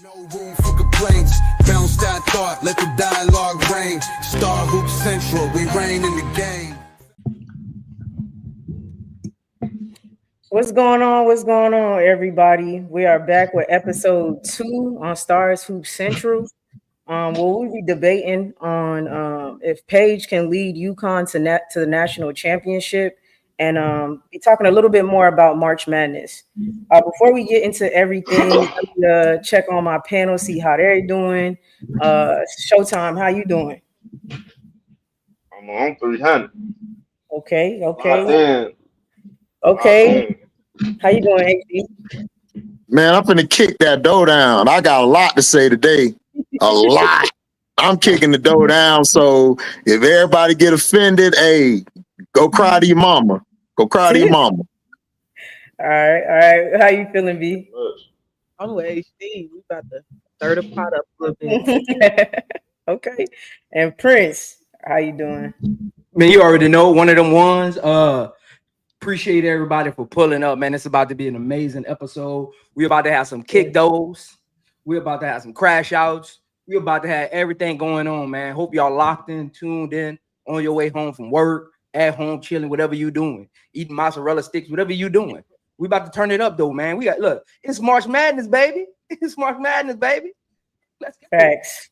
No room for complaints. Bounce that thought, let the dialogue reign. Star Hoop Central, we reign in the game. What's going on? What's going on, everybody? We are back with episode 2 on Stars Hoop Central. We'll be debating on if Paige can lead UConn to the national championship, and be talking a little bit more about March Madness. Before we get into everything, check on my panel, see how they're doing. Showtime, how you doing? I'm on 300. Okay. How you doing, AC? Man, I'm finna kick that door down. I got a lot to say today. A lot. I'm kicking the door down. So if everybody get offended, hey, go cry to your mama. Go cry to your mama. All right. How you feeling, B? I'm with HD. We about to stir the pot up a little bit. Okay. And Prince, how you doing? Man, you already know, one of them ones. Appreciate everybody for pulling up, man. It's about to be an amazing episode. We're about to have some kick doors. We're about to have some crash outs. We're about to have everything going on, man. Hope y'all locked in, tuned in, on your way home from work, at home, chilling, whatever you doing. Eating mozzarella sticks, whatever you doing. We about to turn it up, though, man. Look, it's March Madness, baby. It's March Madness, baby. Let's go.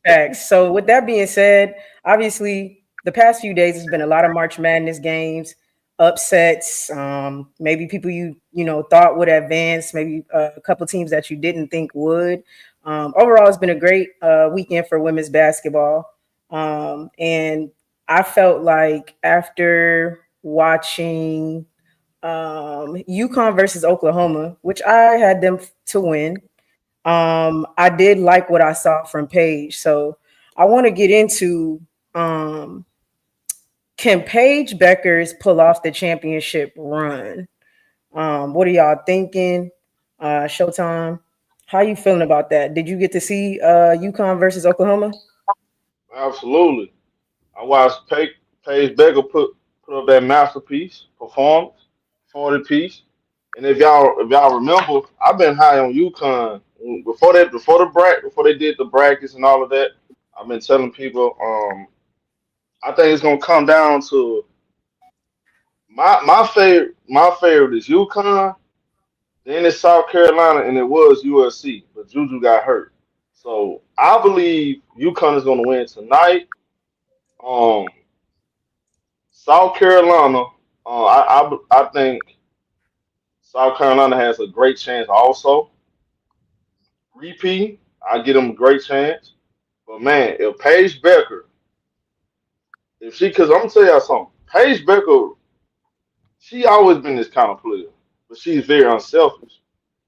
Facts. So with that being said, obviously, the past few days has been a lot of March Madness games. Upsets, maybe people you thought would advance, maybe a couple teams that you didn't think would. Overall, it's been a great weekend for women's basketball, and I felt like after watching UConn versus Oklahoma, which I had them to win, I did like what I saw from Paige. So I want to get into can Paige Bueckers pull off the championship run? What are y'all thinking? Showtime, how you feeling about that? Did you get to see UConn versus Oklahoma? Absolutely. I watched Paige Bueckers put up that masterpiece performance, 40 piece. And if y'all remember, I've been high on UConn before they did the brackets and all of that. I've been telling people, I think it's gonna come down to my favorite is UConn, then it's South Carolina, and it was USC, but JuJu got hurt. So I believe UConn is gonna win tonight. South Carolina, I think South Carolina has a great chance also. Repeat, I give them a great chance. But man, if Paige Bueckers, because I'm gonna tell y'all something, Paige Bueckers, she always been this kind of player, but she's very unselfish.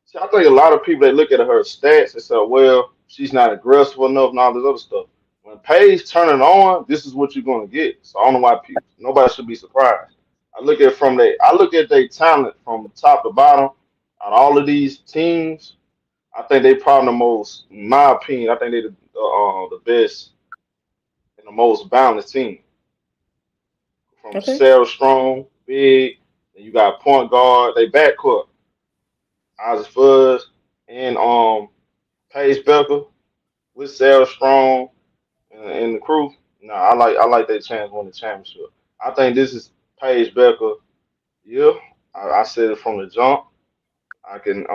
See, I think a lot of people, they look at her stats and say, well, she's not aggressive enough and all this other stuff. When Paige turning on, this is what you're gonna get. So I don't know why nobody should be surprised. I look at their talent from top to bottom. On all of these teams, I think they probably the most, in my opinion, I think they're the best and the most balanced team. From Sarah Strong, big, and you got point guard, they backcourt. Ozzy Fuzz and Paige Bueckers with Sarah Strong and the crew. No, I like their chance to win the championship. I think this is Paige Bueckers. Yeah, I said it from the jump. I can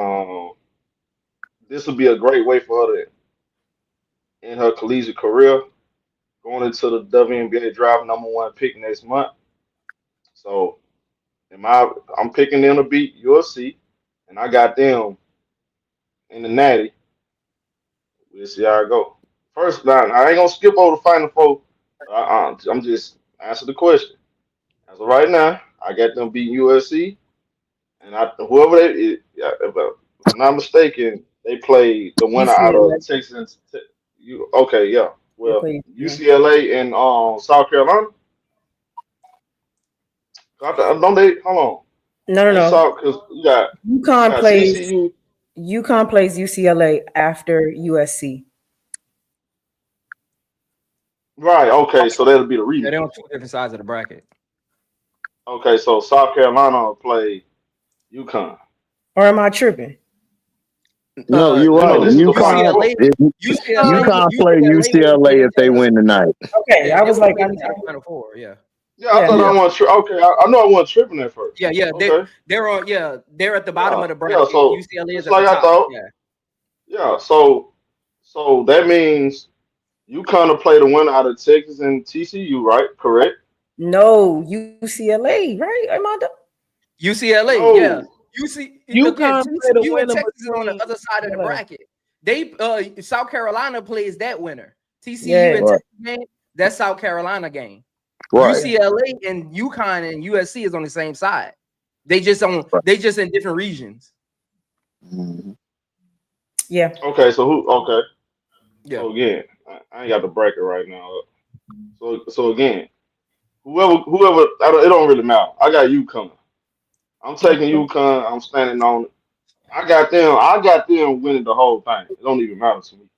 this will be a great way for her to end her collegiate career, going into the WNBA draft #1 pick next month. So I'm picking them to beat USC, and I got them in the Natty. We'll see how it go. First, now I ain't gonna skip over the Final Four. I'm just answer the question. As of right now, I got them beating USC, and whoever if I'm not mistaken, they played the winner out of Texas. Okay, yeah. Well, UCLA and South Carolina. Don't they? Hold on. No. Because you got UConn plays. TCU. UConn plays UCLA after USC. Right. Okay. So that'll be the rematch. They're on two different sides of the bracket. Okay. So South Carolina will play UConn. Or am I tripping? No, you're You know, right. this is the UConn, final. UConn play UCLA if they win tonight. Okay, I was like, I'm, Final Four. Yeah. Yeah, I thought Yeah. I wasn't okay, I know I wasn't tripping at first. Yeah, yeah. Okay. They're on. Yeah, they're at the bottom of the Yeah, bracket. so UCLA is just at the like I top. thought. Yeah. Yeah, so that means you kind of play the winner out of Texas and TCU, right? Correct? no, UCLA, right? Am I done? UCLA. Yeah. No. UConn play the TCU and winner Texas is on the between other side of the UCLA. bracket. They South Carolina plays that winner. TCU Yeah. and Right. Texas game. That's South Carolina game. Right. UCLA and UConn and USC is on the same side. They just in different regions. Mhm. Yeah. Okay, so who? Okay, Yeah. so again, I ain't got the bracket right now. So again, whoever, it don't really matter. I got UConn. I'm taking UConn. I'm standing on it. I got them winning the whole thing. It don't even matter to me.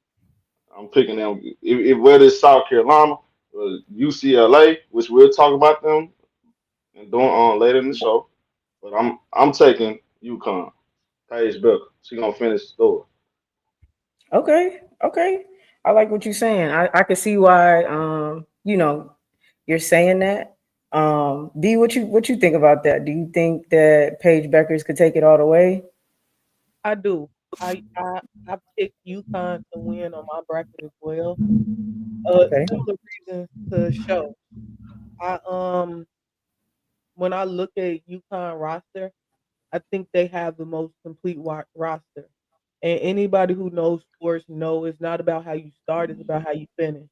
I'm picking them. If whether it's South Carolina or UCLA, which we'll talk about them and doing on later in the show, but I'm taking UConn. Paige Bueckers. She gonna finish the story. Okay. Okay. I like what you're saying. I can see why you're saying that. D, what you think about that? Do you think that Paige Bueckers could take it all the way? I do. I picked UConn to win on my bracket as well. Okay. Similar reasons to show. I when I look at UConn roster, I think they have the most complete roster. And anybody who knows sports know it's not about how you start, it's about how you finish.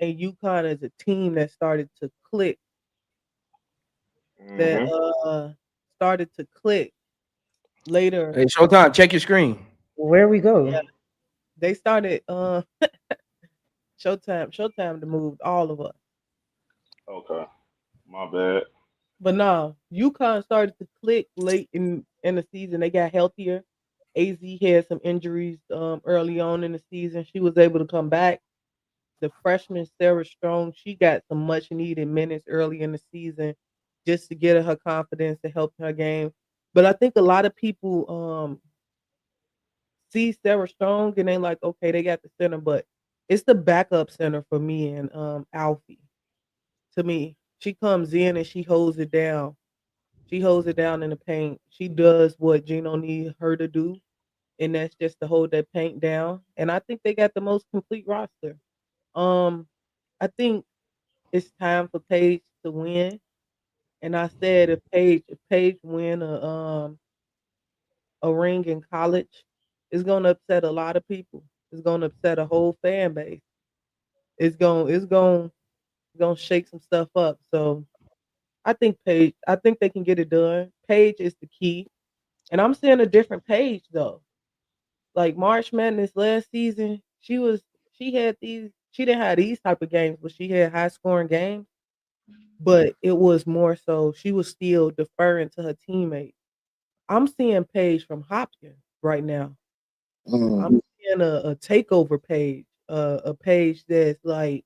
And UConn is a team that started to click, that Hmm. started to click later. Hey, Showtime, check your screen. Where we go? Yeah, they started Showtime to move all of us. Okay, my bad. But no, UConn started to click late in the season. They got healthier. AZ had some injuries early on in the season. She was able to come back. The freshman Sarah Strong, she got some much needed minutes early in the season just to get her confidence to help her game. But I think a lot of people see Sarah Strong and they like, okay, they got the center, but it's the backup center for me and Alfie. To me, she comes in and she holds it down. She holds it down in the paint. She does what Gino needs her to do, and that's just to hold that paint down. And I think they got the most complete roster. Um, I think it's time for Paige to win. And I said if Paige win a ring in college, it's gonna upset a lot of people. It's gonna upset a whole fan base. It's gonna shake some stuff up. So I think they can get it done. Paige is the key. And I'm seeing a different Paige though. Like March Madness last season, she didn't have these type of games, but she had high scoring games. But it was more so she was still deferring to her teammates. I'm seeing Paige from Hopkins right now. Mhm. I'm seeing a takeover Page, a Page that's like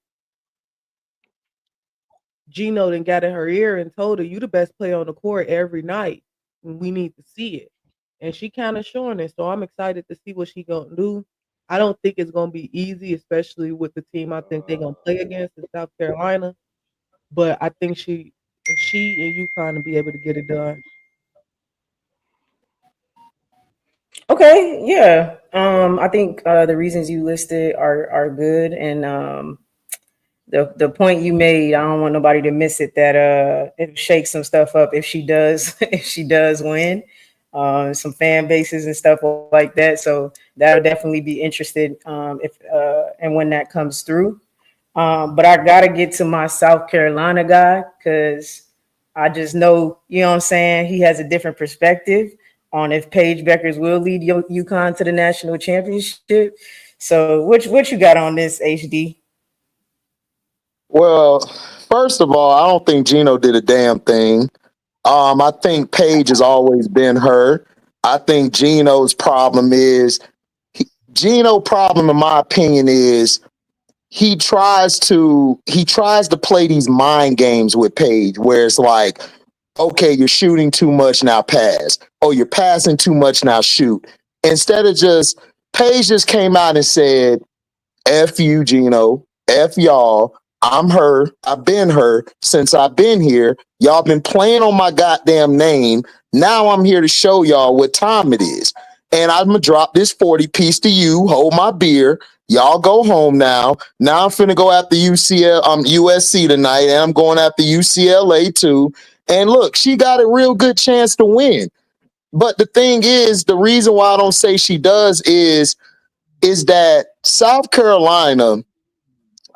Gino then got in her ear and told her, "You the best player on the court every night. And we need to see it." And she kind of showing it. So I'm excited to see what she gonna do. I don't think it's gonna be easy, especially with the team I think they're gonna play against in South Carolina. But I think she and UConn will be able to get it done. Okay, yeah. I think the reasons you listed are good, and the point you made, I don't want nobody to miss it. That it shakes some stuff up if she does if she does win, some fan bases and stuff like that. So that'll definitely be interested if and when that comes through. But I gotta get to my South Carolina guy because I just know, you know what I'm saying, he has a different perspective on if Paige Bueckers will lead UConn to the national championship. So what you got on this, HD? Well, first of all, I don't think Gino did a damn thing. I think Paige has always been her. I think Gino problem, in my opinion, is he tries to play these mind games with Paige, where it's like, okay, you're shooting too much, now pass. Oh, you're passing too much, now shoot. Instead of just Paige just came out and said, F you, Gino. F y'all. I'm her. I've been her since I've been here. Y'all been playing on my goddamn name. Now I'm here to show y'all what time it is. And I'm going to drop this 40 piece to you. Hold my beer. Y'all go home now. Now I'm finna go after USC tonight, and I'm going after UCLA too. And look, she got a real good chance to win. But the thing is, the reason why I don't say she does is that South Carolina,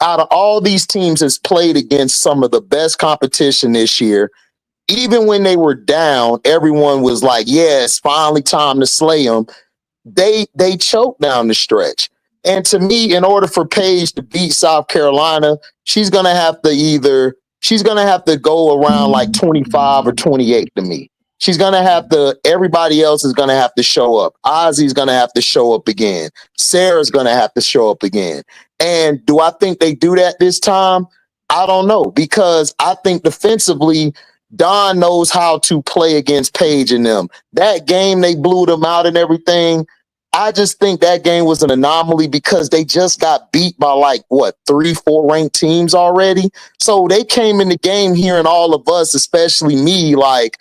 out of all these teams, has played against some of the best competition this year. Even when they were down, everyone was like, yeah, it's finally time to slay them. They choked down the stretch. And to me, in order for Paige to beat South Carolina, she's going to have to go around like 25 or 28 to me. She's going to have to, everybody else is going to have to show up. Ozzy's going to have to show up again. Sarah's going to have to show up again. And do I think they do that this time? I don't know, because I think defensively, Don knows how to play against Paige and them. That game, they blew them out and everything. I just think that game was an anomaly because they just got beat by like, 3-4 ranked teams already. So they came in the game hearing all of us, especially me, like,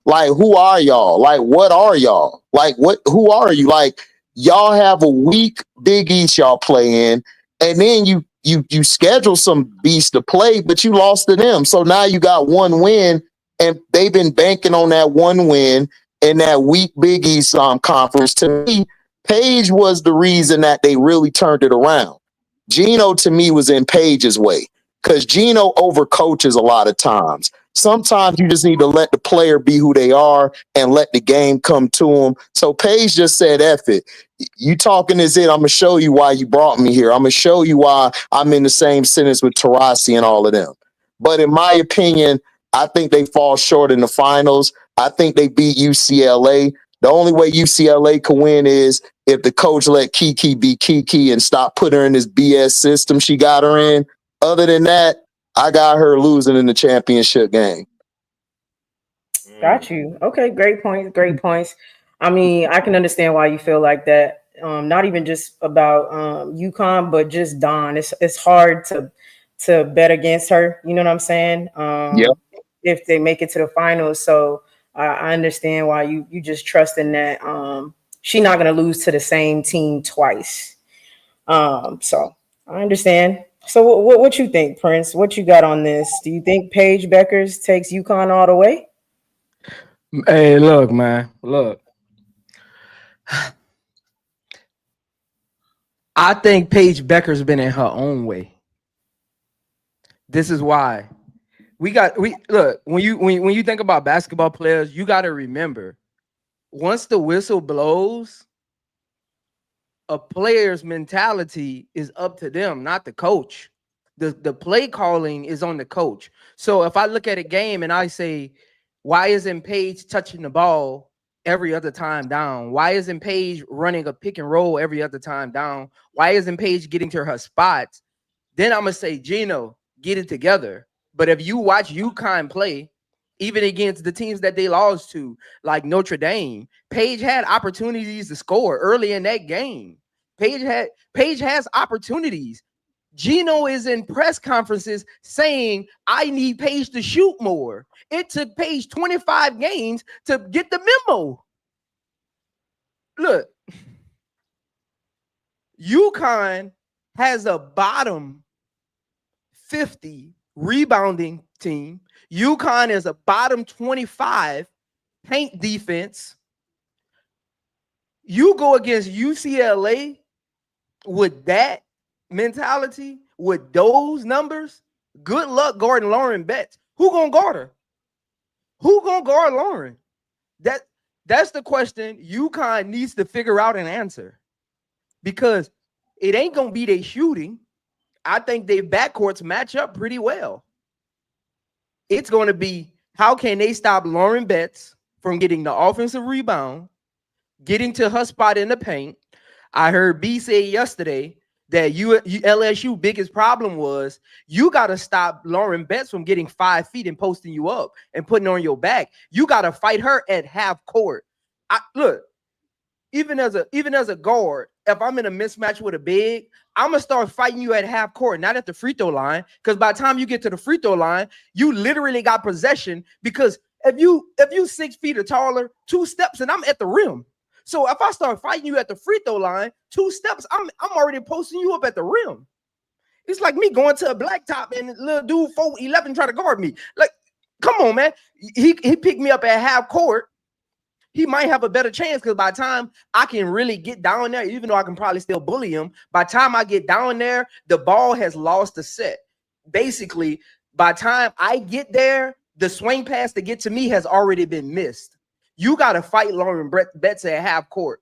who are y'all? Like, what are y'all? Like, who are you? Like, y'all have a weak Big East y'all play in, and then you schedule some beasts to play, but you lost to them. So now you got one win, and they've been banking on that one win in that weak Big East conference. To me, Paige was the reason that they really turned it around. Gino, to me, was in Paige's way, because Gino overcoaches a lot of times. Sometimes you just need to let the player be who they are and let the game come to them. So Paige just said, F it. You talking is it. I'm going to show you why you brought me here. I'm going to show you why I'm in the same sentence with Taurasi and all of them. But in my opinion, I think they fall short in the finals. I think they beat UCLA. The only way UCLA can win is if the coach let Kiki be Kiki and stop putting her in this BS system she got her in. Other than that, I got her losing in the championship game. Got you. Okay, great points. Great points. I mean, I can understand why you feel like that. Not even just about UConn, but just Dawn. It's hard to bet against her. You know what I'm saying? Yep. If they make it to the finals, so I understand why you just trust in that. She's not gonna lose to the same team twice. So I understand. So what you think, Prince? What you got on this? Do you think Paige Bueckers takes UConn all the way? Hey, look, man. Look. I think Paige Bueckers been in her own way. This is why. Look, when you think about basketball players, you got to remember, once the whistle blows, a player's mentality is up to them, not the coach. The play calling is on the coach. So if I look at a game and I say, why isn't Paige touching the ball every other time down? Why isn't Paige running a pick and roll every other time down? Why isn't Paige getting to her spots? Then I'm going to say, Gino, get it together. But if you watch UConn play, even against the teams that they lost to, like Notre Dame, Paige had opportunities to score early in that game. Paige has opportunities. Gino is in press conferences saying, I need Paige to shoot more. It took Paige 25 games to get the memo. Look, UConn has a bottom 50 rebounding team. UConn is a bottom 25 paint defense. You go against UCLA with that mentality, with those numbers, good luck guarding Lauren Betts. Who gonna guard her? Who gonna guard Lauren? That's the question UConn needs to figure out and answer, because it ain't gonna be their shooting. I think their backcourts match up pretty well. It's going to be, how can they stop Lauren Betts from getting the offensive rebound, getting to her spot in the paint? I heard B say yesterday that LSU biggest problem was you got to stop Lauren Betts from getting 5 feet and posting you up and putting on your back. You got to fight her at half court. Look, even as a guard, if I'm in a mismatch with a big, I'm gonna start fighting you at half court, not at the free throw line. Because by the time you get to the free throw line, you literally got possession. Because if you 6 feet or taller, 2 steps and I'm at the rim. So if I start fighting you at the free throw line, 2 steps, I'm already posting you up at the rim. It's like me going to a blacktop and little dude 4'11" trying to guard me. Like, come on, man. He picked me up at half court. He might have a better chance because by the time I can really get down there, even though I can probably still bully him, by the time I get down there, the ball has lost the set. Basically, by the time I get there, the swing pass to get to me has already been missed. You got to fight Lauren Betts at half court.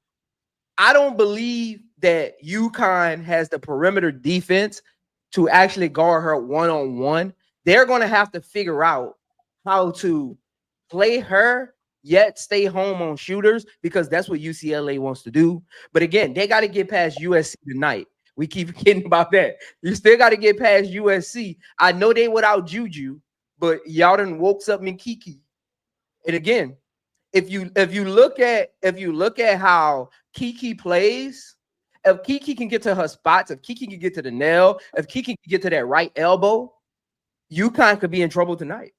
I don't believe that UConn has the perimeter defense to actually guard her one-on-one. They're going to have to figure out how to play her yet stay home on shooters because that's what UCLA wants to do. But again, they got to get past USC tonight. We keep forgetting about that. You still got to get past USC. I know they without JuJu, but y'all done woke up in Kiki. And again, if you look at how Kiki plays, if Kiki can get to her spots, if Kiki can get to the nail, if Kiki can get to that right elbow, UConn could be in trouble tonight.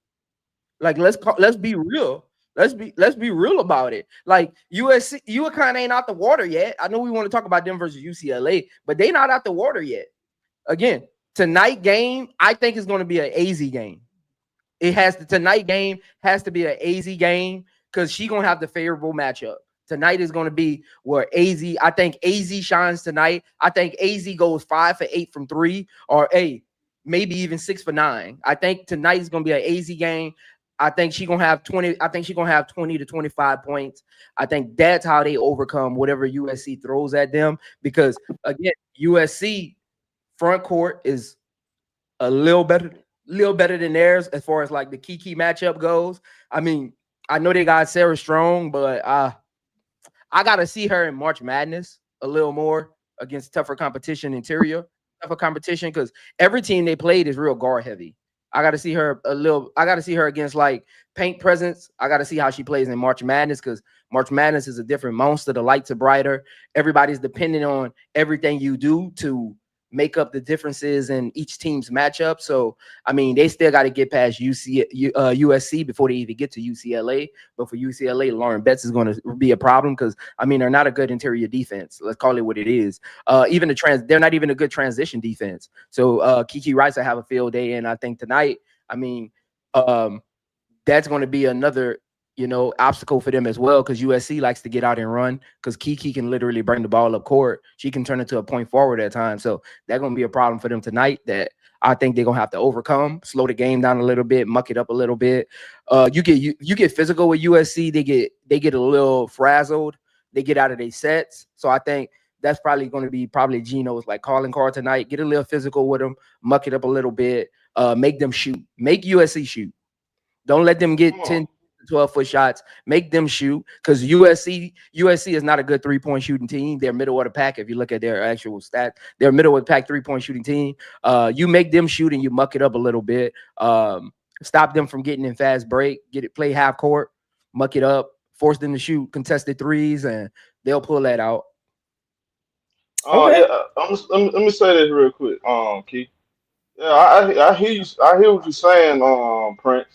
Like let's be real. Let's be real about it. Like UConn ain't out the water yet. I know we want to talk about them versus UCLA, but they not out the water yet. Again, tonight game, I think is going to be an AZ game. Tonight game has to be an AZ game because she's gonna have the favorable matchup. Tonight is going to be where I think AZ shines tonight. I think AZ goes 5 for 8 from 3 or maybe even 6 for 9. I think tonight is going to be an AZ game. I think she's going to have 20. I think she's going to have 20 to 25 points. I think that's how they overcome whatever USC throws at them. Because again, USC front court is a little better than theirs as far as like the key matchup goes. I mean, I know they got Sarah Strong, but I got to see her in March Madness a little more against tougher competition, tougher competition, because every team they played is real guard heavy. I got to see her against like paint presence. I got to see how she plays in March Madness because March Madness is a different monster. The lights are brighter. Everybody's dependent on everything you do to make up the differences in each team's matchup. So, I mean, they still got to get past USC before they even get to UCLA. But for UCLA, Lauren Betts is going to be a problem because, I mean, they're not a good interior defense. Let's call it what it is. They're not even a good transition defense. So, Kiki Rice will have a field day. And I think tonight, I mean, that's going to be another obstacle for them as well because USC likes to get out and run because Kiki can literally bring the ball up court. She can turn it to a point forward at times. So that's going to be a problem for them tonight that I think they're going to have to overcome, slow the game down a little bit, muck it up a little bit. You get physical with USC. They get a little frazzled. They get out of their sets. So I think that's probably going to be Gino's like calling card tonight. Get a little physical with them, muck it up a little bit, make them shoot. Make USC shoot. Don't let them get 10, 12-foot shots. Make them shoot because USC is not a good 3-point shooting team. They're middle of the pack. If you look at their actual stats, they're middle of the pack 3-point shooting team. You make them shoot and you muck it up a little bit. Stop them from getting in fast break. Play half court, muck it up, force them to shoot contested threes, and they'll pull that out. Okay. Yeah, let me say this real quick, Keith. Yeah, I hear you. I hear what you're saying, Prince.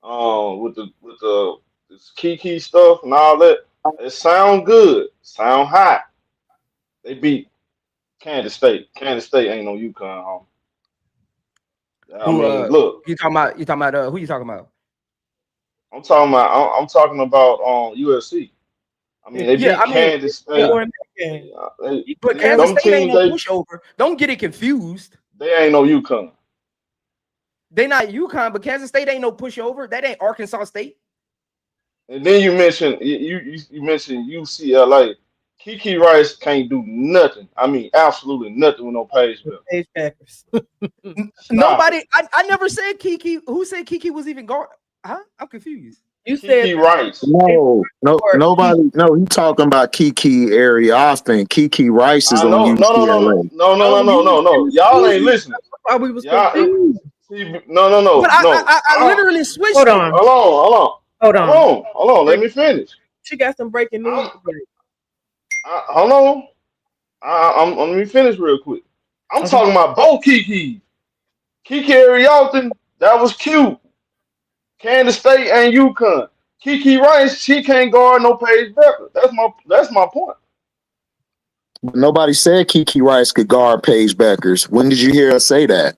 With the this Kiki stuff and all that, it sound good, sound hot. They beat Kansas State. Kansas State ain't no UConn, homie. Look, you talking about who you talking about? I'm talking about USC. I mean, they beat Kansas State. But Kansas State ain't no pushover. Don't get it confused. They ain't no UConn. They not UConn, but Kansas State ain't no pushover. That ain't Arkansas State. And then you mentioned UCLA. Kiki Rice can't do nothing. I mean, absolutely nothing with no Paige Bueckers. Nobody. I never said Kiki. Who said Kiki was even guard? Huh? I'm confused. You Kiki said Rice. No, nobody. No, you talking about Kiki area often. Kiki Rice is on UCLA. No. Y'all ain't listening. Why we was confused? No. But I literally switched. Hold on. Hold on. Let me finish. She got some breaking news. Hold on. Let me finish real quick. I'm Okay. talking about both Kiki. Kiki Arialton, that was cute. Kansas State and UConn. Kiki Rice, she can't guard no Paige Bueckers. That's my point. Nobody said Kiki Rice could guard Paige Bueckers. When did you hear us say that?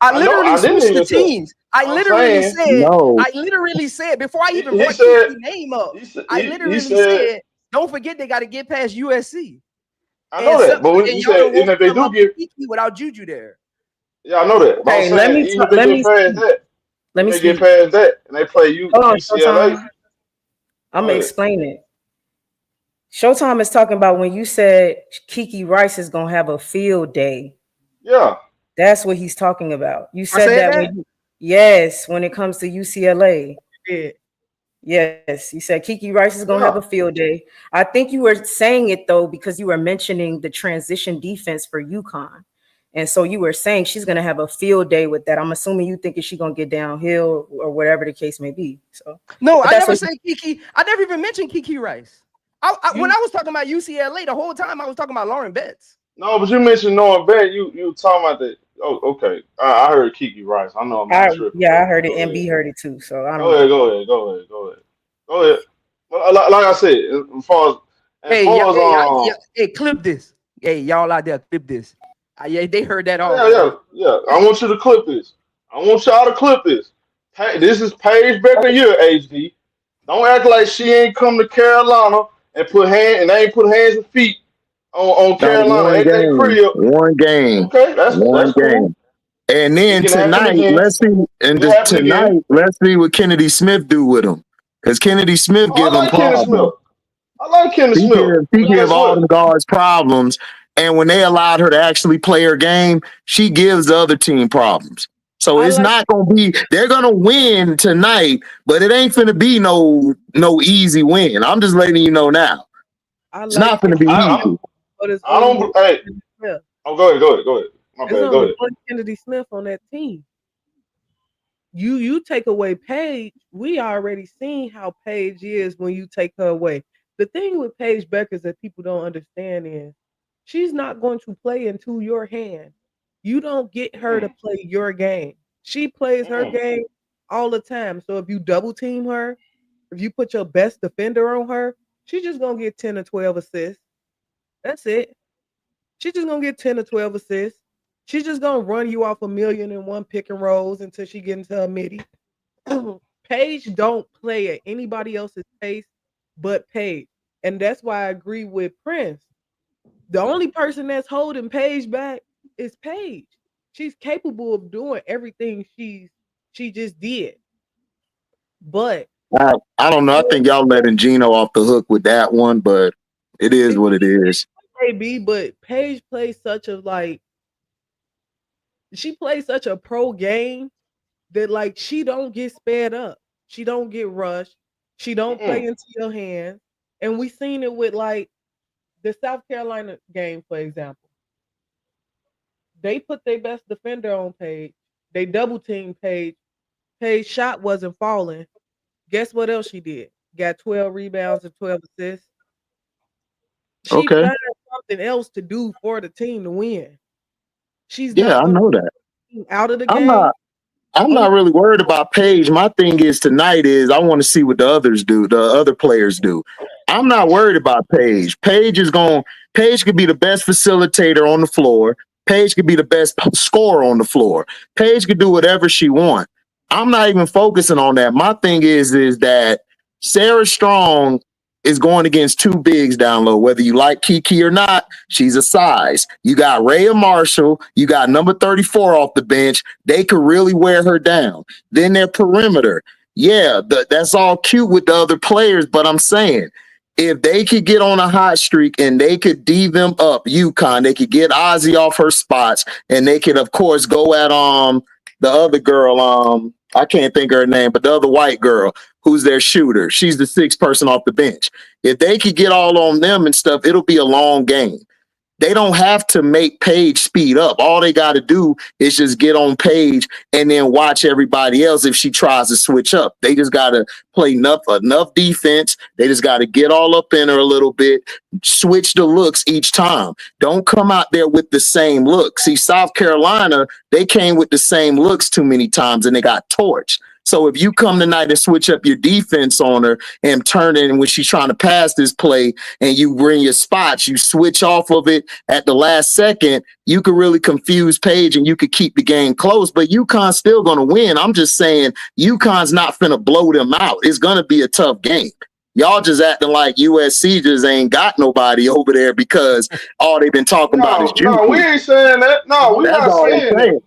I I know literally I didn't switched the even say. teams. I I'm literally saying said, No. before I even he brought said Kiki's name up, he, I he literally said said, don't forget they got to get past USC. I know that, but And he y'all said don't even want if they something do up get Kiki without JuJu there. yeah, I know that. But I'm Okay, let saying me even if they let get me past speak. that, Let if me they get speak. past that and they play Hold on, UCLA, Showtime. I'm go gonna ahead. explain it. Showtime is talking about when you said Kiki Rice is gonna have a field day. Yeah. That's what he's talking about. You I said said that that? when yes, when it comes to UCLA. Yeah. Yes, you said Kiki Rice is gonna Yeah. have a field day. I think you were saying it though because you were mentioning the transition defense for UConn. And so you were saying she's gonna have a field day with that. I'm assuming you thinking she's gonna get downhill or whatever the case may be. So No, but I that's never what said Kiki. I never even mentioned Kiki Rice. When you I was talking about UCLA, the whole time I was talking about Lauren Betts. No, but you mentioned Noah Bet. You were talking about that. Oh, okay. I heard Kiki Rice. I know I'm not tripping, I but heard it go and ahead. B heard it too. So I Go don't ahead. know. Go ahead. Go ahead. Go ahead. Go ahead. Well, like I said, as Hey, far as hey, clip this. Hey, y'all out there, clip this. Yeah, they heard that yeah, already. yeah. I want you to clip this. I want y'all to clip this. This is Paige Becker year, HD. Don't act like she ain't come to Carolina and they ain't put hands and feet on That was Carolina one at their game. crib. One game. Okay, that's One cool. game. And It then can happen tonight, again. let's see. And It happen again. tonight, let's see what Kennedy Smith do with him, because Kennedy Smith Oh, give I him like Kenny Smith. problems. I like Kenny Smith. She But give guess all what? them guards problems. And when they allowed her to actually play her game, she gives the other team problems. So I it's like not gonna be. They're gonna win tonight, but it ain't gonna be no easy win. I'm just letting you know now. I It's like not gonna be I, easy. but it's I only don't. one Hey, Kennedy Smith. oh, go ahead. My There's bad. Go only ahead. one Kennedy Smith on that team. You take away Paige, we already seen how Paige is when you take her away. The thing with Paige Bueckers that people don't understand is she's not going to play into your hand. You don't get her to Mm-mm, play your game. She plays her mm-mm. game all the time. So if you double team her, if you put your best defender on her, she's just gonna get 10 or 12 assists. That's it. She's just gonna get 10 or 12 assists. She's just gonna run you off 1,000,001 pick and rolls until she gets into a midi. Paige don't play at anybody else's pace but Paige. And that's why I agree with Prince. The only person that's holding Paige back is Paige. She's capable of doing everything she just did. But I don't know. I think y'all letting Gino off the hook with that one, but it is it what it is. may be, but Paige plays such a she plays such a pro game that like she don't get sped up. She don't get rushed. She don't play Mm-mm. into your hands. And we seen it with like the South Carolina game, for example. They put their best defender on Paige. They double team Paige. Paige's shot wasn't falling. Guess what else she did? Got 12 rebounds and 12 assists. She Okay. found something else to do for the team to win. She's Yeah, not I gonna know that. be out of the I'm game. not. I'm Only not really worried about Paige. My thing is tonight is I want to see what the others do, the other players do. I'm not worried about Paige. Paige could be the best facilitator on the floor. Paige could be the best scorer on the floor. Paige could do whatever she wants. I'm not even focusing on that. My thing is that Sarah Strong is going against two bigs down low. Whether you like Kiki or not, she's a size. You got Rhea Marshall, you got number 34 off the bench. They could really wear her down. Then their perimeter. Yeah, that's all cute with the other players, but I'm saying if they could get on a hot streak and they could D them up, UConn, they could get Ozzy off her spots, and they could, of course, go at the other girl, I can't think of her name, but the other white girl who's their shooter. She's the sixth person off the bench. If they could get all on them and stuff, it'll be a long game. they don't have to make Paige speed up. All they got to do is just get on Paige and then watch everybody else if she tries to switch up. They just got to play enough defense. They just got to get all up in her a little bit, switch the looks each time. Don't come out there with the same look. See, South Carolina, they came with the same looks too many times and they got torched. So if you come tonight and switch up your defense on her and turn it, and when she's trying to pass this play and you bring your spots, you switch off of it at the last second, you could really confuse Paige and you could keep the game close. But UConn's still going to win. I'm just saying UConn's not finna blow them out. It's going to be a tough game. Y'all just acting like USC just ain't got nobody over there because all they've been talking about is JuJu. No, we ain't saying that. No, we not saying that.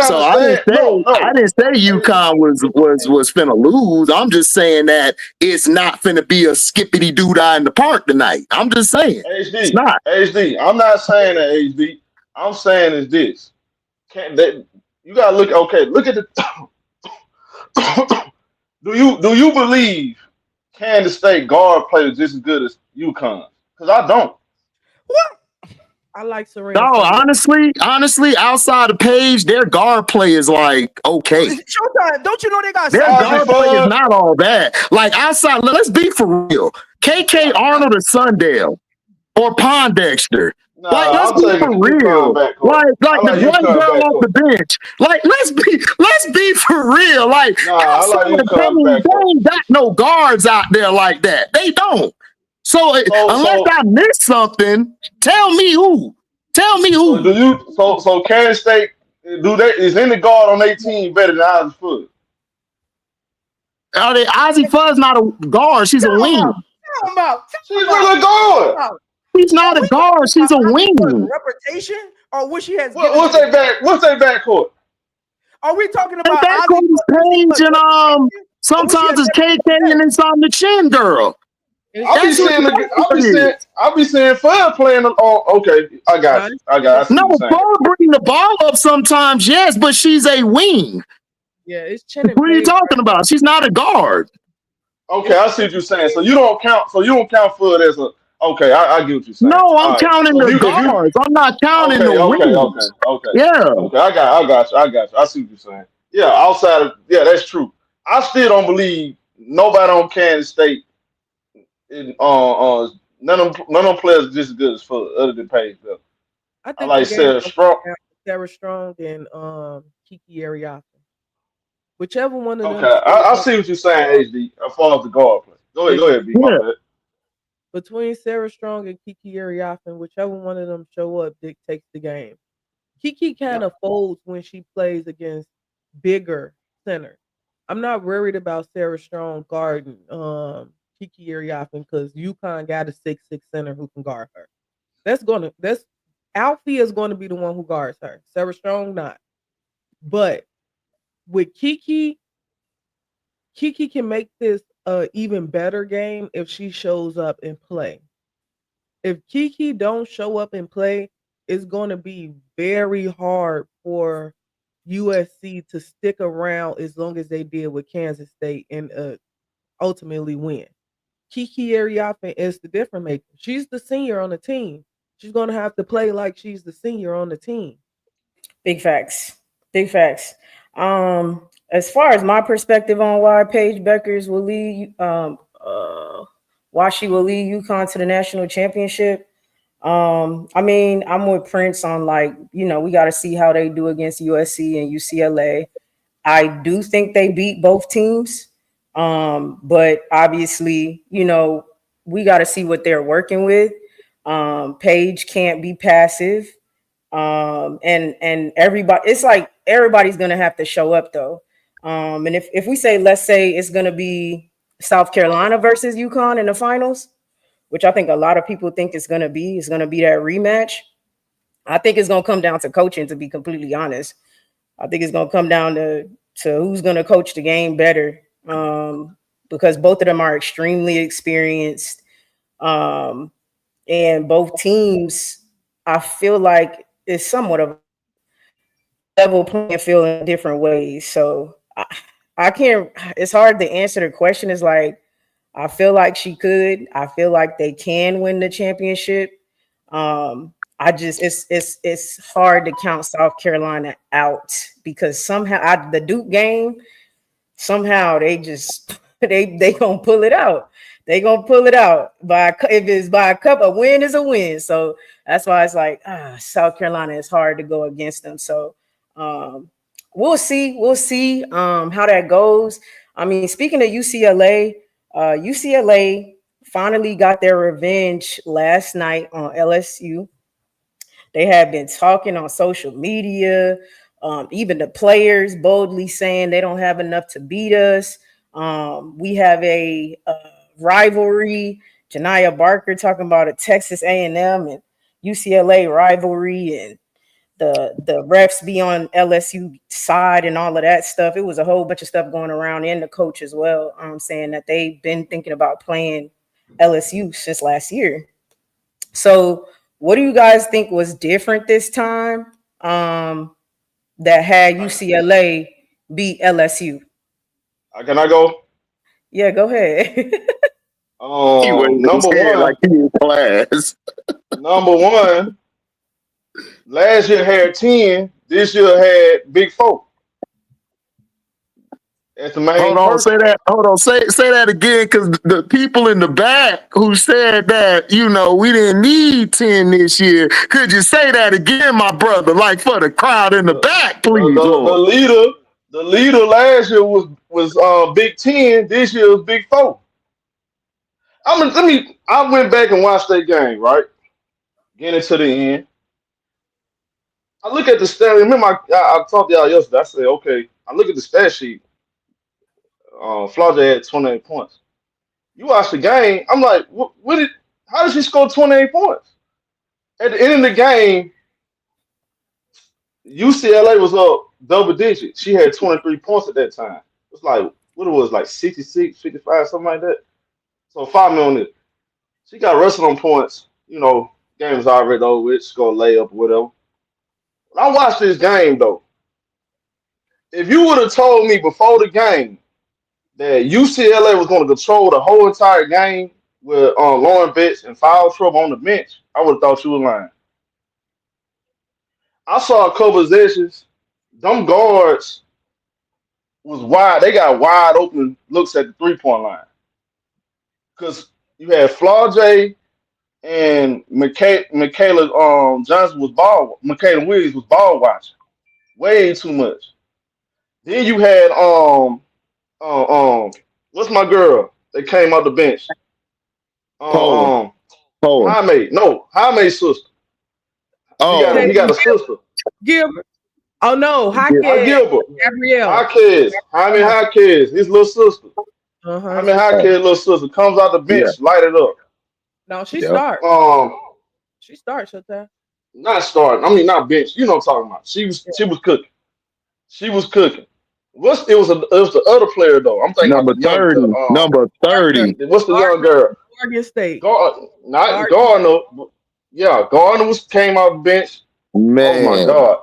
So I didn't say UConn was finna lose. I'm just saying that it's not finna be a skippity doodah in the park tonight. I'm just saying it's not. HD. I'm not saying that, HD. I'm saying is this. You gotta look. Okay, look at the. do you believe Kansas State guard players just as good as UConn? Because I don't. What? I like Serena. No, honestly, outside of Paige, their guard play is like okay. Showtime. Don't you know they got their guard play is not all bad. Like outside, let's be for real. KK Arnold or Sundale or Pondexter. Nah, like let's be for real. Like the one girl off the bench. Like let's be for real. Like outside of Paige, they ain't got no guards out there like that. They don't. So unless I missed something, tell me who. So Kansas State is any guard on their team better than Ozzie Fuzz? Ozzie Fuzz not a guard, she's a wing. She's not a guard. She's not a guard, she's a wing. Reputation or what she has. What's their backcourt? Are we talking about backcourt is Paige and sometimes it's KK and it's on the chin girl. I'll be seeing Fud playing. Oh, okay. I got you. No, Fud bring the ball up sometimes, yes, but she's a wing. Yeah, it's chin. What are you talking about? She's not a guard. Okay, I see what you're saying. So you don't count Fud as a. Okay, I get what you're saying. No, I'm counting the guards. I'm not counting the wings. Okay. Yeah. Okay, I got you. I see what you're saying. Yeah, outside of that's true. I still don't believe nobody on Kansas State. None of them players are just as good as Fud, other than Paige. I think like Sarah Strong and Kiki Ariafa. Whichever one of them. Okay, I see what you're saying, HD. As far as the guard play, go ahead, B. Yeah. Between Sarah Strong and Kiki Ariafa, whichever one of them show up dictates the game. Kiki kind of folds when she plays against bigger centers. I'm not worried about Sarah Strong guarding Kiki Ariafa because UConn got a 6'6" center who can guard her. Alfie is going to be the one who guards her. Sarah Strong not. But with Kiki can make this an even better game if she shows up and play. If Kiki don't show up and play, it's going to be very hard for USC to stick around as long as they did with Kansas State and ultimately win. Kiki Ariafa is the difference maker. She's the senior on the team. She's going to have to play like she's the senior on the team. Big facts. As far as my perspective on why Paige Bueckers will lead, why she will lead UConn to the national championship. I mean, I'm with Prince on we got to see how they do against USC and UCLA. I do think they beat both teams. But obviously, we got to see what they're working with. Paige can't be passive. And everybody, it's like everybody's going to have to show up though. And if we say, let's say it's going to be South Carolina versus UConn in the finals, which I think a lot of people think it's going to be that rematch. I think it's going to come down to coaching, to be completely honest. I think it's going to come down to who's going to coach the game better. Because both of them are extremely experienced. And both teams, I feel like it's somewhat of a level playing field in different ways. So I can't, it's hard to answer the question. It's like, I feel like she could. I feel like they can win the championship. it's hard to count South Carolina out because somehow the Duke game, somehow they just they gonna pull it out. They gonna pull it out if it's by a cup. A win is a win. So that's why it's like South Carolina is hard to go against them. So we'll see. We'll see how that goes. I mean, speaking of UCLA, UCLA finally got their revenge last night on LSU. They have been talking on social media, even the players boldly saying they don't have enough to beat us. We have a rivalry. Janiyah Barker talking about a Texas A&M and UCLA rivalry, and the refs be on LSU side and all of that stuff. It was a whole bunch of stuff going around, and the coach as well, saying that they've been thinking about playing LSU since last year. So what do you guys think was different this time that had UCLA beat LSU? Can I go? Yeah, go ahead. Number one, like he in class. Number one, last year had 10. This year had Big 4. That's the main. Hold on, say that. Hold on, say that again, because the people in the back who said that, we didn't need 10 this year. Could you say that again, my brother? Like for the crowd in the back, please. The leader last year was Big 10. This year was Big 4. I went back and watched that game, right? Getting to the end. I look at the stat. Remember, I talked to y'all yesterday. I said, okay. I look at the stat sheet. Florida had 28 points. You watch the game. I'm like, how did she score 28 points? At the end of the game, UCLA was up double digits. She had 23 points at that time. It's like, what it was, like 66, 55, something like that. So 5 minutes. She got wrestled on points. Game was already over with. She go layup or whatever. When I watched this game, though, if you would have told me before the game that UCLA was going to control the whole entire game with Lauren Betts and foul trouble on the bench, I would have thought you were lying. I saw a couple of possessions. Them guards was wide. They got wide open looks at the 3-point line. Because you had Flau'jae and Michaela Johnson was Michaela Williams was ball watching. Way too much. Then you had what's my girl that came out the bench? Jaime's sister. He got a sister. Gilbert. Oh no, Gilbert. Gabrielle. Jaime, his little sister. Little sister comes out the bench, light it up. No, she starts. She starts at that. Not starting. I mean, not bench. You know what I'm talking about. She was cooking. She was cooking. It was the other player though. I'm thinking number 30. Number 30. What's the young girl? Oregon State. Not Gardner. Yeah, Gardner came off the bench. Man, oh my God!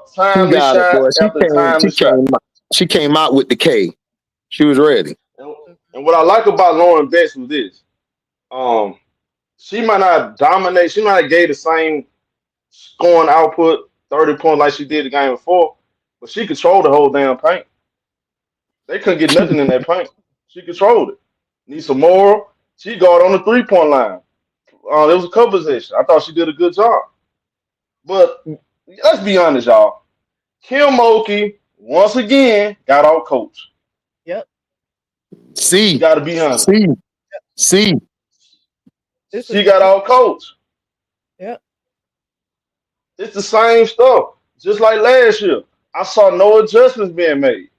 She came out with the K. She was ready. And what I like about Lauren Betts was this: she might not dominate. She might not gave the same scoring output, 30 points like she did the game before, but she controlled the whole damn paint. They couldn't get nothing in that paint. She controlled it. Need some more. She got on the 3-point line. There was a couple positions. I thought she did a good job. But let's be honest, y'all. Kim Mulkey, once again, got out coached. Yep. See. Got to be honest. See. She got out coached. Yep. It's the same stuff. Just like last year. I saw no adjustments being made.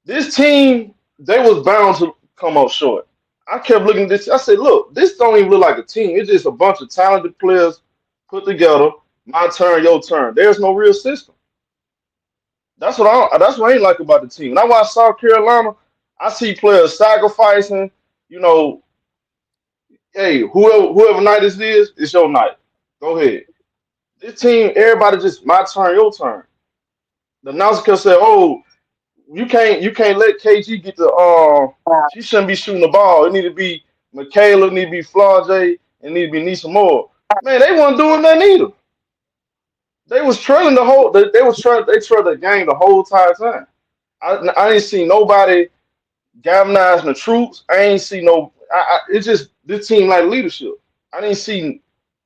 This team, they was bound to come up short. I kept looking at this. I said, look, this don't even look like a team. It's just a bunch of talented players put together. My turn, your turn. There's no real system. That's what I ain't like about the team. When I watch South Carolina, I see players sacrificing, hey, whoever night this is, it's your night. Go ahead. This team, everybody just my turn, your turn. The announcer said, oh, you can't let KG get the she shouldn't be shooting the ball. It need to be Michaela, it need to be Flau'jae, and it need to be Nisa Moore. Man, they weren't doing that either. They was trailing the whole. They trailed the game the whole entire time. I didn't see nobody galvanizing the troops. I ain't see no. It's just this team like leadership. I didn't see.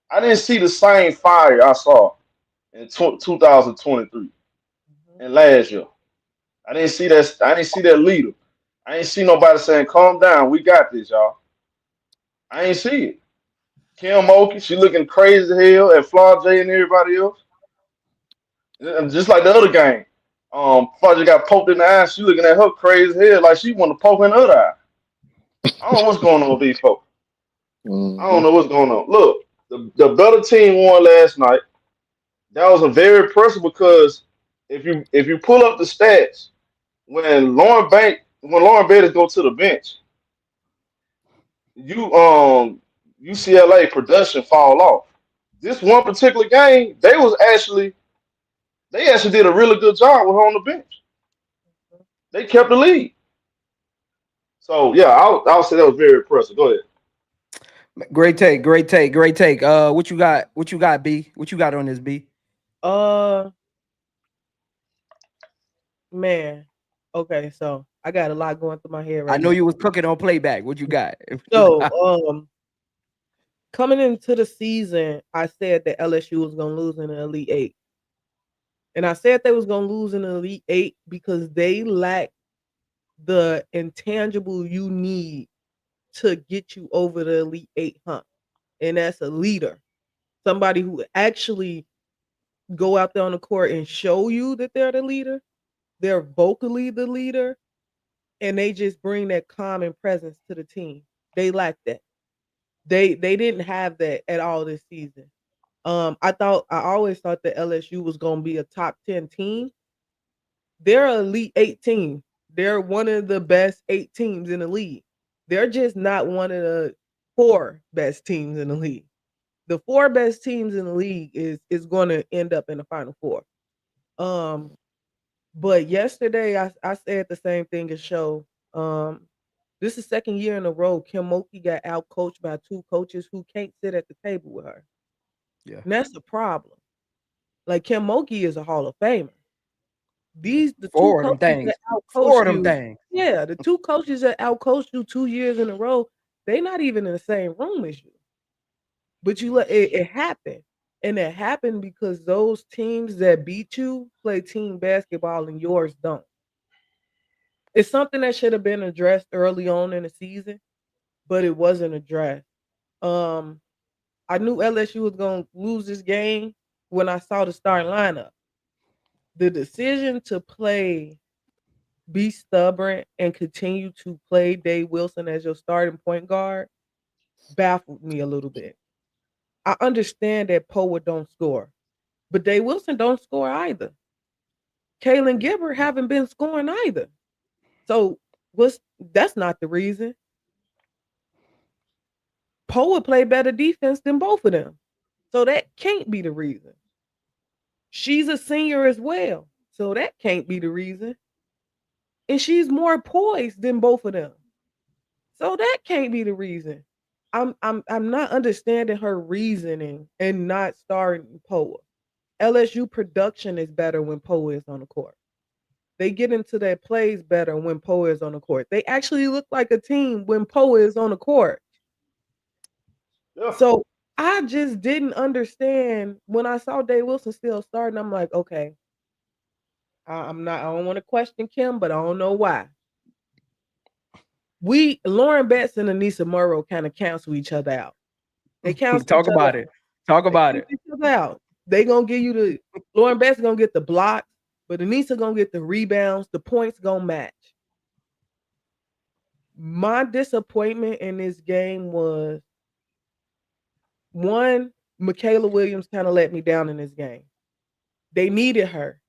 I didn't see the same fire I saw in 2023 and last year. I didn't see that. I didn't see that leader. I ain't see nobody saying, "Calm down, we got this, y'all." I ain't see it. Kim Mulkey, she looking crazy as hell at Flaw J and everybody else. And just like the other game. Fudge got poked in the eye. She looking at her crazy as hell like she want to poke in the other eye. I don't know what's going on with these folks. I don't know what's going on. Look, the better team won last night. That was a very impressive because if you pull up the stats, when Lauren Bates go to the bench, UCLA production fall off. This one particular game, they actually did a really good job with her on the bench. They kept the lead. So yeah, I'll say that was very impressive. Go ahead. Great take. What you got? What you got, B? What you got on this, B? Man. Okay, so I got a lot going through my head right I know now. you was cooking on playback. What you got? So, coming into the season, I said that LSU was going to lose in the Elite Eight. And I said they was going to lose in the Elite Eight because they lack the intangible you need to get you over the Elite Eight hump. And that's a leader. Somebody who actually go out there on the court and show you that they're the leader. They're vocally the leader. And they just bring that calm and presence to the team. They lack that. They didn't have that at all this season. I always thought that LSU was going to be a top 10 team. They're an Elite 8 team. They're one of the best 8 teams in the league. They're just not one of the 4 best teams in the league. The 4 best teams in the league is going to end up in the Final Four. But yesterday I said the same thing as show. This is second year in a row Kim Mulkey got out coached by 2 coaches who can't sit at the table with her. Yeah. And that's the problem. Like Kim Mulkey is a Hall of Famer. The 2 Four of them coaches things. that outcoached 4 of them you, things. yeah, the 2 coaches that outcoached you 2 years in a row, they not even in the same room as you. But you let it happen. And it happened because those teams that beat you play team basketball and yours don't. It's something that should have been addressed early on in the season, but it wasn't addressed. I knew LSU was going to lose this game when I saw the starting lineup. The decision to be stubborn and continue to play Dave Wilson as your starting point guard baffled me a little bit. I understand that Power don't score, but Dave Wilson don't score either. Kalen Gibber haven't been scoring either. So that's not the reason. Power play better defense than both of them. So that can't be the reason. She's a senior as well. So that can't be the reason. And she's more poised than both of them. So that can't be the reason. I'm not understanding her reasoning and not starting Poa. LSU production is better when Poa is on the court. They get into their plays better when Poa is on the court. They actually look like a team when Poa is on the court. Yeah. So I just didn't understand when I saw Dave Wilson still starting. I'm like, okay, I don't want to question Kim, but I don't know why. Lauren Betts and Anissa Morrow kind of cancel each other out. They cancel Talk about it. Talk about it. each other out. They gonna give you Lauren Betts gonna get the blocks, but Anissa gonna get the rebounds. The points gonna match. My disappointment in this game was one, Michaela Williams kind of let me down in this game. They needed her.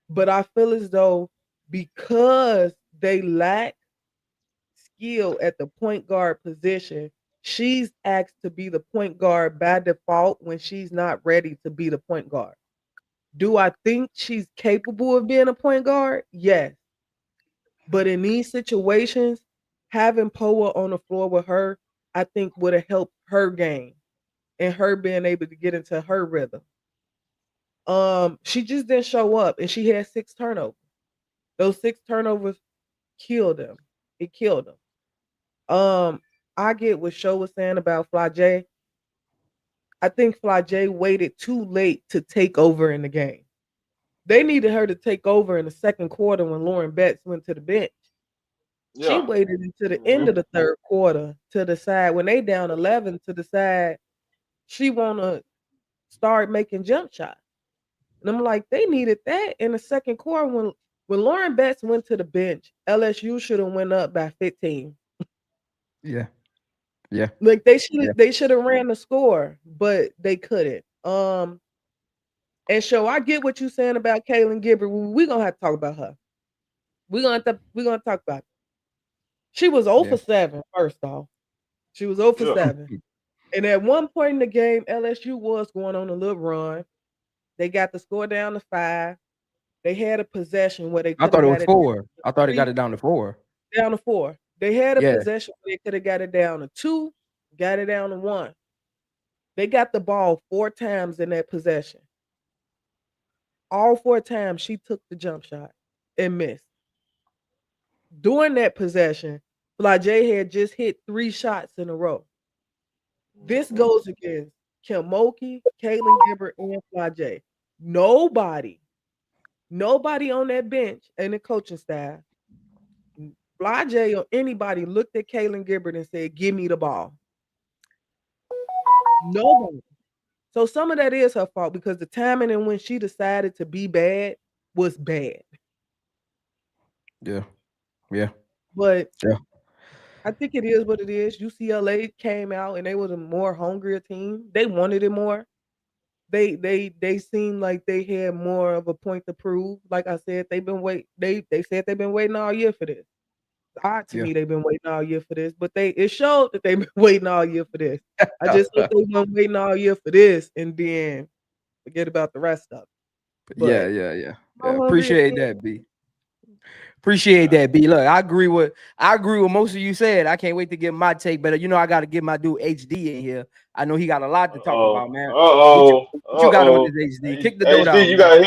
But I feel as though because they lack skill at the point guard position, she's asked to be the point guard by default when she's not ready to be the point guard. Do I think she's capable of being a point guard? Yes. But in these situations, having Poa on the floor with her, I think would have helped her game. and her being able to get into her rhythm. She just didn't show up, and she had 6 turnovers. Those 6 turnovers killed them. It killed them. I get what Sho was saying about Flagey. I think Flagey waited too late to take over in the game. They needed her to take over in the second quarter when Lauren Betts went to the bench. Yeah. She waited until the end of the third quarter to decide, when they down 11, to decide she want to start making jump shots. And I'm like, they needed that in the second quarter. When Lauren Betts went to the bench, LSU should have went up by 15. Yeah. Yeah. Like they should have ran the score, but they couldn't. And Sho, I get what you're saying about Kaylin Gibbert. We're gonna have to talk about her. We're gonna talk about it. She was 0 for 7, first off. She was 0 for 7. And at one point in the game, LSU was going on a little run. They got the score down to 5. They had a possession where they I thought it was 4. I thought it got it down to 4. Down to 4. They had a possession where they could have got it down to 2, got it down to 1. They got the ball 4 times in that possession. All 4 times she took the jump shot and missed. During that possession, Flagey had just hit 3 shots in a row. This goes against Kim Mulkey, Kaylin Gibbert, and Flagey. Nobody on that bench and the coaching staff, Flagey or anybody, looked at Kaylin Gibbert and said, "Give me the ball." Nobody. So some of that is her fault, because the timing and when she decided to be bad was bad. Yeah. But I think it is what it is. UCLA came out and they were a more hungrier team. They wanted it more. They seemed like they had more of a point to prove. Like I said, they said they've been waiting all year for this. It's odd to me they've been waiting all year for this, but it showed that they've been waiting all year for this. I just hope they've been waiting all year for this and then forget about the rest of it. But Yeah. Appreciate that, B. Appreciate that, B. Look, I agree with most of you said. I can't wait to get my take, but I got to get my dude HD in here. I know he got a lot to talk about, man. What you got on this HD? Kick the door down. You gotta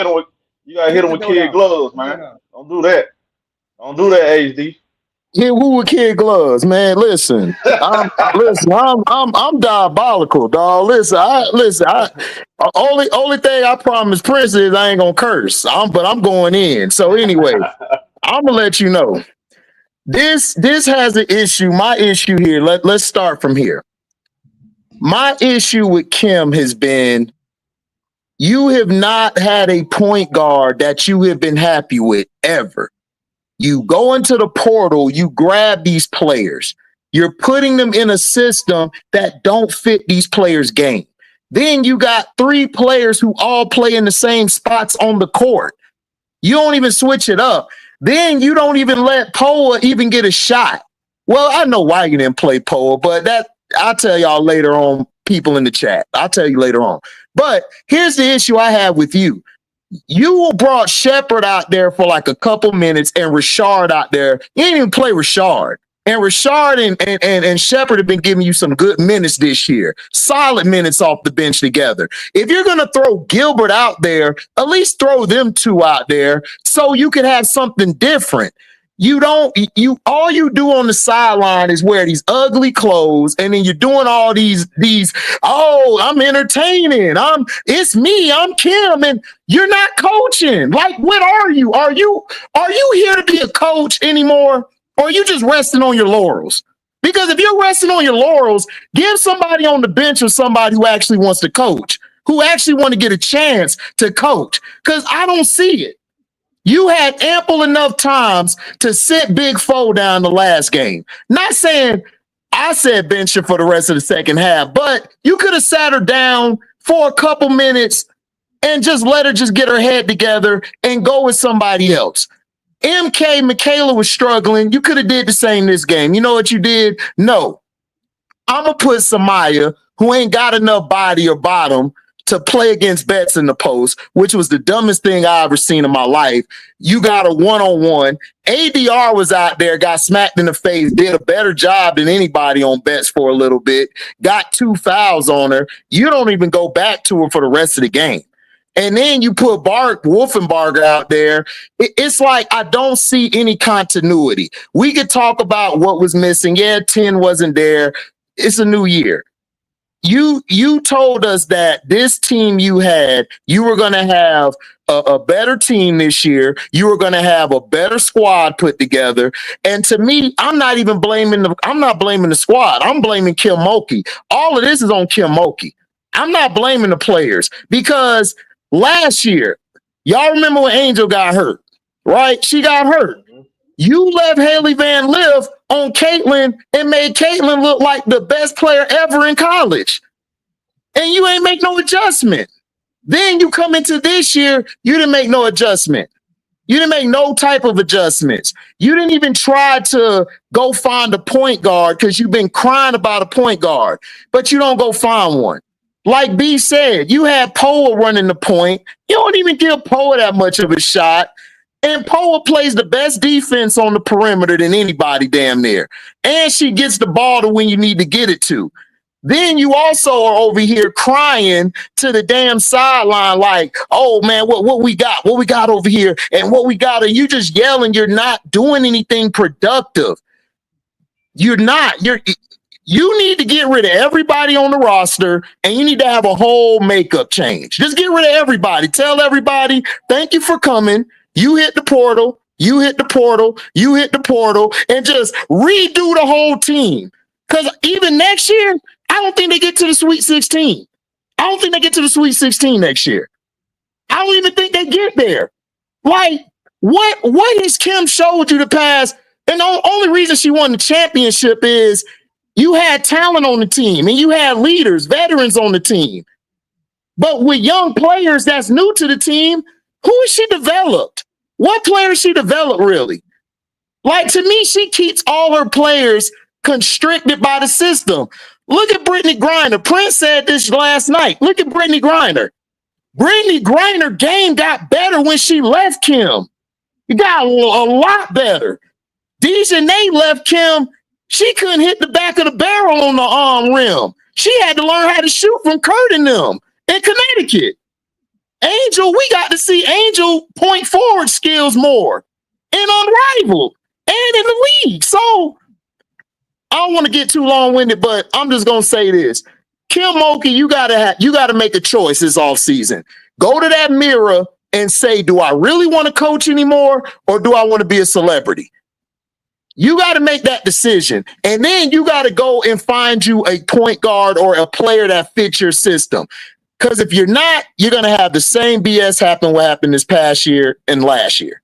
hit him with kid gloves, man. Don't do that. Don't do that, HD. Hit who with kid gloves, man? Listen, I'm diabolical, dog. Listen. Only thing I promise Prince is I ain't gonna curse. But I'm going in. So anyway, I'm gonna let you know. This has an issue. My issue here. Let's start from here. My issue with Kim has been, you have not had a point guard that you have been happy with ever. You go into the portal, you grab these players. You're putting them in a system that don't fit these players' game. Then you got 3 players who all play in the same spots on the court. You don't even switch it up. Then you don't even let Poa even get a shot. Well, I know why you didn't play Poa, but I'll tell y'all later on, people in the chat. I'll tell you later on. But here's the issue I have with you. You brought Shepard out there for like a couple minutes and Rashard out there. You didn't even play Rashard. And Rashard and Shepard have been giving you some good minutes this year. Solid minutes off the bench together. If you're going to throw Gilbert out there, at least throw them 2 out there so you can have something different. All you do on the sideline is wear these ugly clothes, and then you're doing all these, I'm entertaining. It's me, I'm Kim, and you're not coaching. Like, what are you? Are you here to be a coach anymore? Or are you just resting on your laurels? Because if you're resting on your laurels, give somebody on the bench or somebody who actually wants to coach, who actually want to get a chance to coach. Because I don't see it. You had ample enough times to sit Big Foe down the last game. Not saying I said bench her for the rest of the second half, but you could have sat her down for a couple minutes and just let her just get her head together and go with somebody else. Michaela was struggling. You could have did the same this game. You know what you did? No. I'm going to put Samaya, who ain't got enough body or bottom to play against Betts in the post, which was the dumbest thing I ever seen in my life. You got a one-on-one. ADR was out there, got smacked in the face, did a better job than anybody on Betts for a little bit, got 2 fouls on her. You don't even go back to her for the rest of the game. And then you put Wolfenbarger out there. It's like I don't see any continuity. We could talk about what was missing. Yeah, 10 wasn't there. It's a new year. You told us that this team you had, you were going to have a better team this year. You were going to have a better squad put together. And to me, I'm not blaming the squad. I'm blaming Kim Mulkey. All of this is on Kim Mulkey. I'm not blaming the players because last year, y'all remember when Angel got hurt, right? She got hurt. You left Haley Van Lith on Caitlin and made Caitlin look like the best player ever in college. And you ain't make no adjustment. Then you come into this year, you didn't make no adjustment. You didn't make no type of adjustments. You didn't even try to go find a point guard because you've been crying about a point guard, but you don't go find one. Like B said, you had Poa running the point. You don't even give Poa that much of a shot. And Poa plays the best defense on the perimeter than anybody damn near. And she gets the ball to when you need to get it to. Then you also are over here crying to the damn sideline like, oh, man, what we got? What we got over here? And what we got? And you just yelling. You're not doing anything productive. You're not. You need to get rid of everybody on the roster, and you need to have a whole makeup change. Just get rid of everybody. Tell everybody, thank you for coming. You hit the portal, you hit the portal, you hit the portal, and just redo the whole team. Because even next year, I don't think they get to the Sweet 16. I don't think they get to the Sweet 16 next year. I don't even think they get there. Like, what has Kim showed you the past? And the only reason she won the championship is you had talent on the team and you had leaders, veterans on the team. But with young players that's new to the team, who has she developed? What players she developed, really? Like, to me, she keeps all her players constricted by the system. Look at Brittany Griner. Prince said this last night. Look at Brittany Griner. Brittany Griner game got better when she left Kim. It got a lot better. Dejanay left Kim. She couldn't hit the back of the barrel on the arm rim. She had to learn how to shoot from Kurt and them in Connecticut. Angel, we got to see Angel point forward skills more and unrivaled and in the league. So I don't want to get too long-winded, but I'm just gonna say this. Kim Mulkey, you gotta make a choice this offseason. Go to that mirror and say, do I really want to coach anymore or do I want to be a celebrity? You got to make that decision. And then you got to go and find you a point guard or a player that fits your system. Because if you're not, you're going to have the same BS happen what happened this past year and last year.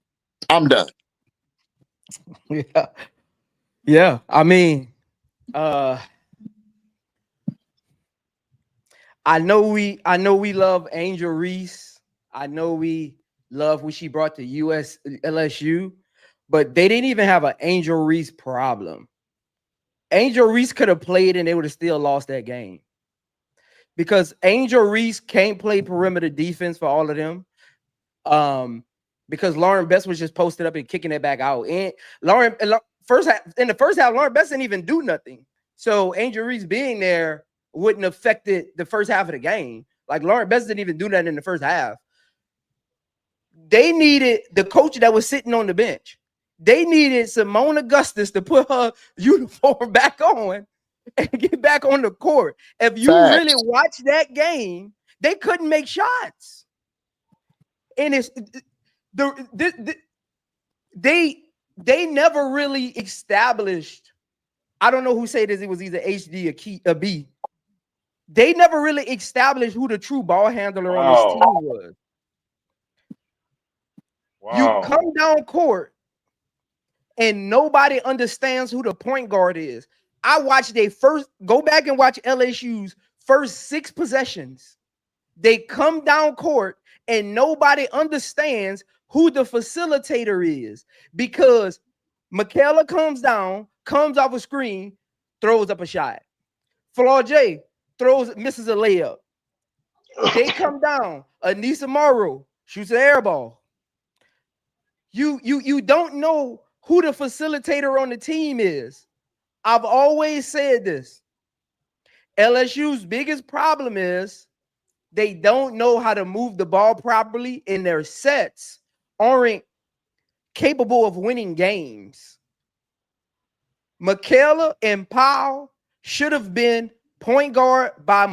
I'm done. Yeah. Yeah. I mean, I know we love Angel Reese. I know we love what she brought to LSU, but they didn't even have an Angel Reese problem. Angel Reese could have played and they would have still lost that game. Because Angel Reese can't play perimeter defense for all of them. Because Lauren Best was just posted up and kicking it back out. And in the first half, Lauren Best didn't even do nothing. So Angel Reese being there wouldn't have affected the first half of the game. Like Lauren Best didn't even do that in the first half. They needed the coach that was sitting on the bench. They needed Simone Augustus to put her uniform back on and get back on the court. If you really watch that game, they couldn't make shots. And it's they never really established. I don't know who said this. It was either HD or B. They never really established who the true ball handler on this team was. Wow. You come down court and nobody understands who the point guard is. I watched go back and watch LSU's first 6 possessions. They come down court and nobody understands who the facilitator is because Michaela comes down, comes off a screen, throws up a shot. Flor J misses a layup. They come down. Anissa Morrow shoots an air ball. You don't know who the facilitator on the team is. I've always said this. LSU's biggest problem is they don't know how to move the ball properly, and their sets aren't capable of winning games. Michaela and Powell should have been point guard by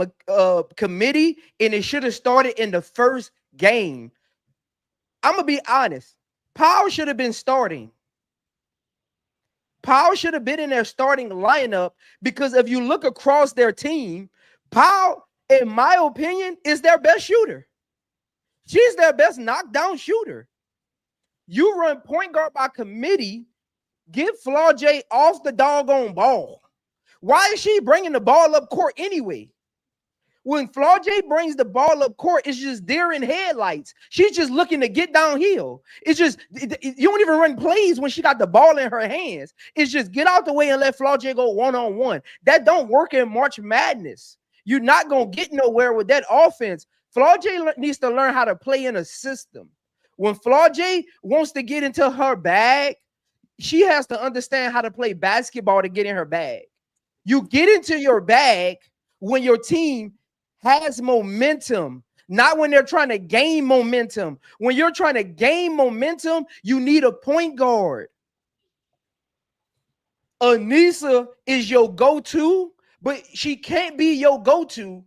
committee, and it should have started in the first game. I'm going to be honest. Powell should have been starting. Powell should have been in their starting lineup, because if you look across their team, Powell, in my opinion, is their best shooter. She's their best knockdown shooter. You run point guard by committee, get Flau'jae off the doggone ball. Why is she bringing the ball up court anyway? When Flau'jae brings the ball up court, it's just deer in headlights. She's just looking to get downhill. It's just, you don't even run plays when she got the ball in her hands. It's just get out the way and let Flau'jae go one-on-one. That don't work in March Madness. You're not going to get nowhere with that offense. Flau'jae needs to learn how to play in a system. When Flau'jae wants to get into her bag, she has to understand how to play basketball to get in her bag. You get into your bag when your team has momentum, not when they're trying to gain momentum. When you're trying to gain momentum, you need a point guard. Anissa is your go-to, but she can't be your go-to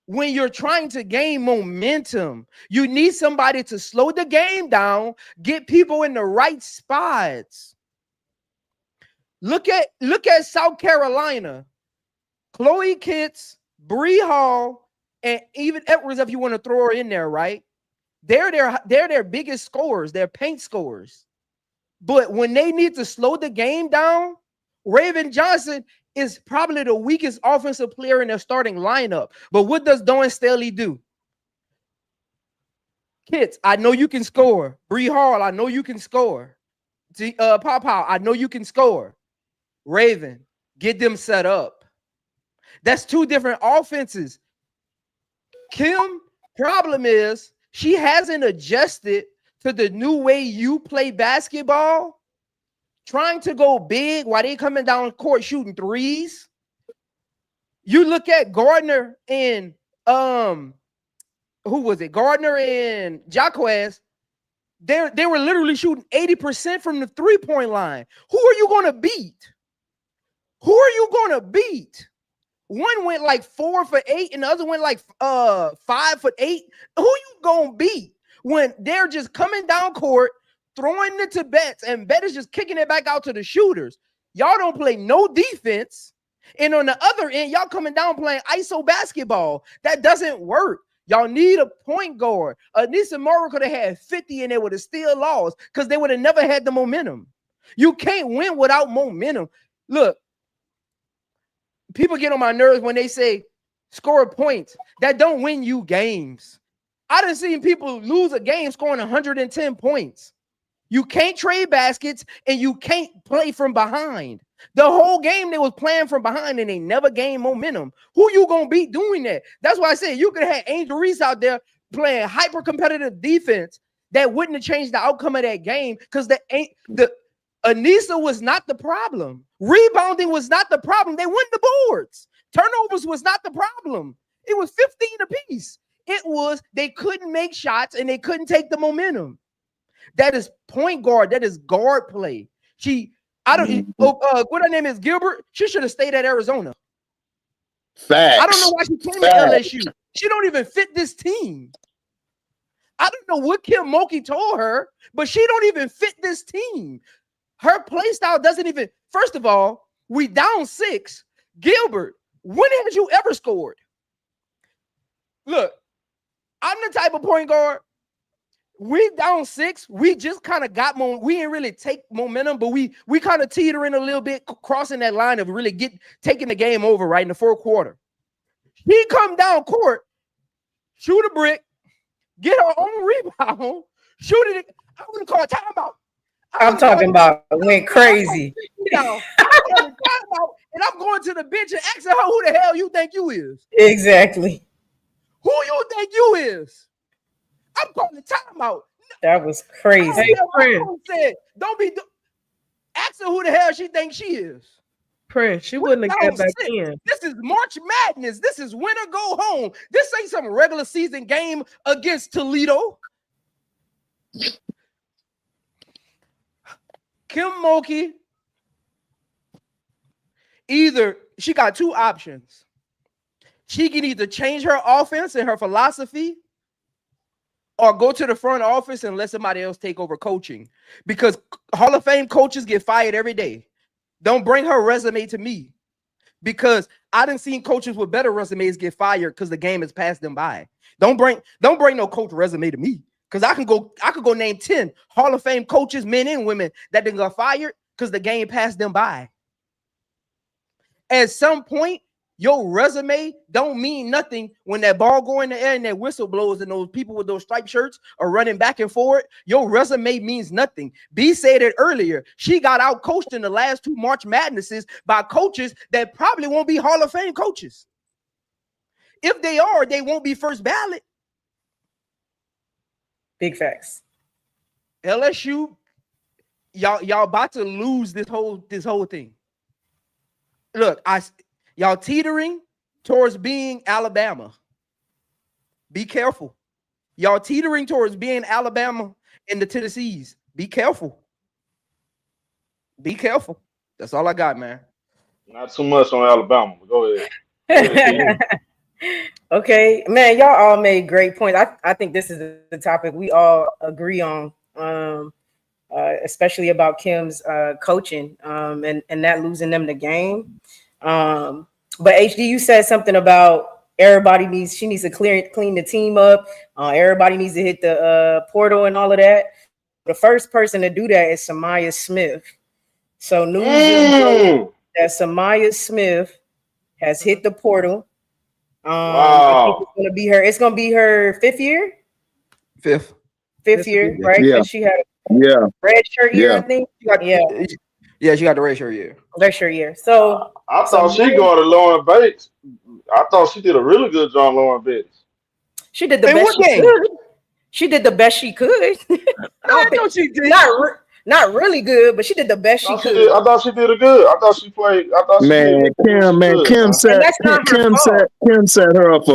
when you're trying to gain momentum. You need somebody to slow the game down, get people in the right spots. Look at South Carolina. Chloe Kitts, Bree Hall, and even Edwards, if you want to throw her in there, right? They're their biggest scorers, they're paint scorers. But when they need to slow the game down, Raven Johnson is probably the weakest offensive player in their starting lineup. But what does Dawn Staley do? Kitts, I know you can score. Bree Hall, I know you can score. Pop, I know you can score. Raven, get them set up. That's two different offenses. Kim, problem is she hasn't adjusted to the new way you play basketball, trying to go big while they coming down court shooting threes. You look at Gardner and who was it? Gardner and Jaquez. They were literally shooting 80% from the three-point line. Who are you going to beat? Who are you going to beat? One went like 4 for 8 and the other went like 5 for 8. Who you going to beat when they're just coming down court, throwing it to Betts, and Betts is just kicking it back out to the shooters? Y'all don't play no defense. And on the other end, y'all coming down playing ISO basketball. That doesn't work. Y'all need a point guard. Anissa Morrow could have had 50 and they would have still lost because they would have never had the momentum. You can't win without momentum. Look, people get on my nerves when they say score points. That don't win you games. I done seen people lose a game scoring 110 points. You can't trade baskets and you can't play from behind. The whole game they was playing from behind and they never gained momentum. Who you gonna beat doing that? That's why I said you could have had Angel Reese out there playing hyper competitive defense that wouldn't have changed the outcome of that game because the Anissa was not the problem. Rebounding was not the problem. They won the boards. Turnovers was not the problem. It was 15 apiece. It was they couldn't make shots and they couldn't take the momentum. That is point guard. That is guard play. What her name is, Gilbert. She should have stayed at Arizona. Facts. I don't know why she came to LSU. She don't even fit this team. I don't know what Kim Mulkey told her, but she don't even fit this team. Her play style doesn't even. First of all, we down 6. Gilbert, when have you ever scored? Look, I'm the type of point guard. We down 6. We just kind of got we didn't really take momentum, but we kind of teetering a little bit, crossing that line of really taking the game over right in the fourth quarter. He come down court, shoot a brick, get her own rebound, shoot it. I wouldn't call a timeout. I'm talking about went crazy. And I'm going to the bench and asking her who the hell you think you is. Exactly. Who you think you is? I'm calling timeout. That was crazy. Hey, Prince. Said, don't be ask her who the hell she thinks she is. Prince, she wouldn't have got back in. This is March Madness. This is win or go home. This ain't some regular season game against Toledo. Kim Mulkey, either she got two options. She can either change her offense and her philosophy or go to the front office and let somebody else take over coaching, because Hall of Fame coaches get fired every day. Don't bring her resume to me, because I done seen coaches with better resumes get fired because the game has passed them by. Don't bring no coach resume to me, because I could go name 10 Hall of Fame coaches, men and women, that done got fired because the game passed them by. At some point, your resume don't mean nothing when that ball go in the air and that whistle blows and those people with those striped shirts are running back and forward. Your resume means nothing. B said it earlier. She got out coached in the last 2 March Madnesses by coaches that probably won't be Hall of Fame coaches. If they are, they won't be first ballot. Big facts. LSU, y'all about to lose this whole thing. Look, y'all teetering towards being Alabama. Be careful. Y'all teetering towards being Alabama in the Tennessees. Be careful. Be careful. That's all I got, man. Not too much on Alabama, but go ahead. Okay, man, y'all all made great points. I think this is the topic we all agree on, especially about Kim's coaching and not losing them the game. But HD, you said something about she needs to clean the team up. Everybody needs to hit the portal and all of that. The first person to do that is Samaya Smith. So news is that Samaya Smith has hit the portal. I think it's gonna be her fifth year. Fifth year, right? Yeah. She had Yeah. red shirt year, Yeah. I think. Yeah, she got the red shirt year. Red shirt year. So I thought she going to Lauren Bates. I thought she did a really good job, Lauren Bates. She did the best she could. She did the best she could. I know she did. Not really good, but she did the best she could. I thought she did it good. I thought she played. Kim set her up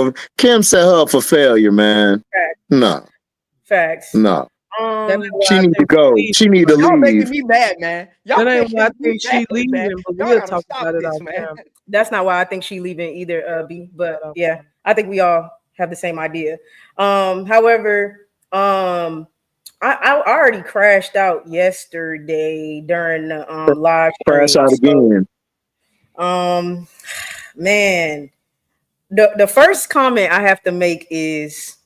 for failure, man. Facts. No. She need to go. She need to Y'all making leave. me mad, man. That ain't why I think she leaving, but we'll talk about it off man. That's not why I think she leaving either, B. But yeah, I think we all have the same idea. However, I already crashed out yesterday during the live Crash out again. Man, the first comment I have to make is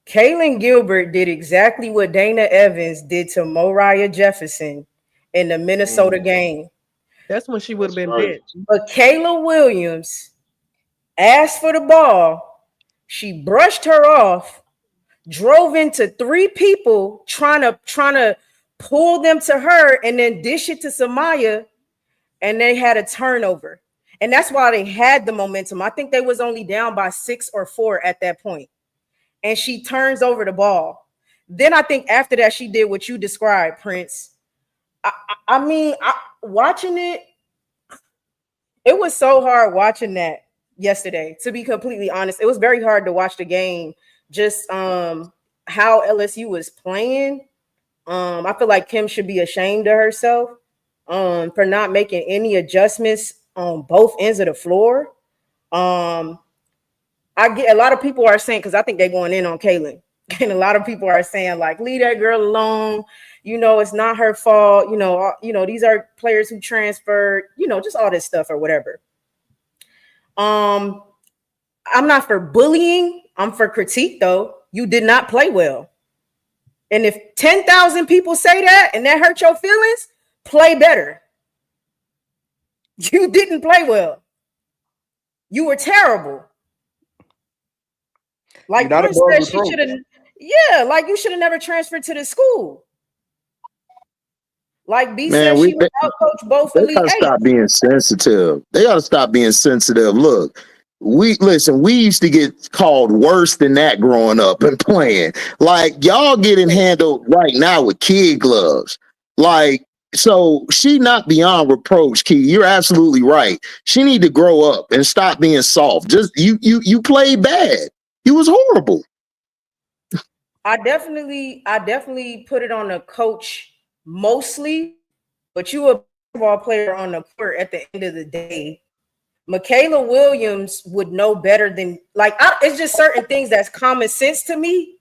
Kaylin Gilbert did exactly what Dana Evans did to Moriah Jefferson in the Minnesota game. That's when she would have been dead. But Kayla Williams asked for the ball. She brushed her off, drove into 3 people trying to pull them to her and then dish it to Samaya, and they had a turnover. And that's why they had the momentum. I think they was only down by 6 or 4 at that point. And she turns over the ball. Then I think after that, she did what you described, Prince. I mean, watching it was so hard watching that yesterday, to be completely honest. It was very hard to watch the game, just how LSU was playing. I feel like Kim should be ashamed of herself for not making any adjustments on both ends of the floor. I get a lot of people are saying, because I think they're going in on Kaylin, and a lot of people are saying, like, leave that girl alone. It's not her fault. These are players who transferred, just all this stuff or whatever. I'm not for bullying. I'm for critique, though. You did not play well. And if 10,000 people say that and that hurt your feelings, play better. You didn't play well. You were terrible. Like Prince said, she should have. Yeah, like you should have never transferred to the school. Like B said, she was out coached both elite. They gotta stop being sensitive. Look, we used to get called worse than that growing up and playing. Like y'all getting handled right now with kid gloves. Like, so she not beyond reproach, Key. You're absolutely right. She need to grow up and stop being soft. Just you played bad. You was horrible. I definitely put it on the coach mostly, but you a basketball player on the court at the end of the day. Michaela Williams would know better than it's just certain things that's common sense to me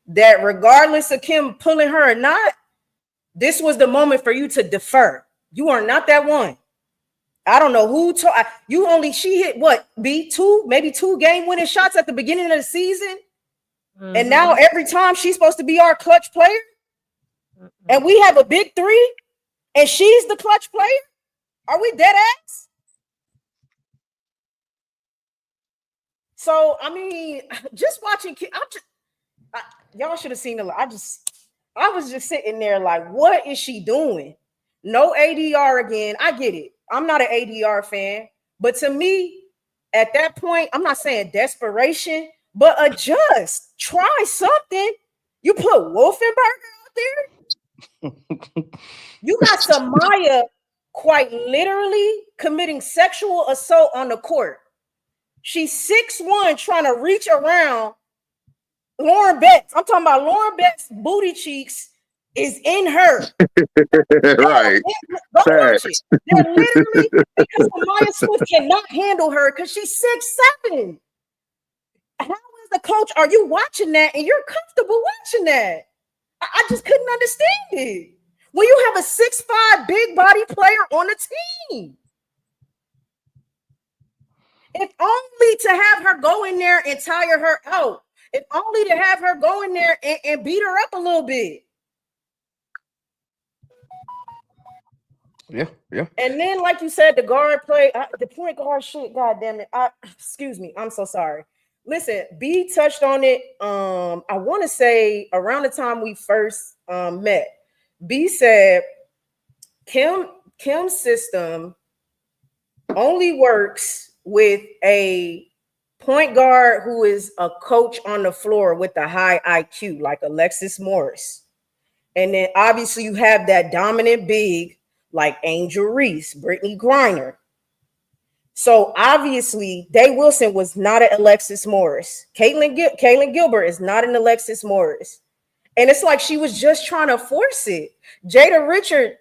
that regardless of Kim pulling her or not, this was the moment for you to defer. You are not that one. I don't know who told you she hit what maybe two game winning shots at the beginning of the season. Mm-hmm. And now every time she's supposed to be our clutch player, and we have a big three, and she's the clutch player. Are we dead ass? So I mean, just watching, y'all should have seen it. I was just sitting there like, what is she doing? No ADR again. I get it. I'm not an ADR fan, but to me, at that point, I'm not saying desperation, but adjust. Try something. You put Wolfenberger out there. You got Samaya quite literally committing sexual assault on the court. She's 6'1", trying to reach around Lauren Betts. I'm talking about Lauren Betts' booty cheeks is in her. Right. Go watch it. They're literally because Samaya Smith cannot handle her because she's 6'7". How is the coach? Are you watching that and you're comfortable watching that? I just couldn't understand it. When you have a 6'5" big body player on the team. If only to have her go in there and tire her out. If only to have her go in there and beat her up a little bit. Yeah. And then, like you said, the guard play, the point guard shit, God damn it. Excuse me, I'm so sorry. Listen, B touched on it. I want to say around the time we first met, B said Kim's system only works with a point guard who is a coach on the floor with a high IQ, like Alexis Morris. And then obviously you have that dominant big like Angel Reese, Brittany Griner. So obviously Day Wilson was not an Alexis Morris. Caitlin Gilbert is not an Alexis Morris. And it's like she was just trying to force it. Jada Richard,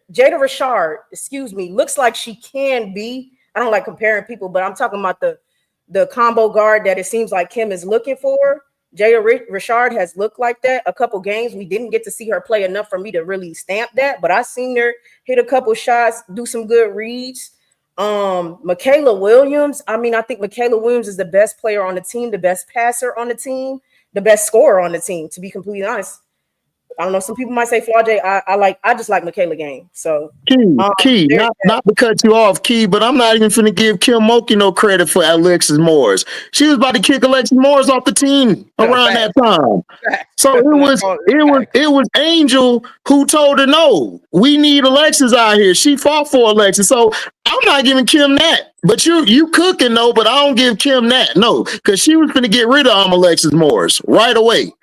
looks like she can be. I don't like comparing people, but I'm talking about the combo guard that it seems like Kim is looking for. Jada Richard has looked like that a couple games. We didn't get to see her play enough for me to really stamp that, but I seen her hit a couple shots, do some good reads. Michaela Williams. I mean, I think Michaela Williams is the best player on the team, the best passer on the team, the best scorer on the team, to be completely honest. I don't know. Some people might say Flau'jae. I just like Michaela game. So Key, not to cut you off, Key, but I'm not even finna give Kim Mulkey no credit for Alexis Morris. She was about to kick Alexis Morris off the team around that time. So it was Angel who told her, no, we need Alexis out here. She fought for Alexis. So I'm not giving Kim that. But you cooking though, but I don't give Kim that. No, because she was gonna get rid of Alexis Morris right away.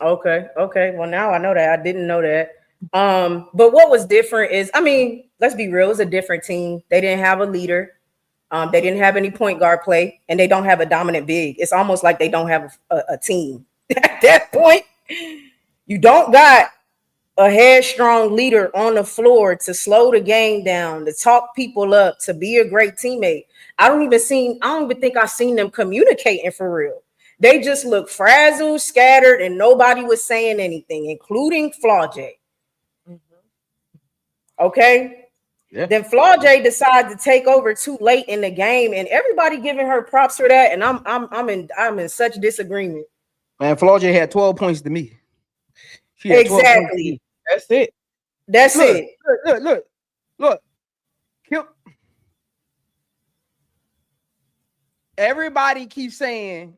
Okay. Well, now I know that. I didn't know that. But what was different is, I mean, let's be real, it's a different team. They didn't have a leader. They didn't have any point guard play, and they don't have a dominant big. It's almost like they don't have a team. At that point, you don't got a headstrong leader on the floor to slow the game down, to talk people up, to be a great teammate. I don't even think I've seen them communicating for real. They just look frazzled, scattered, and nobody was saying anything, including Flau'jae. Okay. Yeah. Then Flau'jae decided to take over too late in the game, and everybody giving her props for that. And I'm in such disagreement. Man, Flau'jae had 12 points to me. Exactly. That's it. That's it. Look. Everybody keeps saying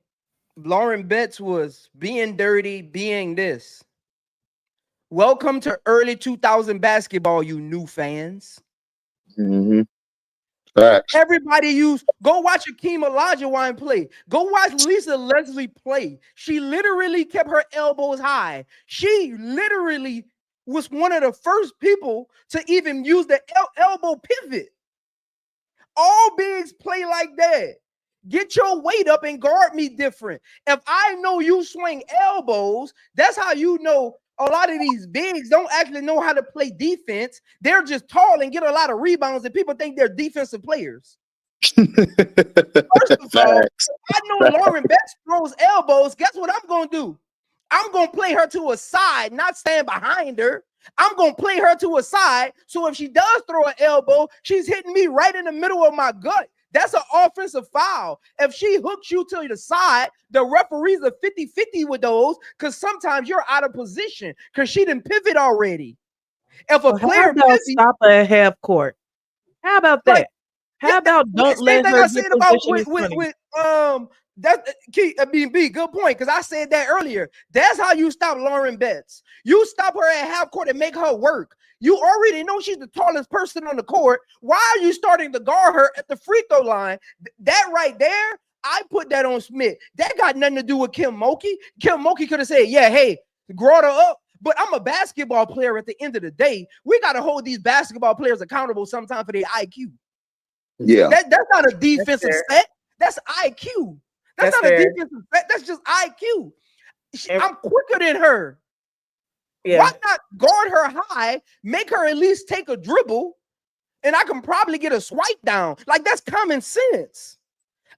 Lauren Betts was being dirty, being this. Welcome to early 2000 basketball, you new fans. Mm-hmm. Facts. Everybody go watch Akeem Olajuwon play. Go watch Lisa Leslie play. She literally kept her elbows high. She literally was one of the first people to even use the elbow pivot. All bigs play like that. Get your weight up and guard me different. If I know you swing elbows, that's how you know a lot of these bigs don't actually know how to play defense. They're just tall and get a lot of rebounds, and people think they're defensive players. First of all, I know Lauren Betts throws elbows. Guess what I'm going to do? I'm going to play her to a side, not stand behind her. I'm going to play her to a side. So if she does throw an elbow, she's hitting me right in the middle of my gut. That's an offensive foul. If she hooks you to the side, the referees are 50-50 with those because sometimes you're out of position because she didn't pivot already. If a player stop her at half court. How about that? How about don't let her get position with that's key. I mean, B, good point, because I said that earlier. That's how you stop Lauren Betts. You stop her at half court and make her work. You already know she's the tallest person on the court. Why are you starting to guard her at the free throw line? That right there, I put that on Smith. That got nothing to do with Kim Mulkey. Kim Mulkey could have said, yeah, hey, guard her up. But I'm a basketball player at the end of the day. We got to hold these basketball players accountable sometimes for their IQ. Yeah. That's not a defensive set. That's IQ. That's not fair. A defensive set. That's just IQ. I'm quicker than her. Yeah. Why not guard her high, make her at least take a dribble, and I can probably get a swipe down? Like, that's common sense.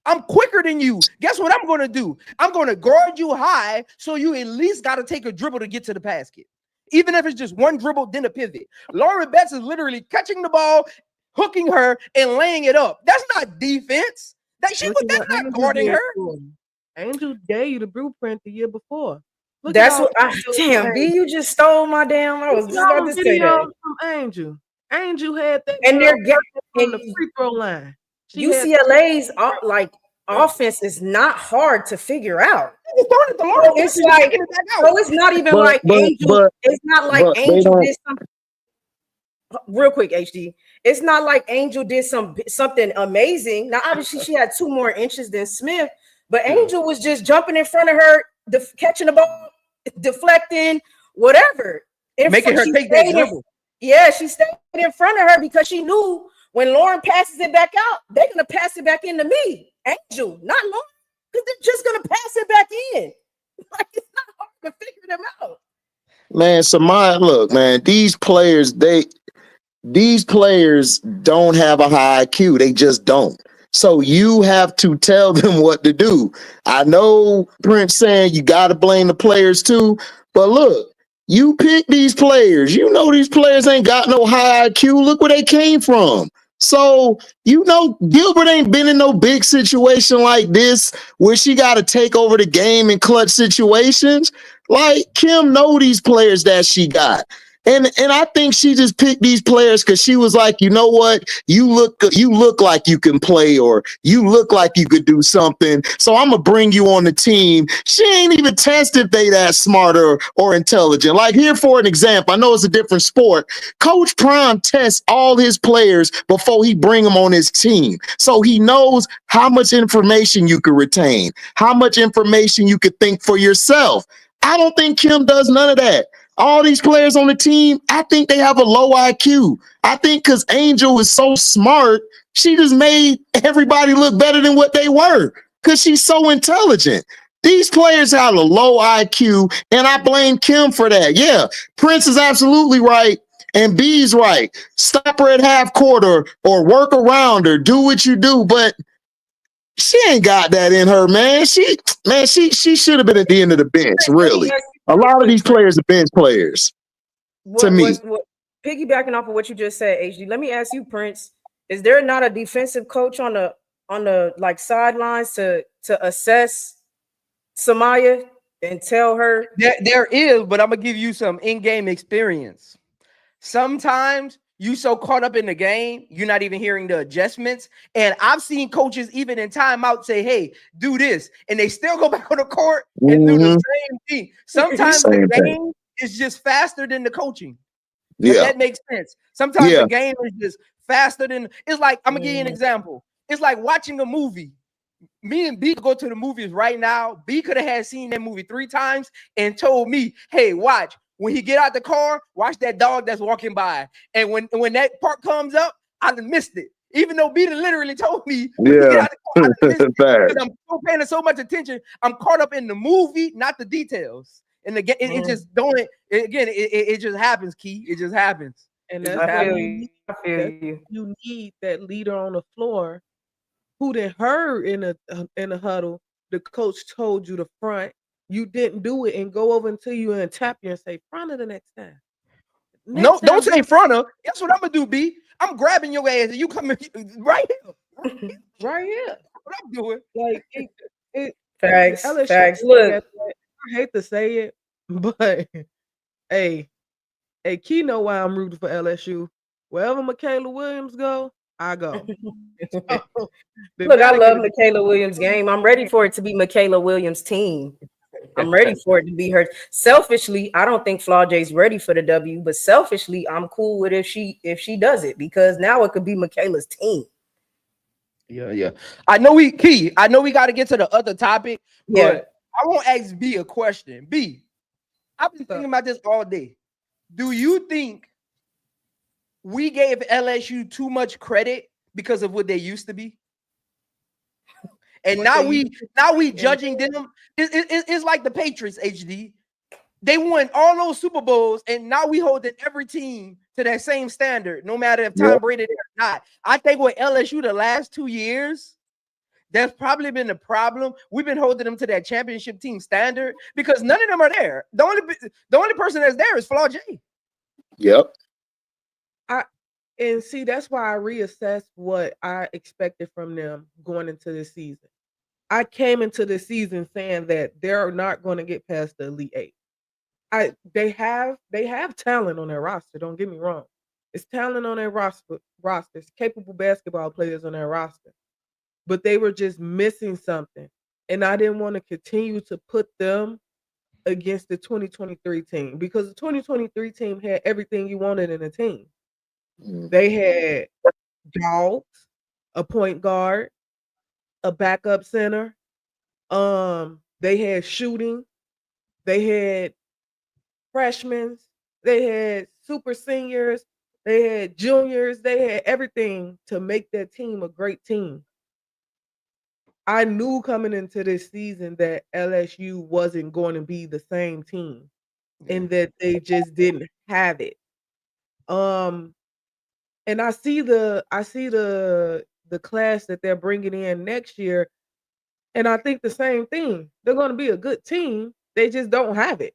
I'm quicker than you. Guess what I'm going to do? I'm going to guard you high so you at least got to take a dribble to get to the basket. Even if it's just one dribble, then a pivot. Lauren Betts is literally catching the ball, hooking her, and laying it up. That's not defense. That's not guarding her. Angel gave you the blueprint the year before. That's what damn, B, you just stole my damn. I was just about to say that. From Angel. Angel had that, and they're getting on the free throw line. UCLA's offense is not hard to figure out. It's like, so it's not even like Angel. It's not like Angel did something. Real quick, HD. It's not like Angel did something amazing. Now, obviously, she had 2 more inches than Smith, but Angel was just jumping in front of her, catching the ball, deflecting, whatever. Making her take that dribble. Yeah, she stayed in front of her because she knew when Lauren passes it back out, they're going to pass it back into me. Angel, not Lauren, because they're just going to pass it back in. Like, it's not hard to figure them out. Man, Samaya, look, man, these players don't have a high IQ. They just don't. So you have to tell them what to do. I know Prince saying you got to blame the players too, but look, you pick these players. You know these players ain't got no high IQ. Look where they came from. So, you know, Gilbert ain't been in no big situation like this where she got to take over the game in clutch situations. Like, Kim know these players that she got. And I think she just picked these players because she was like, you know what? You look like you can play, or you look like you could do something. So I'm gonna bring you on the team. She ain't even tested if they that smart or intelligent. Like, here for an example, I know it's a different sport. Coach Prime tests all his players before he bring them on his team. So he knows how much information you can retain, how much information you could think for yourself. I don't think Kim does none of that. All these players on the team, I think they have a low IQ. I think because Angel is so smart, she just made everybody look better than what they were because she's so intelligent. These players have a low IQ, and I blame Kim for that. Yeah, Prince is absolutely right, and B's right. Stop her at half court or work around her. Do what you do, but she ain't got that in her, man. She should have been at the end of the bench, really. A lot of these players are bench players. Piggybacking off of what you just said, HD, let me ask you, Prince, is there not a defensive coach on the like sidelines to assess Samaya and tell her? There is, but I'm gonna give you some in-game experience. Sometimes you so caught up in the game, you're not even hearing the adjustments. And I've seen coaches even in timeout say, hey, do this. And they still go back on the court and do the same thing. Sometimes the game is just faster than the coaching. Yeah. That makes sense. Sometimes the game is just faster than it's like I'm gonna give you an example. It's like watching a movie. Me and B go to the movies right now. B could have had seen that movie 3 times and told me, "Hey, watch when he get out the car, watch that dog that's walking by." And when that part comes up, I done missed it. Even though B literally told me when he get out the car, I done missed it because I'm so paying so much attention. I'm caught up in the movie, not the details. And again, it just don't. It just happens, Key. It just happens. And It that's just why happens. you need that leader on the floor who they heard in a huddle. The coach told you to front. You didn't do it and go over until you and tap you and say front of the next time. No, don't say front of. That's what I'm gonna do, B. I'm grabbing your ass and you coming right here. Right here. What I'm doing. Like Facts. LSU, Facts. Look, I hate to say it, but hey, Key know why I'm rooting for LSU. Wherever Michaela Williams go, I go. look, I love Michaela Williams' game. I'm ready for it to be Michaela Williams' team. I'm ready for it to be her. Selfishly, I don't think Flaw J's ready for the W, but selfishly, I'm cool with if she does it because now it could be Michaela's team. Yeah. I know we got to get to the other topic, but I won't ask B a question. B, I've been thinking about this all day. Do you think we gave LSU too much credit because of what they used to be? And now we judging them. It's like the Patriots, HD. They won all those Super Bowls, and now we holding every team to that same standard, no matter if Tom Brady there or not. I think with LSU the last 2 years, that's probably been the problem. We've been holding them to that championship team standard because none of them are there. The only person that's there is Flaw J. Yep. And see, that's why I reassessed what I expected from them going into this season. I came into the season saying that they're not going to get past the Elite Eight. They have talent on their roster. Don't get me wrong. It's talent on their rosters, capable basketball players on their roster. But they were just missing something. And I didn't want to continue to put them against the 2023 team because the 2023 team had everything you wanted in a team. They had dogs, a point guard, a backup center. They had shooting. They had freshmen. They had super seniors. They had juniors. They had everything to make that team a great team. I knew coming into this season that LSU wasn't going to be the same team and that they just didn't have it. And I see the class that they're bringing in next year, and I think the same thing. They're going to be a good team. They just don't have it.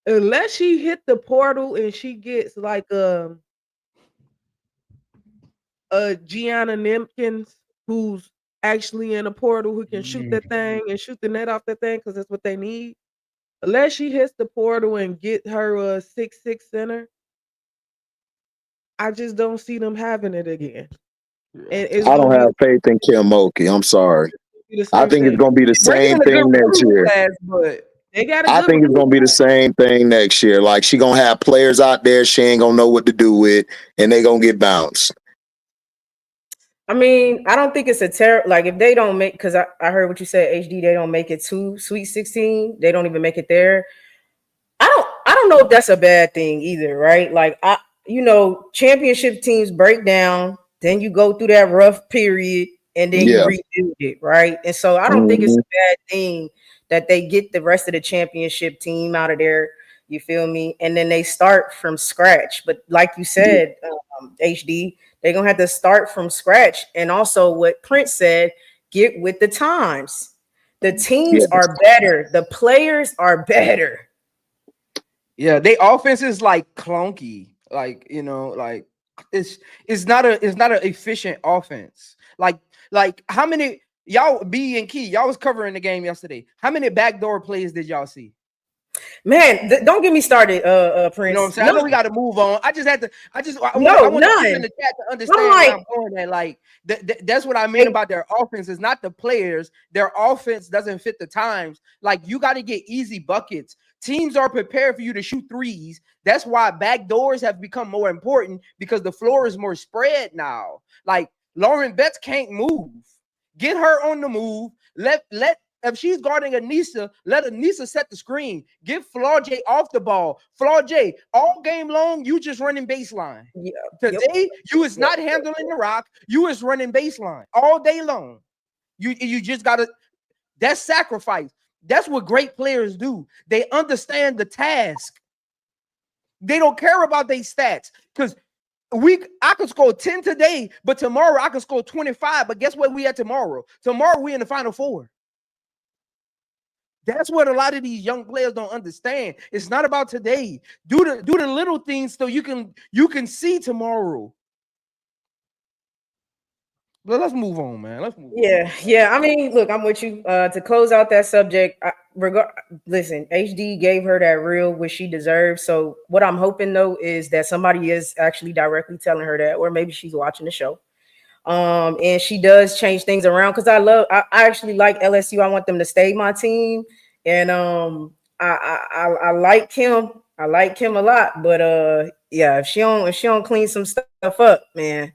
Unless she hit the portal and she gets like a Gianna Nimpkins who's actually in a portal who can shoot that thing and shoot the net off that thing because that's what they need. Unless she hits the portal and get her a 6'6" center, I just don't see them having it again. And I don't have faith in Kim Mulkey. I'm sorry. I think it's going to be the same thing next year. I think it's going to be the same thing next year. Like, she going to have players out there she ain't going to know what to do with, and they going to get bounced. I mean, I don't think it's a terrible, like if they don't make, because I heard what you said, HD, they don't make it to Sweet 16. They don't even make it there. I don't know if that's a bad thing either, right? Like, championship teams break down, then you go through that rough period, and then you rebuild it, right? And so I don't think it's a bad thing that they get the rest of the championship team out of there, you feel me? And then they start from scratch. But like you said, HD, they're going to have to start from scratch. And also what Prince said, get with the times. The teams are better. The players are better. Yeah, they offense is like clunky. Like, like it's not an efficient offense. Like how many y'all B and Key, y'all was covering the game yesterday. How many backdoor plays did y'all see? Man, don't get me started, Prince. You know what I'm saying? I know we got to move on. I want none. in the chat to understand where I'm going at. Like that's what I mean about their offense. It's not the players. Their offense doesn't fit the times. Like you got to get easy buckets Teams are prepared for you to shoot threes. That's why back doors have become more important because the floor is more spread now. Like Lauren Betts can't move. Get her on the move. Let if she's guarding Anissa, let Anissa set the screen. Get Flau'jae off the ball. Flau'jae, all game long, you just running baseline. Yeah. Today, you is not handling the rock. You is running baseline all day long. You just gotta. That's sacrifice. That's what great players do. They understand the task. They don't care about their stats because I could score 10 today, but tomorrow I could score 25. But guess what? We at tomorrow. Tomorrow we in the Final Four. That's what a lot of these young players don't understand. It's not about today. Do the little things so you can see tomorrow. But let's move on, man. Let's move on. Yeah. I mean, look, I'm with you. To close out that subject, listen, HD gave her that real which she deserves. So what I'm hoping though is that somebody is actually directly telling her that, or maybe she's watching the show. And she does change things around because I actually like LSU. I want them to stay my team, and I like Kim. I like Kim a lot, but yeah, if she don't clean some stuff up, man.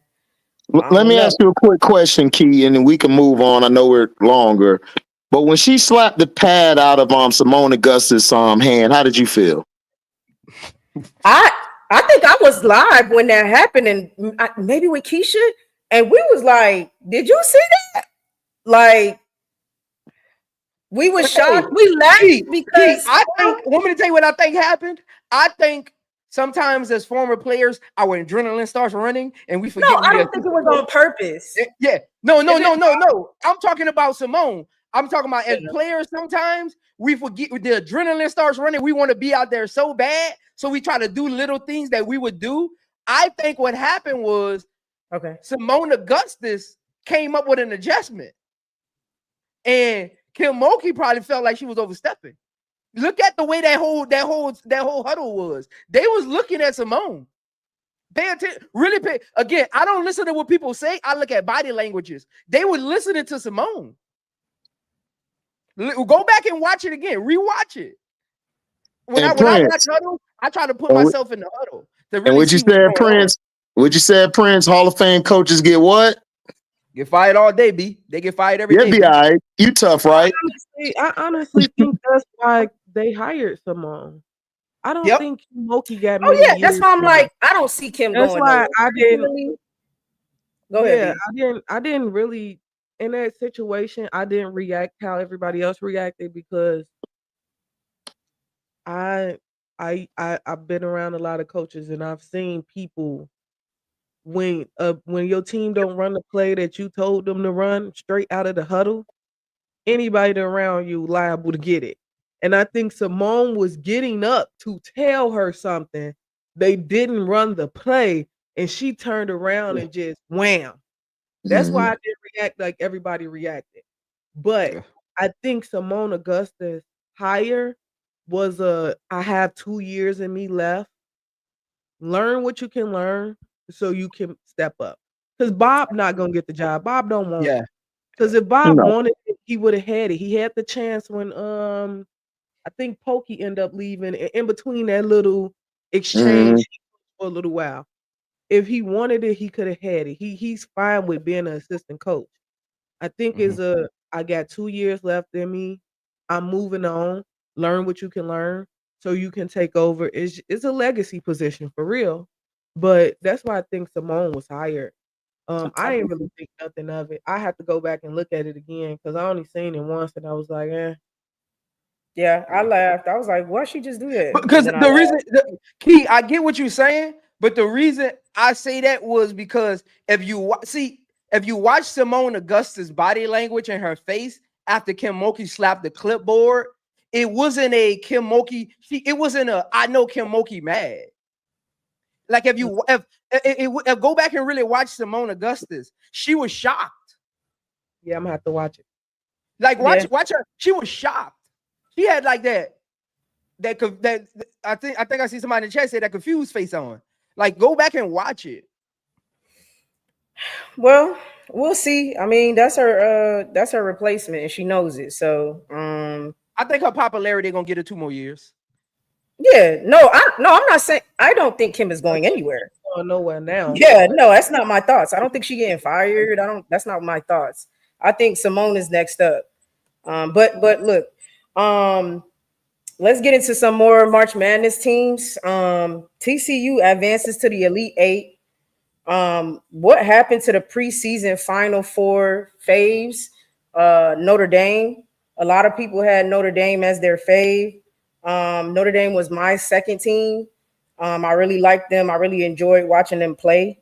Let me ask you a quick question, Key, and then we can move on. I know we're longer, but when she slapped the pad out of Simone Augustus' hand, how did you feel? I think I was live when that happened, and maybe with Keisha. And we was like, did you see that? Like, we was shocked. We laughed because I think, want me to tell you what I think happened? I think sometimes as former players, our adrenaline starts running and we forget. No, I don't think it was on purpose. Yeah. No. I'm talking about Simone. I'm talking about as players, sometimes we forget the adrenaline starts running. We want to be out there so bad. So we try to do little things that we would do. I think what happened was, Simone Augustus came up with an adjustment, and Kim Mulkey probably felt like she was overstepping. Look at the way that whole huddle was. They was looking at Simone. Pay attention. Really pay. Again, I don't listen to what people say. I look at body languages. They were listening to Simone. Go back and watch it again. Rewatch it. When I watch huddle, I try to put myself in the huddle. Really and what you said, Prince. What you said, Prince, Hall of Fame coaches get what? Get fired all day, B. They get fired every day. Be all right. You tough, right? I honestly think that's why they hired Simone. I don't think Moki got many years. That's why I'm like, I don't see Kim that's going. That's why I didn't. Go ahead. I didn't really, in that situation, I didn't react how everybody else reacted because I've been around a lot of coaches and I've seen people when your team don't run the play that you told them to run straight out of the huddle, anybody around you liable to get it. And I think Simone was getting up to tell her something. They didn't run the play and she turned around and just wham. That's why I didn't react like everybody reacted. But I think Simone Augustus' hire was I have 2 years in me left. Learn what you can learn so you can step up. Because Bob not going to get the job. Bob don't want it. Because if Bob wanted it, he would have had it. He had the chance when I think Pokey ended up leaving in between that little exchange for a little while. If he wanted it, he could have had it. He's fine with being an assistant coach. I think I got 2 years left in me. I'm moving on. Learn what you can learn so you can take over. It's a legacy position for real. But that's why I think Simone was hired. I didn't really think nothing of it. I have to go back and look at it again because I only seen it once and I was like, Yeah, I laughed. I was like, why'd she just do that? Because the reason, Key, I get what you're saying, but the reason I say that was because if you watch Simone Augustus' body language and her face after Kim Mulkey slapped the clipboard, it wasn't a Kim Mulkey. It wasn't a I know Kim Mulkey mad. Like if go back and really watch Simone Augustus, she was shocked. Yeah, I'm gonna have to watch it. Like watch her. She was shocked. She had like that I think I see somebody in the chat say that confused face on. Like go back and watch it. Well, we'll see. I mean, that's her replacement, and she knows it. So I think her popularity gonna get her 2 more years. Yeah, I'm not saying I don't think Kim is going anywhere. Going nowhere now. Yeah, no, that's not my thoughts. I don't think she getting fired. I don't. That's not my thoughts. I think Simone is next up. But look, um, let's get into some more March Madness teams. TCU advances to the Elite Eight. What happened to the preseason Final Four faves? Notre Dame. A lot of people had Notre Dame as their fave. Notre Dame was my second team. I really liked them. I really enjoyed watching them play.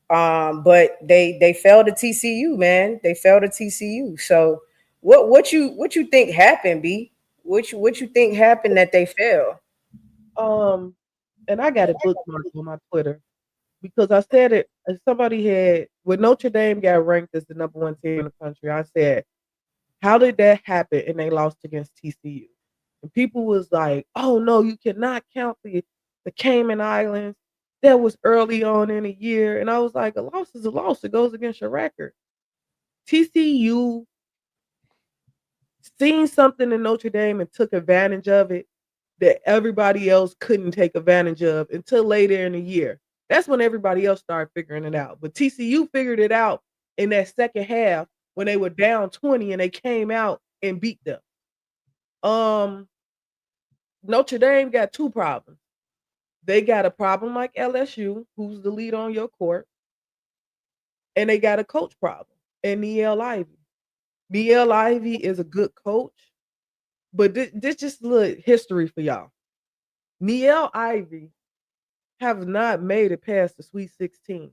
But they fell to TCU, man. They fell to TCU. So what you think happened, B? What you think happened that they fell? And I got it bookmarked on my Twitter because I said it. Somebody had when Notre Dame got ranked as the number 1 team in the country. I said, "How did that happen?" And they lost against TCU. And people was like, "Oh no, you cannot count the Cayman Islands. That was early on in the year." And I was like, "A loss is a loss. It goes against your record." TCU seen something in Notre Dame and took advantage of it that everybody else couldn't take advantage of until later in the year. That's when everybody else started figuring it out. But TCU figured it out in that second half when they were down 20 and they came out and beat them. Notre Dame got 2 problems. They got a problem like LSU, who's the lead on your court, and they got a coach problem and Niele Ivey. Niele Ivey is a good coach, but this just a little history for y'all. Niele Ivey have not made it past the Sweet 16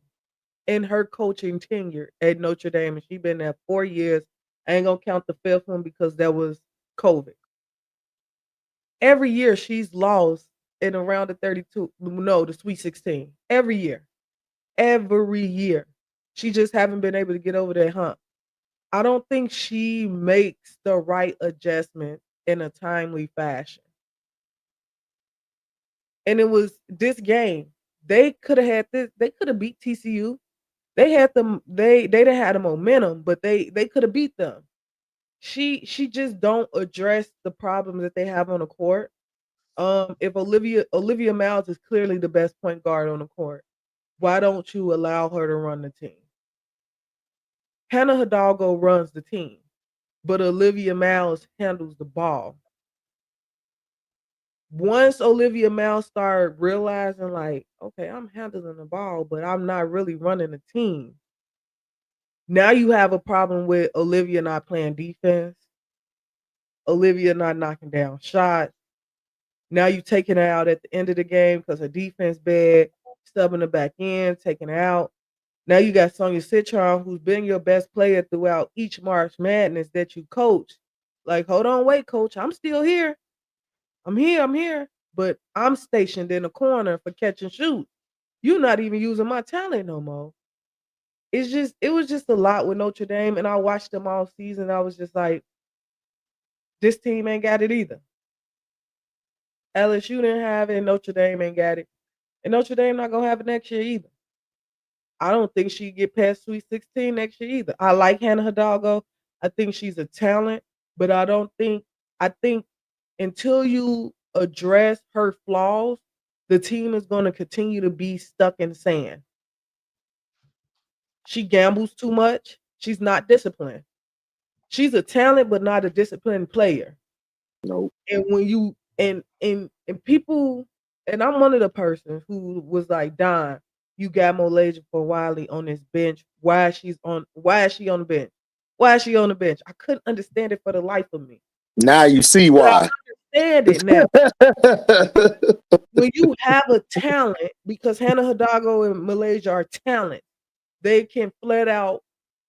in her coaching tenure at Notre Dame, and she's been there 4 years. I ain't gonna count the 5th one because that was COVID. Every year she's lost in around the 32, no, the Sweet 16. Every year. Every year. She just haven't been able to get over that hump. I don't think she makes the right adjustment in a timely fashion. And it was this game. They could have had this, they could have beat TCU. They had them, they didn't have the momentum, but they could have beat them. She just don't address the problems that they have on the court. If Olivia Miles is clearly the best point guard on the court, why don't you allow her to run the team? Hannah Hidalgo runs the team, but Olivia Miles handles the ball. Once Olivia Miles started realizing, like, okay, I'm handling the ball, but I'm not really running the team. Now you have a problem with Olivia not playing defense, Olivia not knocking down shots. Now you taking her out at the end of the game because her defense bad, stubbing her back in, taking her out. Now you got Sonia Citron, who's been your best player throughout each March Madness that you coach. Like, hold on, wait, coach, I'm still here. I'm here, but I'm stationed in the corner for catch and shoot. You're not even using my talent no more. It was just a lot with Notre Dame, and I watched them all season. I was just like, this team ain't got it either. LSU didn't have it, and Notre Dame ain't got it. And Notre Dame not gonna have it next year either. I don't think she get past Sweet 16 next year either. I like Hannah Hidalgo. I think she's a talent, but I think until you address her flaws, the team is going to continue to be stuck in sand. She gambles too much. She's not disciplined. She's a talent, but not a disciplined player. Nope. And when you and people, and I'm one of the persons who was like, Don, you got Molaja for Wiley on this bench. Why is she on the bench? Why is she on the bench? I couldn't understand it for the life of me. Now you see why. I understand it now. When you have a talent, because Hannah Hidalgo and Malaysia are talent, they can flat out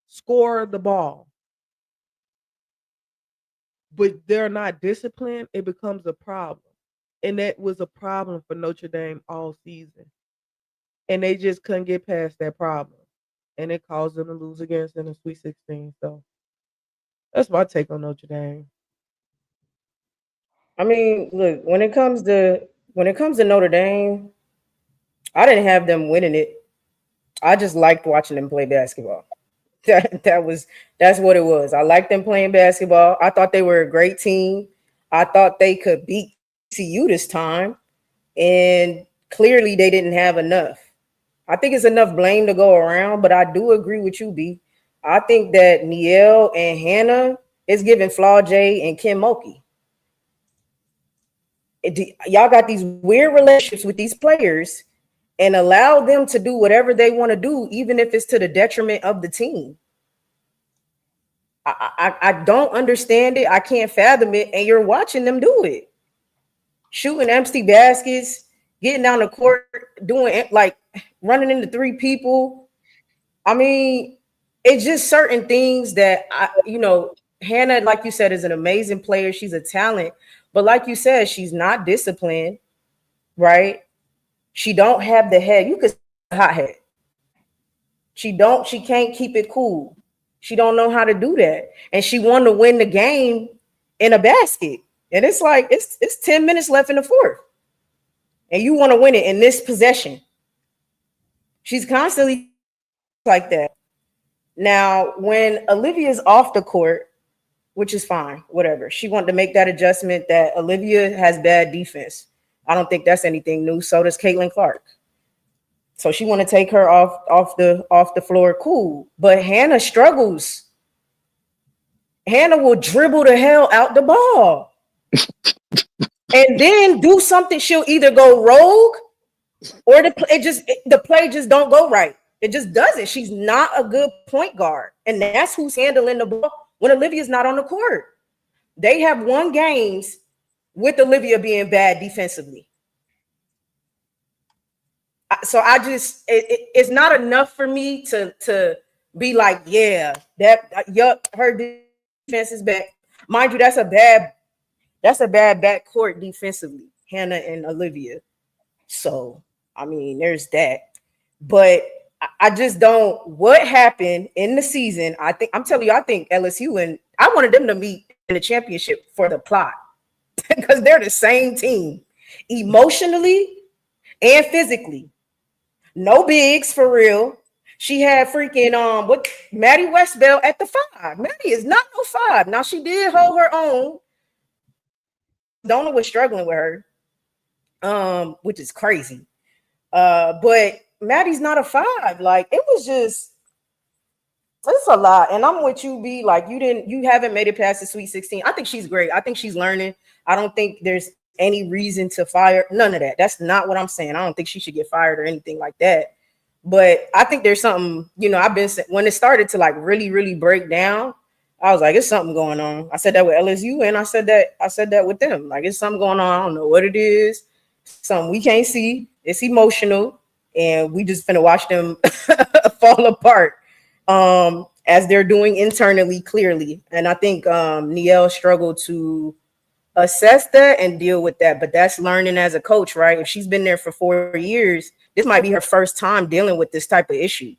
score the ball. But they're not disciplined, it becomes a problem. And that was a problem for Notre Dame all season. And they just couldn't get past that problem. And it caused them to lose against in the Sweet 16. So that's my take on Notre Dame. I mean, look, when it comes to Notre Dame, I didn't have them winning it. I just liked watching them play basketball. That's what it was. I liked them playing basketball. I thought they were a great team. I thought they could beat TCU this time. and clearly they didn't have enough. I think it's enough blame to go around, but I do agree with you, B. I think that Niele and Hannah is giving Flaw J and Kim Mulkey. Y'all got these weird relationships with these players and allow them to do whatever they want to do, even if it's to the detriment of the team. I don't understand it. I can't fathom it. And you're watching them do it. Shooting empty baskets, getting down the court, doing like running into three people. I mean, it's just certain things that Hannah, like you said, is an amazing player. She's a talent. But like you said, she's not disciplined, right? She don't have the head. You could see a hot head. She can't keep it cool. She don't know how to do that. And she wanted to win the game in a basket. And it's like, it's 10 minutes left in the fourth. And you want to win it in this possession. She's constantly like that. Now, when Olivia's off the court, which is fine, whatever. She wanted to make that adjustment that Olivia has bad defense. I don't think that's anything new. So does Caitlin Clark. So she want to take her off the floor. Cool. But Hannah struggles. Hannah will dribble the hell out the ball. And then do something. She'll either go rogue or the play just don't go right. It just doesn't. She's not a good point guard. And that's who's handling the ball when Olivia's not on the court. They have won games with Olivia being bad defensively. So it's not enough for me to be like, yeah, her defense is bad. Mind you, that's a bad backcourt defensively, Hannah and Olivia. So, I mean, there's that. But I just don't. What happened in the season? I think LSU and I wanted them to meet in the championship for the plot because they're the same team, emotionally and physically. No bigs for real. She had freaking Maddie Westbell at the 5. Maddie is not no 5. Now she did hold her own. Donna was struggling with her, which is crazy. But Maddie's not a 5. Like it was just, it's a lot. And I'm with you, B. Like you haven't made it past the Sweet 16. I think she's great. I think she's learning. I don't think there's any reason to fire. None of that. That's not what I'm saying. I don't think she should get fired or anything like that. But I think there's something, when it started to like really, really break down, I was like, it's something going on. I said that with LSU and I said that with them. Like it's something going on. I don't know what it is. Something we can't see. It's emotional. And we just finna watch them fall apart as they're doing internally, clearly. And I think Niele struggled to assess that and deal with that. But that's learning as a coach, right? If she's been there for 4 years, this might be her first time dealing with this type of issue.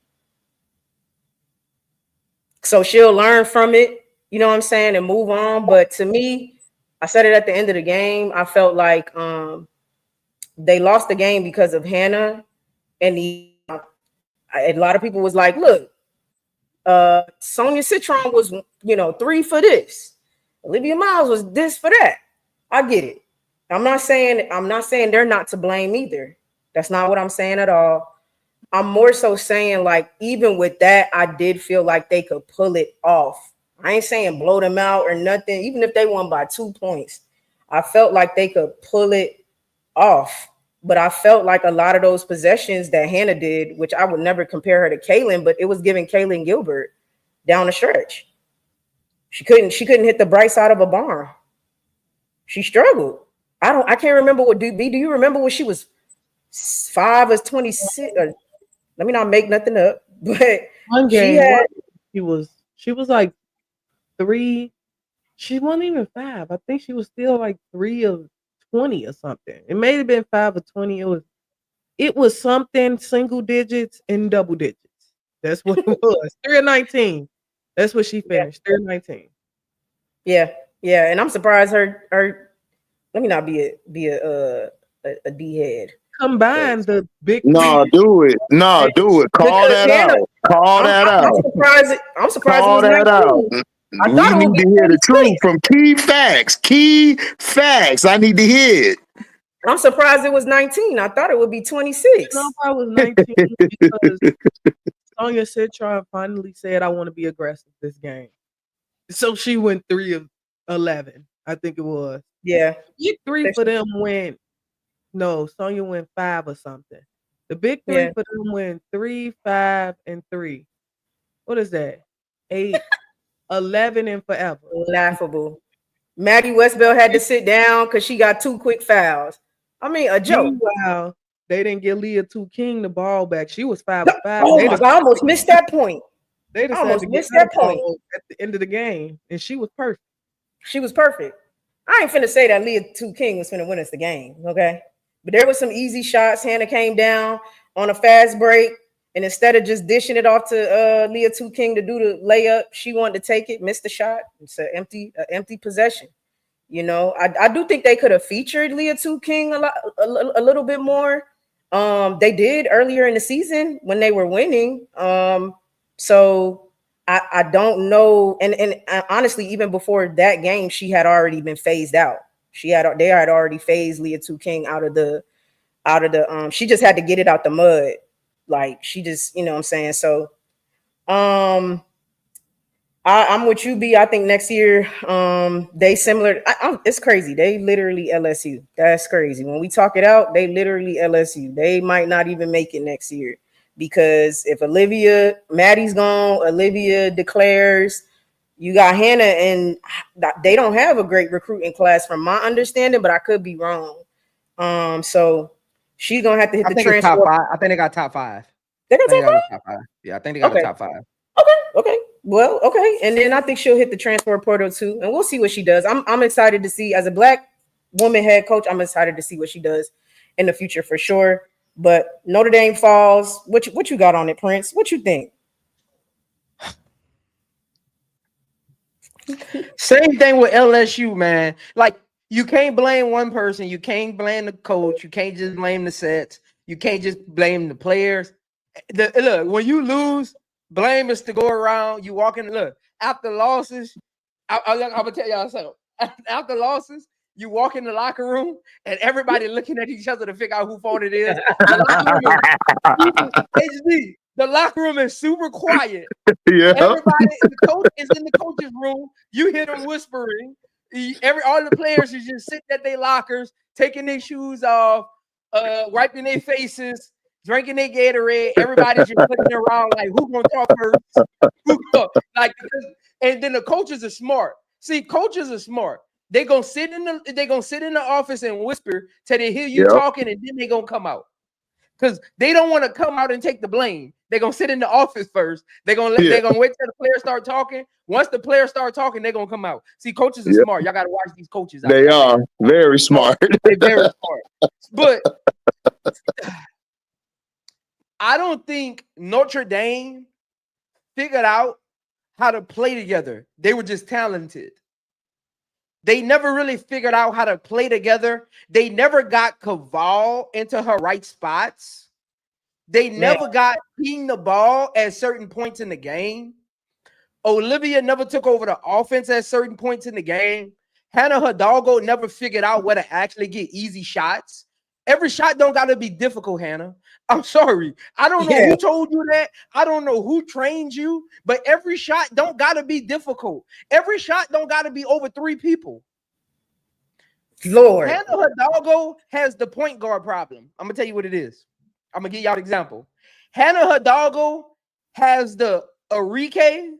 So she'll learn from it, you know what I'm saying, and move on. But to me, I said it at the end of the game, I felt like they lost the game because of Hannah. And a lot of people was like, look, Sonia Citron was, 3 for this. Olivia Miles was this for that. I get it. I'm not saying they're not to blame either. That's not what I'm saying at all. I'm more so saying like, even with that, I did feel like they could pull it off. I ain't saying blow them out or nothing. Even if they won by 2 points, I felt like they could pull it off. But I felt like a lot of those possessions that Hannah did, which I would never compare her to Kaylin, but it was giving Kaylin Gilbert down the stretch. She couldn't hit the bright side of a barn. She struggled. I can't remember what do you remember when she was 5 or 26? Or, let me not make nothing up. But one game she was like 3. She wasn't even 5. I think she was still like 3 of 20 or something. It may have been 5 or 20. It was something single digits and double digits. That's what it was. 3 or 19. That's what she finished. 3 or 19. Yeah. And I'm surprised her. Let me not be a D head. Combine the big. No, do it. Call that out. Call that out. I'm surprised. Call it was that out. We need to hear the truth from key facts. I need to hear it. I'm surprised it was 19. I thought it would be 26. No, I was 19 because Sonya Citron finally said, "I want to be aggressive this game." So she went 3 of 11. I think it was. Yeah. Big 3 for them went. No, Sonya went 5 or something. The big 3 for them went 3, 5, and 3. What is that? 8, 11, and forever. Laughable. Maddie Westbell had to sit down because she got 2 quick fouls. I mean, a joke. Meanwhile, they didn't get Leah 2 King the ball back. She was 5 of 5. Oh my God, I almost missed that point. They decided to get that point at the end of the game, and she was perfect. She was perfect. I ain't finna say that Leah 2 King was finna win us the game, okay? But there was some easy shots. Hannah came down on a fast break, and instead of just dishing it off to Leah 2 King to do the layup, she wanted to take it, missed the shot. It's an empty possession. You know, I do think they could have featured Leah 2 King a little bit more. They did earlier in the season when they were winning. So I don't know. And honestly, even before that game, she had already been phased out. They had already phased Leah 2 King out of the she just had to get it out the mud. Like she just, you know what I'm saying? So I'm with you, B. I think next year, they similar. It's crazy. They literally LSU. That's crazy. When we talk it out, they literally LSU. They might not even make it next year because if Maddie's gone, Olivia declares, you got Hannah, and they don't have a great recruiting class from my understanding, but I could be wrong. So she's gonna have to hit the transfer. Top 5. I think they got top 5. They got top 5? Yeah, I think they got a top 5. Okay. Well, okay. And then I think she'll hit the transfer portal too. And we'll see what she does. I'm excited to see, as a Black woman head coach, I'm excited to see what she does in the future for sure. But Notre Dame falls. What you got on it, Prince? What you think? Same thing with LSU, man. Like, you can't blame one person. You can't blame the coach. You can't just blame the sets. You can't just blame the players. Look, when you lose, blame is to go around. You walk in. Look, after losses, I'm gonna tell y'all something. After losses, you walk in the locker room and everybody looking at each other to figure out whose fault it is. The locker room is super quiet. Yeah. The coach is in the coach's room. You hear them whispering. All the players is just sitting at their lockers, taking their shoes off, wiping their faces, drinking their Gatorade. Everybody's just looking around like, who gonna talk first? And then the coaches are smart. See, coaches are smart. They gonna sit in the office and whisper till they hear you talking, and then they gonna come out. Because they don't want to come out and take the blame. They're gonna sit in the office first. They're gonna wait till the players start talking. Once the players start talking, they're gonna come out. See, coaches are smart. Y'all gotta watch these coaches out. They are very smart. They're very smart. But I don't think Notre Dame figured out how to play together. They were just talented. They never really figured out how to play together. They never got Caval into her right spots. They never got King the ball at certain points in the game. Olivia never took over the offense at certain points in the game. Hannah Hidalgo never figured out where to actually get easy shots. Every shot don't got to be difficult, Hannah. I'm sorry. I don't know who told you that. I don't know who trained you, but every shot don't got to be difficult. Every shot don't got to be over 3 people. Lord. Hannah Hidalgo has the point guard problem. I'm going to tell you what it is. I'm going to give y'all an example. Hannah Hidalgo has the Enrique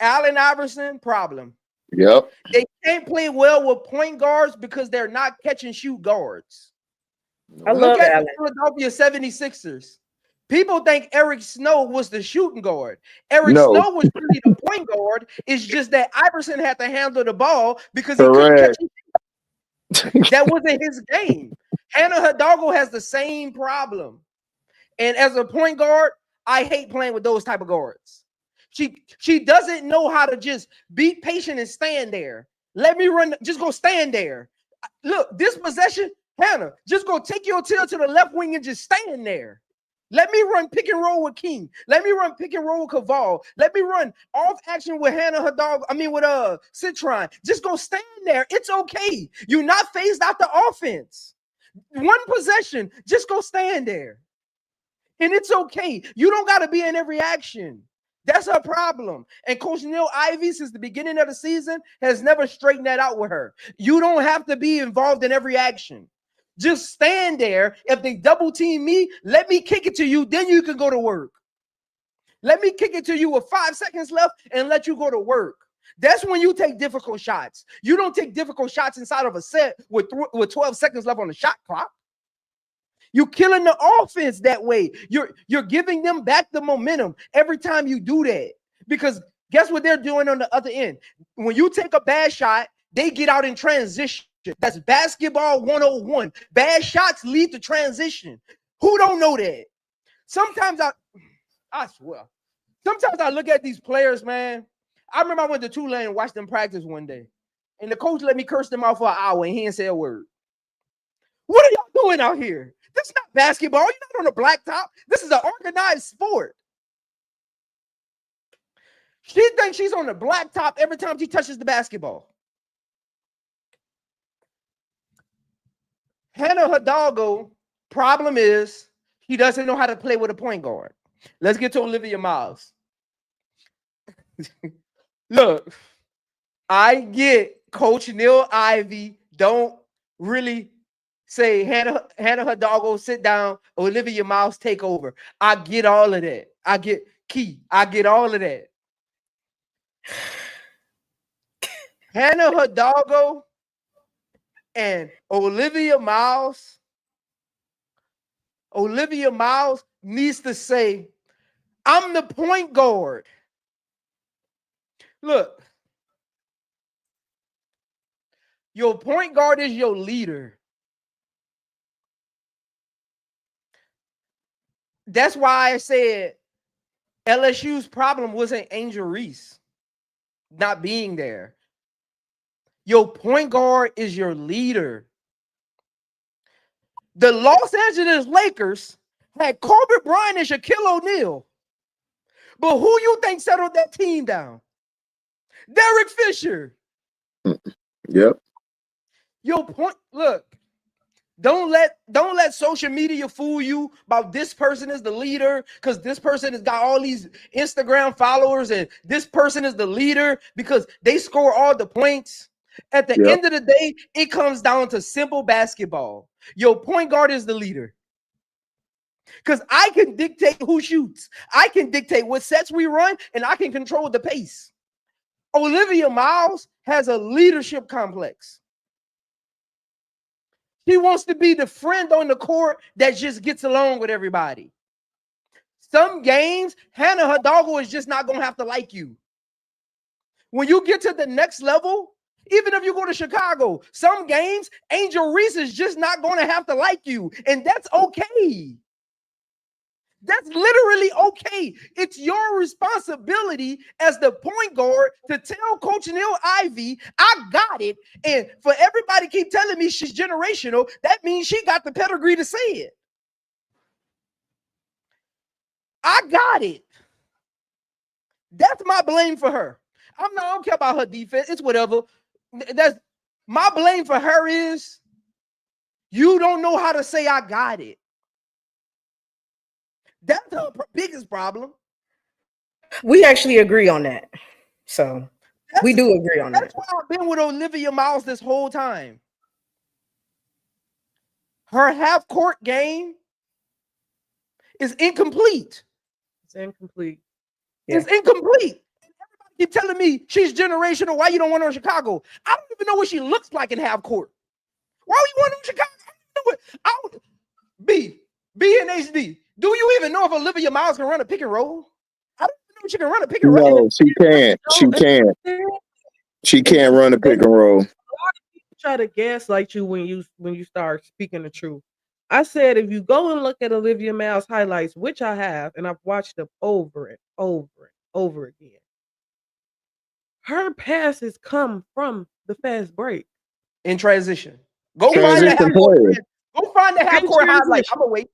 Allen Iverson problem. Yep. They can't play well with point guards because they're not catch and shoot guards. Look at the Philadelphia 76ers. People think Eric Snow was the shooting guard. Eric Snow was really the point guard. It's just that Iverson had to handle the ball because he couldn't catch it. That wasn't his game. Hannah Hidalgo has the same problem. And as a point guard, I hate playing with those type of guards. She doesn't know how to just be patient and stand there. Let me run. Just go stand there. Look, this possession, Hannah, just go take your tail to the left wing and just stand there. Let me run pick and roll with King. Let me run pick and roll with Caval. Let me run off action with Hannah Hidalgo. Citron. Just go stand there. It's okay. You're not phased out the offense. One possession, just go stand there. And it's okay. You don't got to be in every action. That's her problem. And Coach Neil Ivy, since the beginning of the season, has never straightened that out with her. You don't have to be involved in every action. Just stand there. If they double team me, let me kick it to you. Then you can go to work. Let me kick it to you with 5 seconds left and let you go to work. That's when you take difficult shots. You don't take difficult shots inside of a set with 12 seconds left on the shot clock. You're killing the offense that way. You're giving them back the momentum every time you do that. Because guess what they're doing on the other end? When you take a bad shot, they get out in transition. That's basketball 101. Bad shots lead to transition. Who don't know that? Sometimes I swear. Sometimes I look at these players, man. I remember I went to Tulane and watched them practice one day. And the coach let me curse them out for an hour and he didn't say a word. What are y'all doing out here? This is not basketball. You're not on a blacktop. This is an organized sport. She thinks she's on the blacktop every time she touches the basketball. Hannah Hidalgo, problem is she doesn't know how to play with a point guard. Let's get to Olivia Miles. Look, I get Coach Neil Ivy don't really say Hannah Hidalgo sit down, Olivia Miles take over. I get all of that. I get all of that. Hannah Hidalgo and Olivia Miles needs to say, I'm the point guard. Look, your point guard is your leader. That's why I said LSU's problem wasn't Angel Reese not being there. Your point guard is your leader. The Los Angeles Lakers had Kobe Bryant and Shaquille O'Neal. But who you think settled that team down? Derek Fisher. Yep. Your point, look, don't let social media fool you about this person is the leader because this person has got all these Instagram followers and this person is the leader because they score all the points. At the end of the day, it comes down to simple basketball. Your point guard is the leader. Because I can dictate who shoots. I can dictate what sets we run, and I can control the pace. Olivia Miles has a leadership complex. She wants to be the friend on the court that just gets along with everybody. Some games, Hannah Hidalgo is just not going to have to like you. When you get to the next level, even if you go to Chicago, some games, Angel Reese is just not going to have to like you, and that's okay. That's literally okay. It's your responsibility as the point guard to tell Coach Neil Ivy, I got it. And for everybody keep telling me she's generational, that means she got the pedigree to say it. I got it. That's my blame for her. I don't care about her defense. It's whatever. That's my blame for her is you don't know how to say I got it. That's her biggest problem. We actually agree on that. So we do agree on that. That's why I've been with Olivia Miles this whole time. Her half-court game is incomplete. It's incomplete. It's incomplete. Everybody keep telling me she's generational. Why you don't want her in Chicago? I don't even know what she looks like in half-court. Why would you want her in Chicago? I don't know what. B and HD. Do you even know if Olivia Miles can run a pick and roll? I don't even know if she can run a pick and roll. No, she can't. She can't. She can't run a pick and roll. Try to gaslight you when you start speaking the truth. I said if you go and look at Olivia Miles highlights, which I have, and I've watched them over and over and over again, her passes come from the fast break. In transition. Go Transition find the half-court highlight. I'm gonna wait.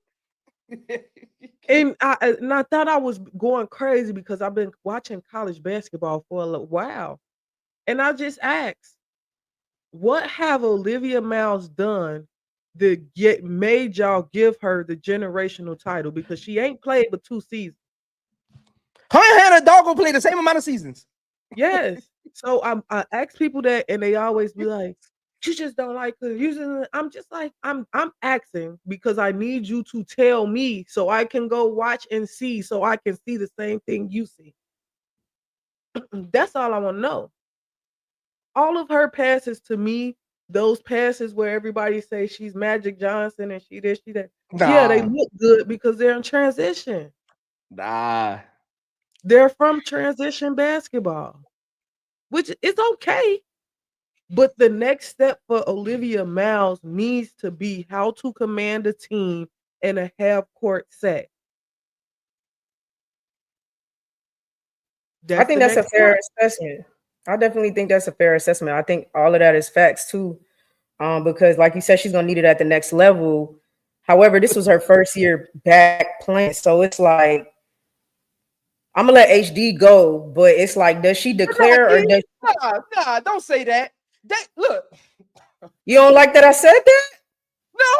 And I thought I was going crazy because I've been watching college basketball for a little while. And I just asked, what have Olivia Miles done made y'all give her the generational title because she ain't played but 2 seasons. Her and Hannah Doggo played the same amount of seasons. Yes. So I ask people that, and they always be like, "You just don't like her." I'm just like, I'm asking because I need you to tell me so I can go watch and see, so I can see the same thing you see. That's all I want to know. All of her passes to me, those passes where everybody say she's Magic Johnson and she this, she that. Yeah, they look good because they're in transition. Nah. They're from transition basketball, which is okay. But the next step for Olivia Miles needs to be how to command a team in a half-court set. I think that's a fair assessment. I definitely think that's a fair assessment. I think all of that is facts too, because like you said, she's gonna need it at the next level. However, this was her first year back playing, so it's like I'm gonna let HD go, but it's like, does she declare or does Nah, don't say that. Look, you don't like that I said that?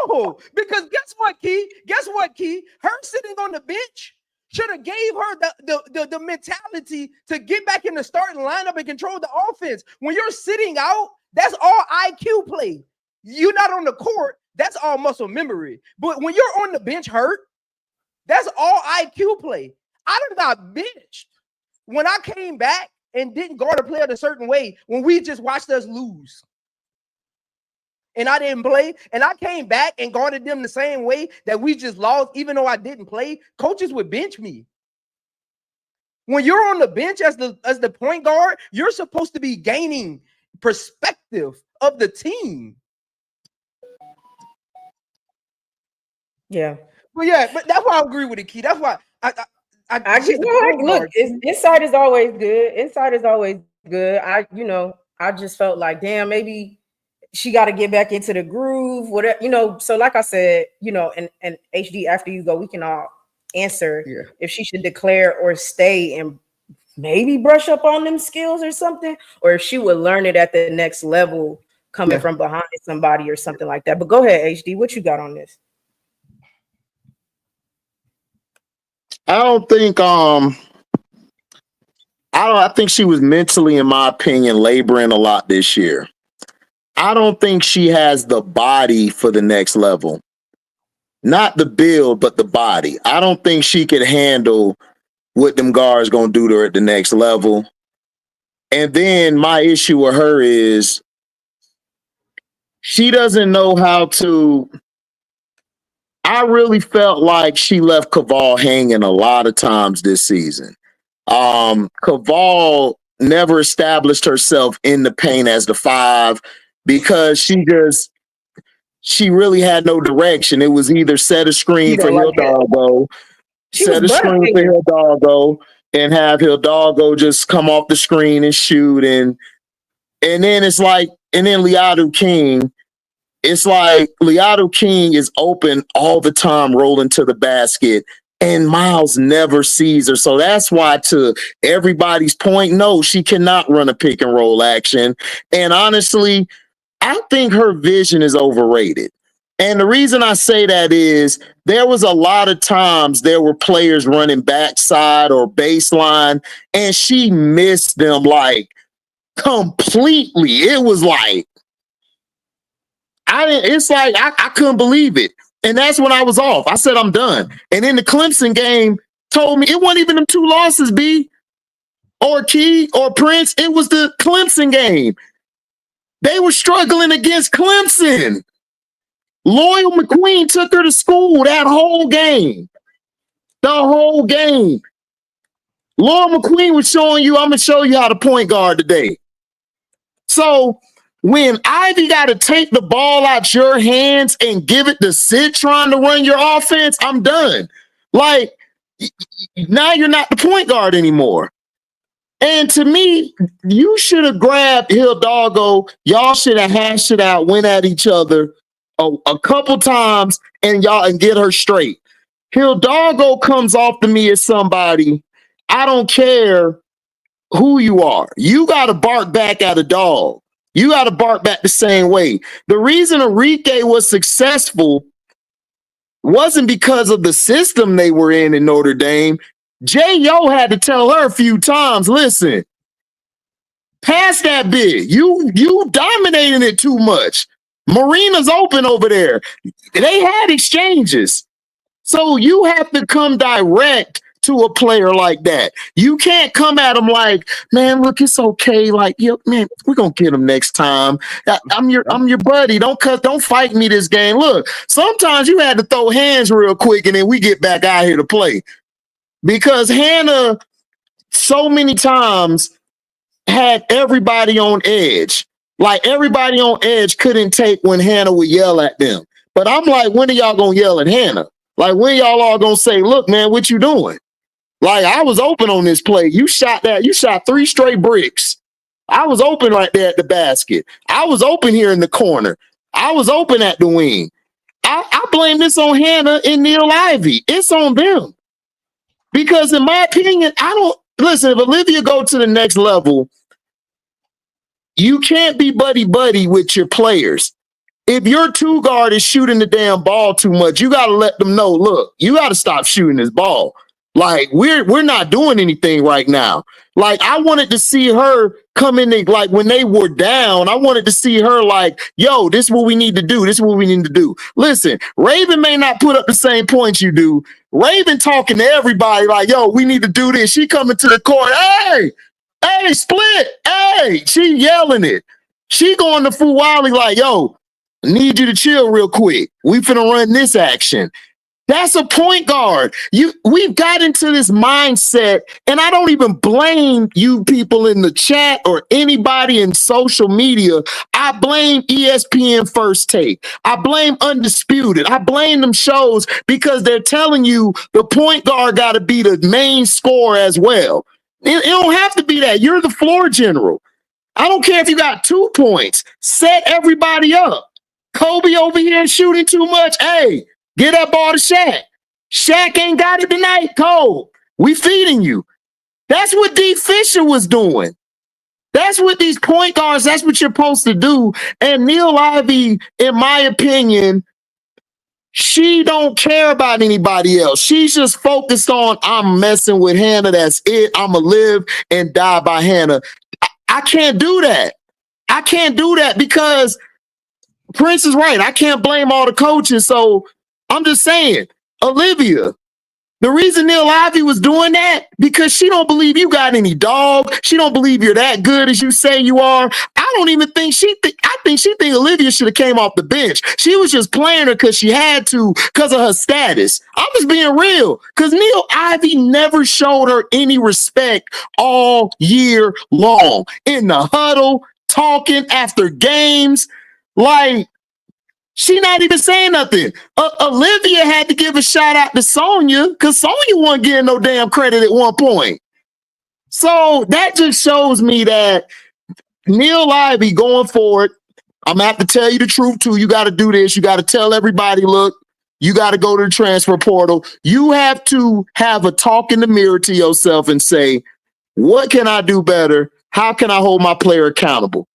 no, because guess what, Key? Her sitting on the bench should have gave her the mentality to get back in the starting lineup and control the offense. When you're sitting out, that's all IQ play. You're not on the court, that's all muscle memory. But when you're on the bench hurt, that's all IQ play. I done got benched when I came back and didn't guard a player a certain way when we just watched us lose. And I didn't play, and I came back and guarded them the same way that we just lost, even though I didn't play. Coaches would bench me. When you're on the bench as the point guard, you're supposed to be gaining perspective of the team. Yeah. Well, yeah, but that's why I agree with the Key. That's why I just look. Inside is always good. Inside is always good. I just felt like, damn, maybe she got to get back into the groove. Whatever, So, like I said, and HD, after you go, we can all answer if she should declare or stay and maybe brush up on them skills or something, or if she would learn it at the next level coming from behind somebody or something like that. But go ahead, HD. What you got on this? I don't think I think she was mentally, in my opinion, laboring a lot this year. I don't think she has the body for the next level. Not the build, but the body. I don't think she could handle what them guards gonna do to her at the next level. And then my issue with her is she doesn't know how to. I really felt like she left Caval hanging a lot of times this season. Caval never established herself in the paint as the 5 because she really had no direction. It was either set a screen for Hidalgo, set a screen for Hidalgo, and have Hidalgo just come off the screen and shoot. And then it's like, and then Liadu King, it's like Liadu King is open all the time, rolling to the basket, and Miles never sees her. So that's why, to everybody's point, no, she cannot run a pick and roll action. And honestly, I think her vision is overrated. And the reason I say that is there was a lot of times there were players running backside or baseline, and she missed them like completely. It was like, I couldn't believe it. And that's when I was off. I said, I'm done. And then the Clemson game told me it wasn't even them 2 losses, B, or Key or Prince. It was the Clemson game. They were struggling against Clemson. Loyal McQueen took her to school that whole game. The whole game. Loyal McQueen was showing you, I'm going to show you how to point guard today. So when Ivy got to take the ball out your hands and give it to Sid trying to run your offense, I'm done. Like, now you're not the point guard anymore. And to me, you should have grabbed Hidalgo. Y'all should have hashed it out, went at each other a couple times, and get her straight. Hidalgo comes off to me as somebody, I don't care who you are. You got to bark back at a dog. You got to bark back the same way. The reason Enrique was successful wasn't because of the system they were in Notre Dame. J.O. had to tell her a few times, listen, pass that big. You dominating it too much. Marina's open over there. They had exchanges. So you have to come direct to a player like that. You can't come at him like, man, look, it's okay. Like, man, we're gonna get him next time. I'm your buddy. Don't fight me this game. Look, sometimes you had to throw hands real quick and then we get back out here to play. Because Hannah so many times had everybody on edge. Like everybody on edge couldn't take when Hannah would yell at them. But I'm like, when are y'all gonna yell at Hannah? Like, when y'all all gonna say, look, man, what you doing? Like, I was open on this play. You shot 3 straight bricks. I was open right there at the basket. I was open here in the corner. I was open at the wing. I blame this on Hannah and Neil Ivey. It's on them. Because in my opinion, listen, if Olivia go to the next level, you can't be buddy-buddy with your players. If your 2 guard is shooting the damn ball too much, you got to let them know, look, you got to stop shooting this ball. Like, we're not doing anything right now. Like, I wanted to see her come in, like, when they were down, I wanted to see her like, yo, this is what we need to do. This is what we need to do. Listen, Raven may not put up the same points you do. Raven talking to everybody like, yo, we need to do this. She coming to the court. Hey, split. Hey, she yelling it. She going to Fuwali like, yo, I need you to chill real quick. We finna run this action. That's a point guard. We've got into this mindset, and I don't even blame you people in the chat or anybody in social media. I blame ESPN First Take. I blame Undisputed. I blame them shows because they're telling you the point guard got to be the main scorer as well. It don't have to be that. You're the floor general. I don't care if you got 2 points. Set everybody up. Kobe over here shooting too much. Hey, get that ball to Shaq. Shaq ain't got it tonight, Cole. We feeding you. That's what D. Fisher was doing. That's what these point guards, that's what you're supposed to do. And Neil Ivey, in my opinion, she don't care about anybody else. She's just focused on, I'm messing with Hannah. That's it. I'm going to live and die by Hannah. I can't do that. I can't do that because Prince is right. I can't blame all the coaches. So I'm just saying, Olivia, the reason Neil Ivey was doing that, because she don't believe you got any dog. She don't believe you're that good as you say you are. I don't even think I think she think Olivia should have came off the bench. She was just playing her because she had to, because of her status. I'm just being real, because Neil Ivey never showed her any respect all year long. In the huddle, talking after games, like, she not even saying nothing. Olivia had to give a shout out to Sonya because Sonya wasn't getting no damn credit at one point. So that just shows me that Neil Ivey going forward, I'm going to have to tell you the truth too. You got to do this. You got to tell everybody, look, you got to go to the transfer portal. You have to have a talk in the mirror to yourself and say, what can I do better? How can I hold my player accountable?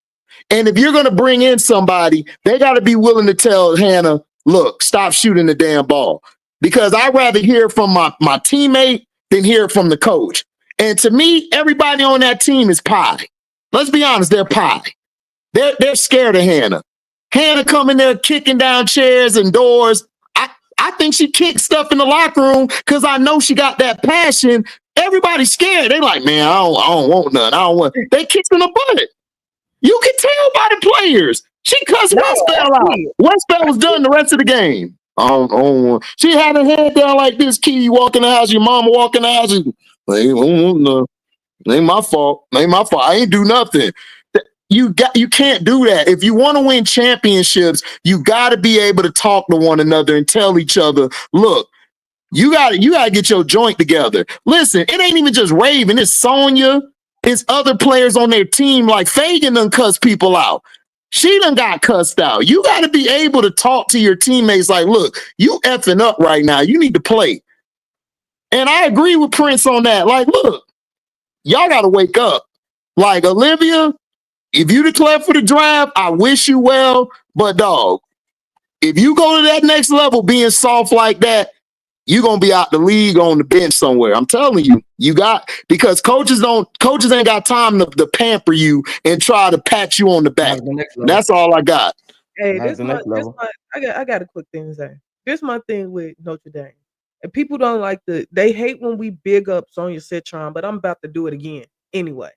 And if you're going to bring in somebody, they got to be willing to tell Hannah, look, stop shooting the damn ball. Because I'd rather hear from my teammate than hear from the coach. And to me, everybody on that team is pie. Let's be honest, they're pie. They're scared of Hannah. Hannah coming there kicking down chairs and doors. I think she kicked stuff in the locker room because I know she got that passion. Everybody's scared. They like, man, I don't want none. I don't want. They kicked in the butt. You can tell by the players. She cussed Westbell out. Westbell was done the rest of the game. I don't want. She had her head down like this, kid. You walk in the house, your mama walk in the house. And, no, ain't my fault. Ain't my fault. I ain't do nothing. You can't do that. If you want to win championships, you got to be able to talk to one another and tell each other, look, you got to get your joint together. Listen, it ain't even just Raven. It's Sonya. It's other players on their team, like Fagan done cuss people out. She done got cussed out. You got to be able to talk to your teammates like, look, you effing up right now. You need to play. And I agree with Prince on that. Like, look, y'all got to wake up. Like, Olivia, if you declare for the draft, I wish you well. But dog, if you go to that next level being soft like that, you're gonna be out the league on the bench somewhere. I'm telling you, because coaches ain't got time to pamper you and try to pat you on the back. The next level. That's all I got. Hey, That's the next level. I got a quick thing to say. This my thing with Notre Dame. And people don't like they hate when we big up Sonya Citron, but I'm about to do it again anyway.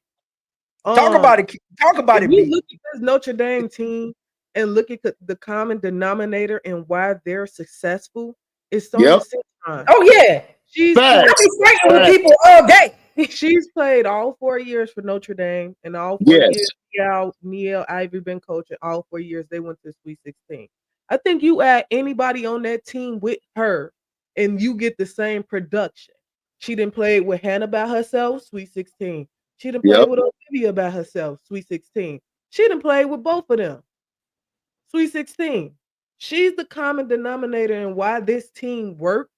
Talk about it. Talk about it. You look at this Notre Dame team and look at the common denominator and why they're successful. It's Sonya Citron. Oh yeah, She's I be fighting with people all day. She's played all 4 years for Notre Dame, and all 4 years Neil Ivey been coaching. All 4 years they went to Sweet 16. I think you add anybody on that team with her, and you get the same production. She didn't play with Hannah by herself, Sweet 16. She didn't play with Olivia by herself, Sweet 16. She didn't play with both of them, Sweet 16. She's the common denominator in why this team worked,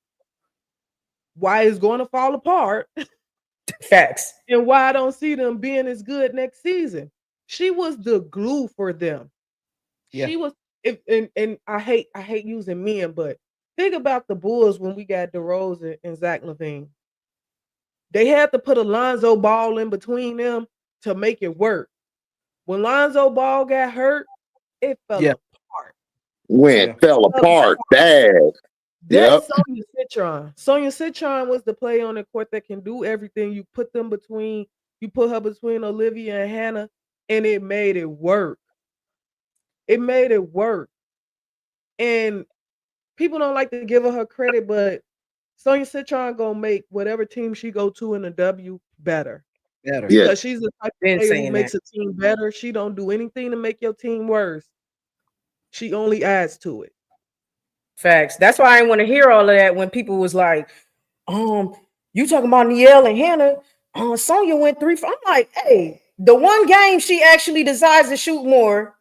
why it's going to fall apart. Facts. And why I don't see them being as good next season. She was the glue for them. Yeah. She was, and I hate using men, but think about the Bulls when we got DeRozan and Zach LaVine. They had to put Alonzo Ball in between them to make it work. When Lonzo Ball got hurt, it fell apart. Fell apart bad. That's Sonya Citron. Sonya Citron was the player on the court that can do everything. You put her between Olivia and Hannah, and it made it work. It made it work. And people don't like to give her credit, but Sonya Citron gonna make whatever team she go to in the W better. Because she's the type of player who makes a team better. She don't do anything to make your team worse. She only adds to it. Facts. That's why I didn't want to hear all of that when people was like, you talking about Niele and Hannah. Sonya went 3 for. I'm like, hey, the one game she actually decides to shoot more.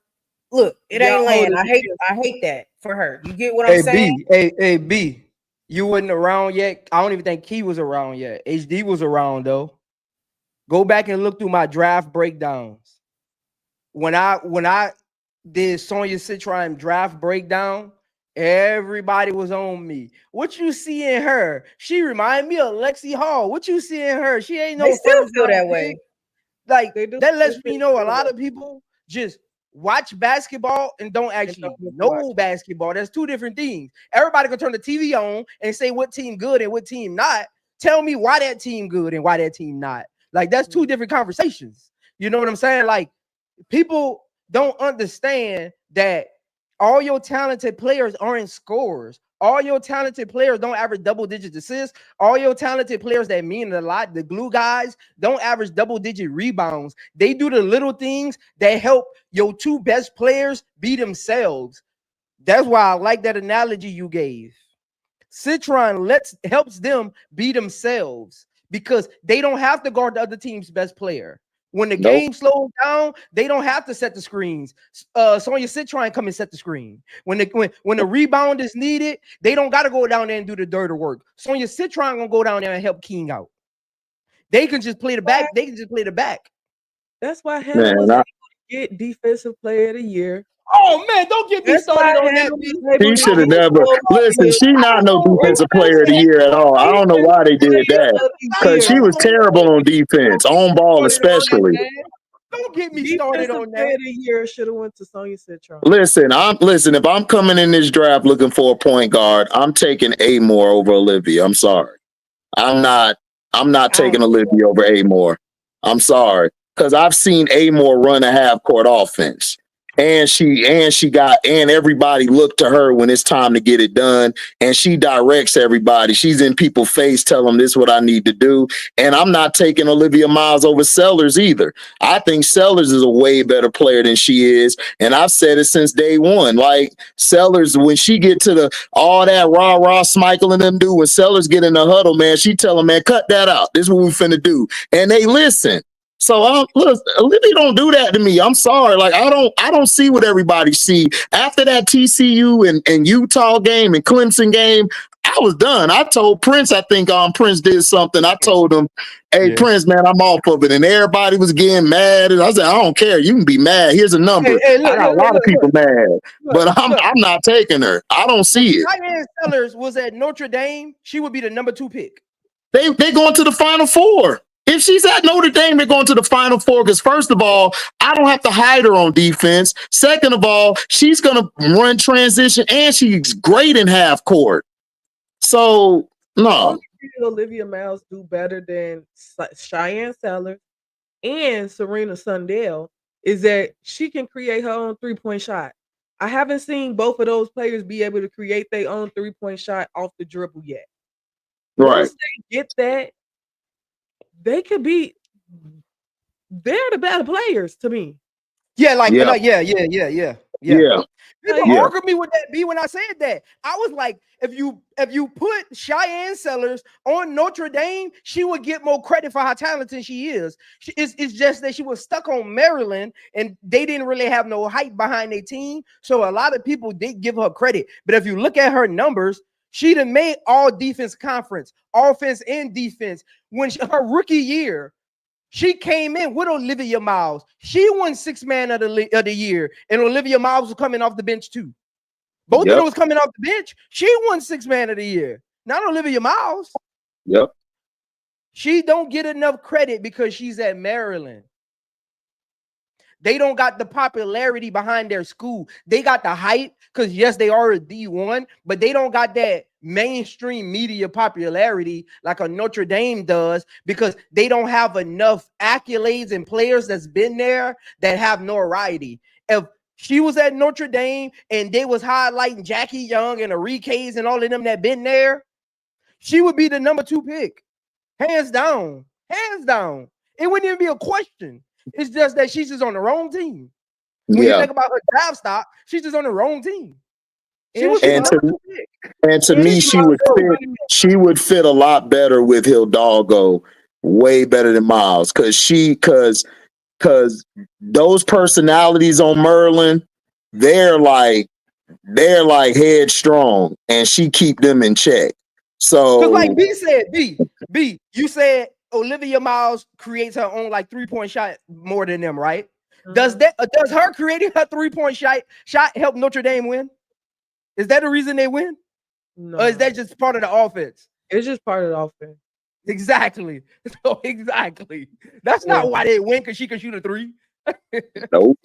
Look, it ain't laying. I hate that for her. You get what I'm saying? Hey, B, you wasn't around yet. I don't even think Key was around yet. HD was around though. Go back and look through my draft breakdowns. When I did Sonya Citron draft breakdown, everybody was on me. What you see in her? She remind me of Lexi Hall. What you see in her? She ain't no. They still feel that way. Like that lets me know a lot of people just watch basketball and don't actually know basketball. That's two different things. Everybody can turn the TV on and say what team good and what team not. Tell me why that team good and why that team not. Like that's two different conversations. You know what I'm saying? Like people don't understand that all your talented players aren't scorers. All your talented players don't average double-digit assists. All your talented players that mean a lot, the glue guys, don't average double-digit rebounds. They do the little things that help your two best players be themselves. That's why I like that analogy you gave. Citron helps them be themselves because they don't have to guard the other team's best player. When the game slows down, they don't have to set the screens. Sonya Citron come and set the screen. When the rebound is needed, they don't got to go down there and do the dirty work. Sonya Citron gonna go down there and help King out. They can just play the back. They can just play the back. That's why Hannah was able to get Defensive Player of the Year. Oh man, don't get me started on that. He should have never listen. She not no defensive player of the year at all. I don't know why they did that because she was terrible on defense, on ball especially. Don't get me started on that. Player of the Year should have went to Sonya Citron. Listen. If I'm coming in this draft looking for a point guard, I'm taking Amore over Olivia. I'm sorry. I'm not taking Olivia over Amore. I'm sorry because I've seen Amore run a half court offense. And everybody look to her when it's time to get it done. And she directs everybody. She's in people's face, tell them this is what I need to do. And I'm not taking Olivia Miles over Sellers either. I think Sellers is a way better player than she is. And I've said it since day one. Like Sellers, when she get to all that rah-rah Smichael and them do, when Sellers get in the huddle, man, she tell them, man, cut that out. This is what we finna do. And they listen. So look, Olivia don't do that to me. I'm sorry. Like I don't see what everybody see after that TCU and Utah game and Clemson game. I I was done. I told Prince, I think Prince did something. I told him, hey, Prince, man, I'm off of it. And everybody was getting mad. And I said, I don't care. You can be mad. Here's a number. Look, I got a lot of people mad, but I'm not taking her. I don't see it. Cheyenne Sellers was at Notre Dame, she would be the number 2 pick. They going to the Final Four. If she's at Notre Dame, they're going to the Final Four because, first of all, I don't have to hide her on defense. Second of all, she's going to run transition, and she's great in half court. So, no. Olivia Miles do better than Cheyenne Sellers and Serena Sundell is that she can create her own three-point shot. I haven't seen both of those players be able to create their own three-point shot off the dribble yet. Right. Once they get that, they could be. They're the better players to me. Yeah, Yeah. People argue me with that B when I said that. I was like, if you put Cheyenne Sellers on Notre Dame, she would get more credit for how talented she is. It's just that she was stuck on Maryland and they didn't really have no hype behind their team. So a lot of people did give her credit. But if you look at her numbers, she done made all defense conference, offense and defense. When her rookie year, she came in with Olivia Miles. She won 6th man of the year, and Olivia Miles was coming off the bench too. Both of them was coming off the bench. She won 6th man of the year, not Olivia Miles. Yep. She don't get enough credit because she's at Maryland. They don't got the popularity behind their school. They got the hype because, yes, they are a D1, but they don't got that mainstream media popularity like a Notre Dame does because they don't have enough accolades and players that's been there that have notoriety. If she was at Notre Dame and they was highlighting Jackie Young and Enriquez and all of them that been there, she would be the number 2 pick. Hands down. Hands down. It wouldn't even be a question. It's just that she's just on the wrong team. When you think about her draft stock, she's just on the wrong team. And to me, she would fit a lot better with Hidalgo, way better than Miles, because those personalities on Merlin, they're like headstrong, and she keep them in check. So, because like B said, B, you said Olivia Miles creates her own like 3-point shot more than them, right? Does her creating her 3-point shot help Notre Dame win? Is that the reason they win? No. Or is that just part of the offense? It's just part of the offense. Exactly. So exactly. That's not why they win, because she can shoot a 3. Nope.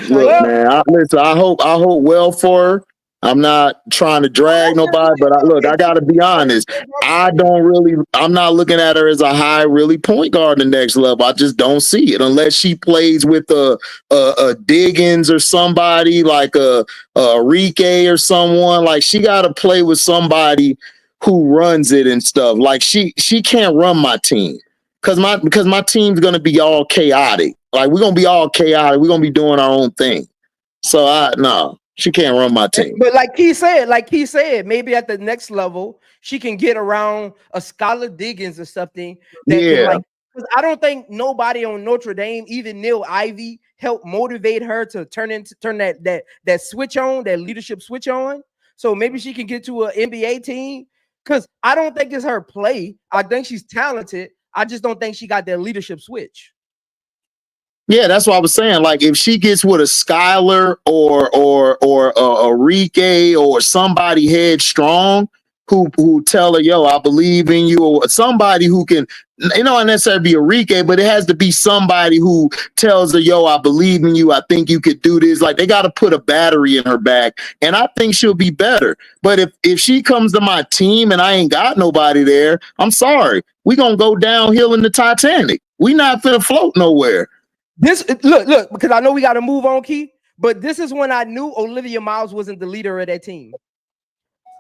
Look, man, I hope well for her. I'm not trying to drag nobody, but I got to be honest. I'm not looking at her as a high point guard the next level. I just don't see it unless she plays with a Diggins or somebody like a Enrique or someone. Like, she got to play with somebody who runs it and stuff. Like, she can't run my team because my team's going to be all chaotic. Like, we're going to be all chaotic. We're going to be doing our own thing. So no. She can't run my team. But like he said, maybe at the next level, she can get around a Skylar Diggins or something. Because I don't think nobody on Notre Dame, even Neil Ivey, helped motivate her to turn that switch on, that leadership switch on. So maybe she can get to an NBA team. Because I don't think it's her play. I think she's talented. I just don't think she got that leadership switch. Yeah, that's what I was saying. Like, if she gets with a Skylar or a Enrique or somebody headstrong who tell her, yo, I believe in you, or somebody who can, not necessarily be Enrique, but it has to be somebody who tells her, yo, I believe in you. I think you could do this. Like, they got to put a battery in her back, and I think she'll be better. But if she comes to my team and I ain't got nobody there, I'm sorry. We're going to go downhill in the Titanic. We not finna float nowhere. Look, because I know we got to move on, Key, but this is when I knew Olivia Miles wasn't the leader of that team.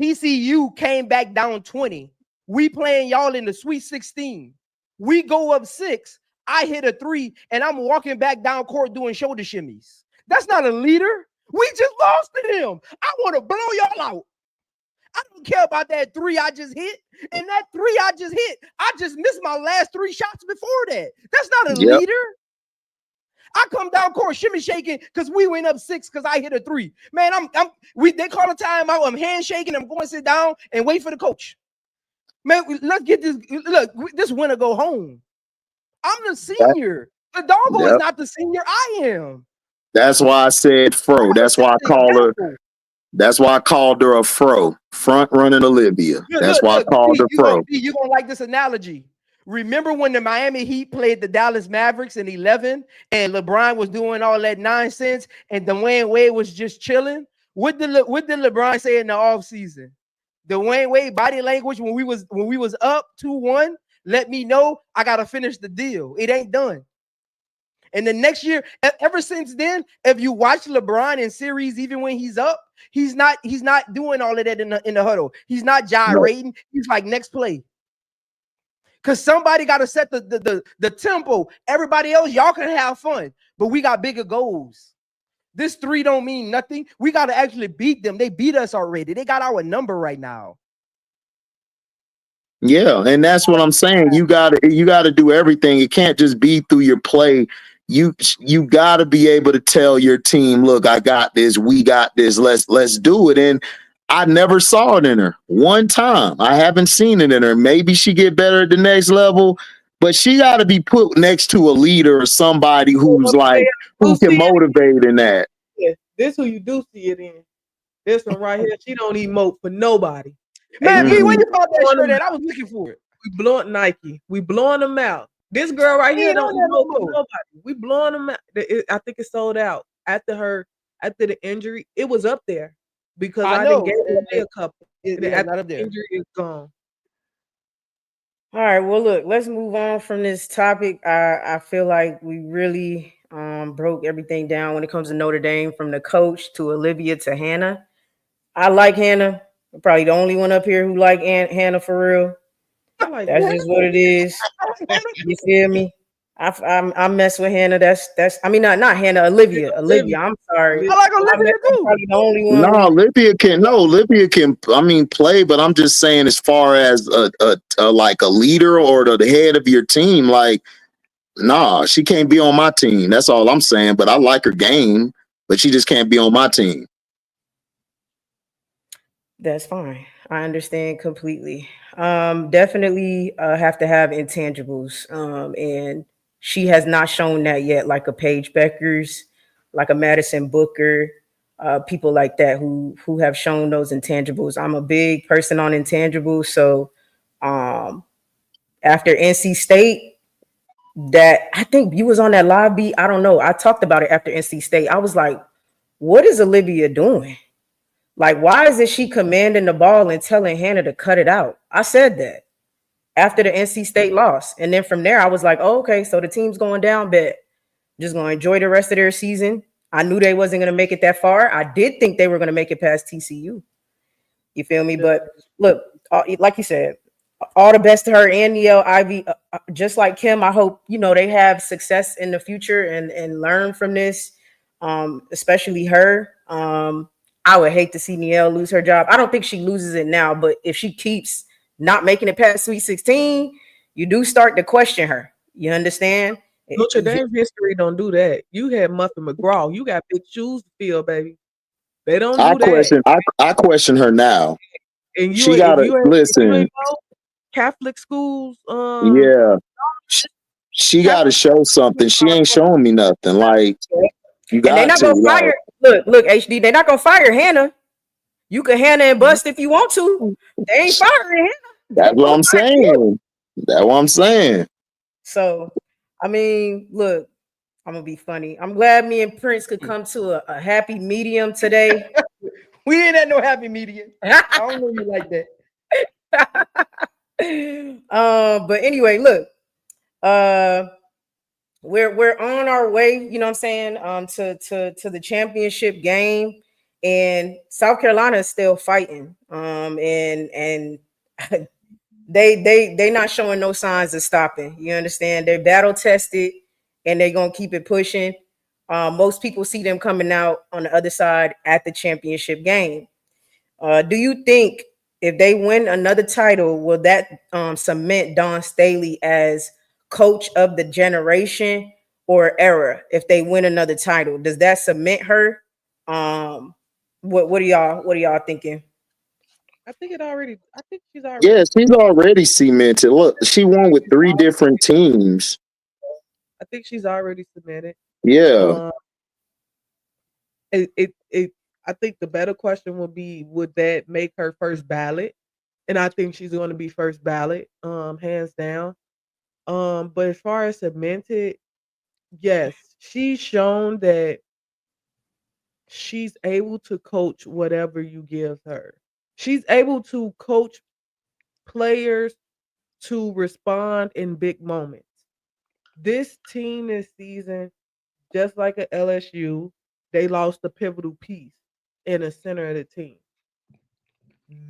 TCU came back down 20. We playing y'all in the Sweet 16. We go up 6. I hit a 3, and I'm walking back down court doing shoulder shimmies. That's not a leader. We just lost to them. I want to blow y'all out. I don't care about that 3 I just hit. And that 3 I just hit, I just missed my last 3 shots before that. That's not a leader. I come down court shimmy shaking because we went up 6 because I hit a 3. Man, they call a timeout. I'm handshaking. I'm going to sit down and wait for the coach. Man, let's get this. Look, this winner go home. I'm the senior. The doggo is not the senior. I am. That's why I said fro. That's why I call her. That's why I called her a fro. Front running Olivia. That's why I called her fro. You're going to like this analogy. Remember when the Miami Heat played the Dallas Mavericks in 11 and LeBron was doing all that nonsense and Dwayne Wade was just chilling? What did LeBron say in the offseason? Dwayne Wade body language when we was up 2-1, let me know I got to finish the deal. It ain't done. And the next year, ever since then, if you watch LeBron in series, even when he's up, he's not doing all of that in the huddle. He's not gyrating. No. He's like, next play. Because somebody got to set the tempo. Everybody else, y'all can have fun, but we got bigger goals. This 3 don't mean nothing. We got to actually beat them. They beat us already. They got our number right now. Yeah, and that's what I'm saying. You gotta do everything. It can't just be through your play. You gotta be able to tell your team, look, I got this, we got this, let's do it. And I never saw it in her one time. I haven't seen it in her. Maybe she get better at the next level, but she got to be put next to a leader or somebody who's like, who can motivate in that. Yeah, this who you do see it in. This one right here, she don't emote for nobody. Man, when you bought that shirt, I was looking for it. We blowing Nike. We blowing them out. This girl right here don't emote for nobody. We blowing them out. I think it sold out after the injury. It was up there. Because I didn't get away a couple. Not up there. Injury is gone. All right. Well, look, let's move on from this topic. I feel like we really broke everything down when it comes to Notre Dame, from the coach to Olivia to Hannah. I like Hannah. I'm probably the only one up here who like Hannah for real. That's just what it is. You feel me? I mess with Hannah. That's I mean not Hannah, Olivia. I'm sorry. I like Olivia too. Probably the only one. No, Olivia can I mean play, but I'm just saying as far as a like a leader or the head of your team, like nah, she can't be on my team. That's all I'm saying. But I like her game, but she just can't be on my team. That's fine. I understand completely. Definitely have to have intangibles. And she has not shown that yet, like a Paige Bueckers, like a Madison Booker, people like that who have shown those intangibles. I'm a big person on intangibles. So after NC State, that I think you was on that live beat. I don't know. I talked about it after NC State. I was like, what is Olivia doing? Like, why isn't she commanding the ball and telling Hannah to cut it out? I said that after the NC State loss. And then from there, I was like, oh, okay, so the team's going down, bet. Just going to enjoy the rest of their season. I knew they wasn't going to make it that far. I did think they were going to make it past TCU. You feel me? But look, like you said, all the best to her and Neil Ivy. Just like Kim, I hope, they have success in the future and learn from this, especially her. I would hate to see Niele lose her job. I don't think she loses it now, but if she keeps not making it past Sweet 16, you do start to question her. You understand? Notre Dame history don't do that. You had Muffin McGraw. You got big shoes to fill, baby. They don't do that. I question her now. And she got to listen. Catholic schools. Yeah. She got to show something. She ain't showing me nothing. Like, you got they're not to. Gonna fire. Look, HD, they're not gonna fire Hannah. You can Hannah and bust if you want to. They ain't firing Hannah. That's what I'm saying. That's what I'm saying. So, I mean, look, I'm gonna be funny. I'm glad me and Prince could come to a happy medium today. We ain't at no happy medium. I don't know you like that. But anyway, look, we're on our way, you know what I'm saying, to the championship game, and South Carolina is still fighting. And they not showing no signs of stopping. You understand? They're battle tested and they're gonna keep it pushing. Most people see them coming out on the other side at the championship game. Do you think if they win another title, will that cement Dawn Staley as coach of the generation, or era if they win another title? Does that cement her? What are y'all thinking? I think she's already. Yeah, she's already cemented. Look, she won with 3 different teams. I think she's already cemented. Yeah. I think the better question would be, would that make her first ballot? And I think she's going to be first ballot, hands down. But as far as cemented, yes, she's shown that she's able to coach whatever you give her. She's able to coach players to respond in big moments. This team this season, just like at LSU, they lost a pivotal piece in the center of the team.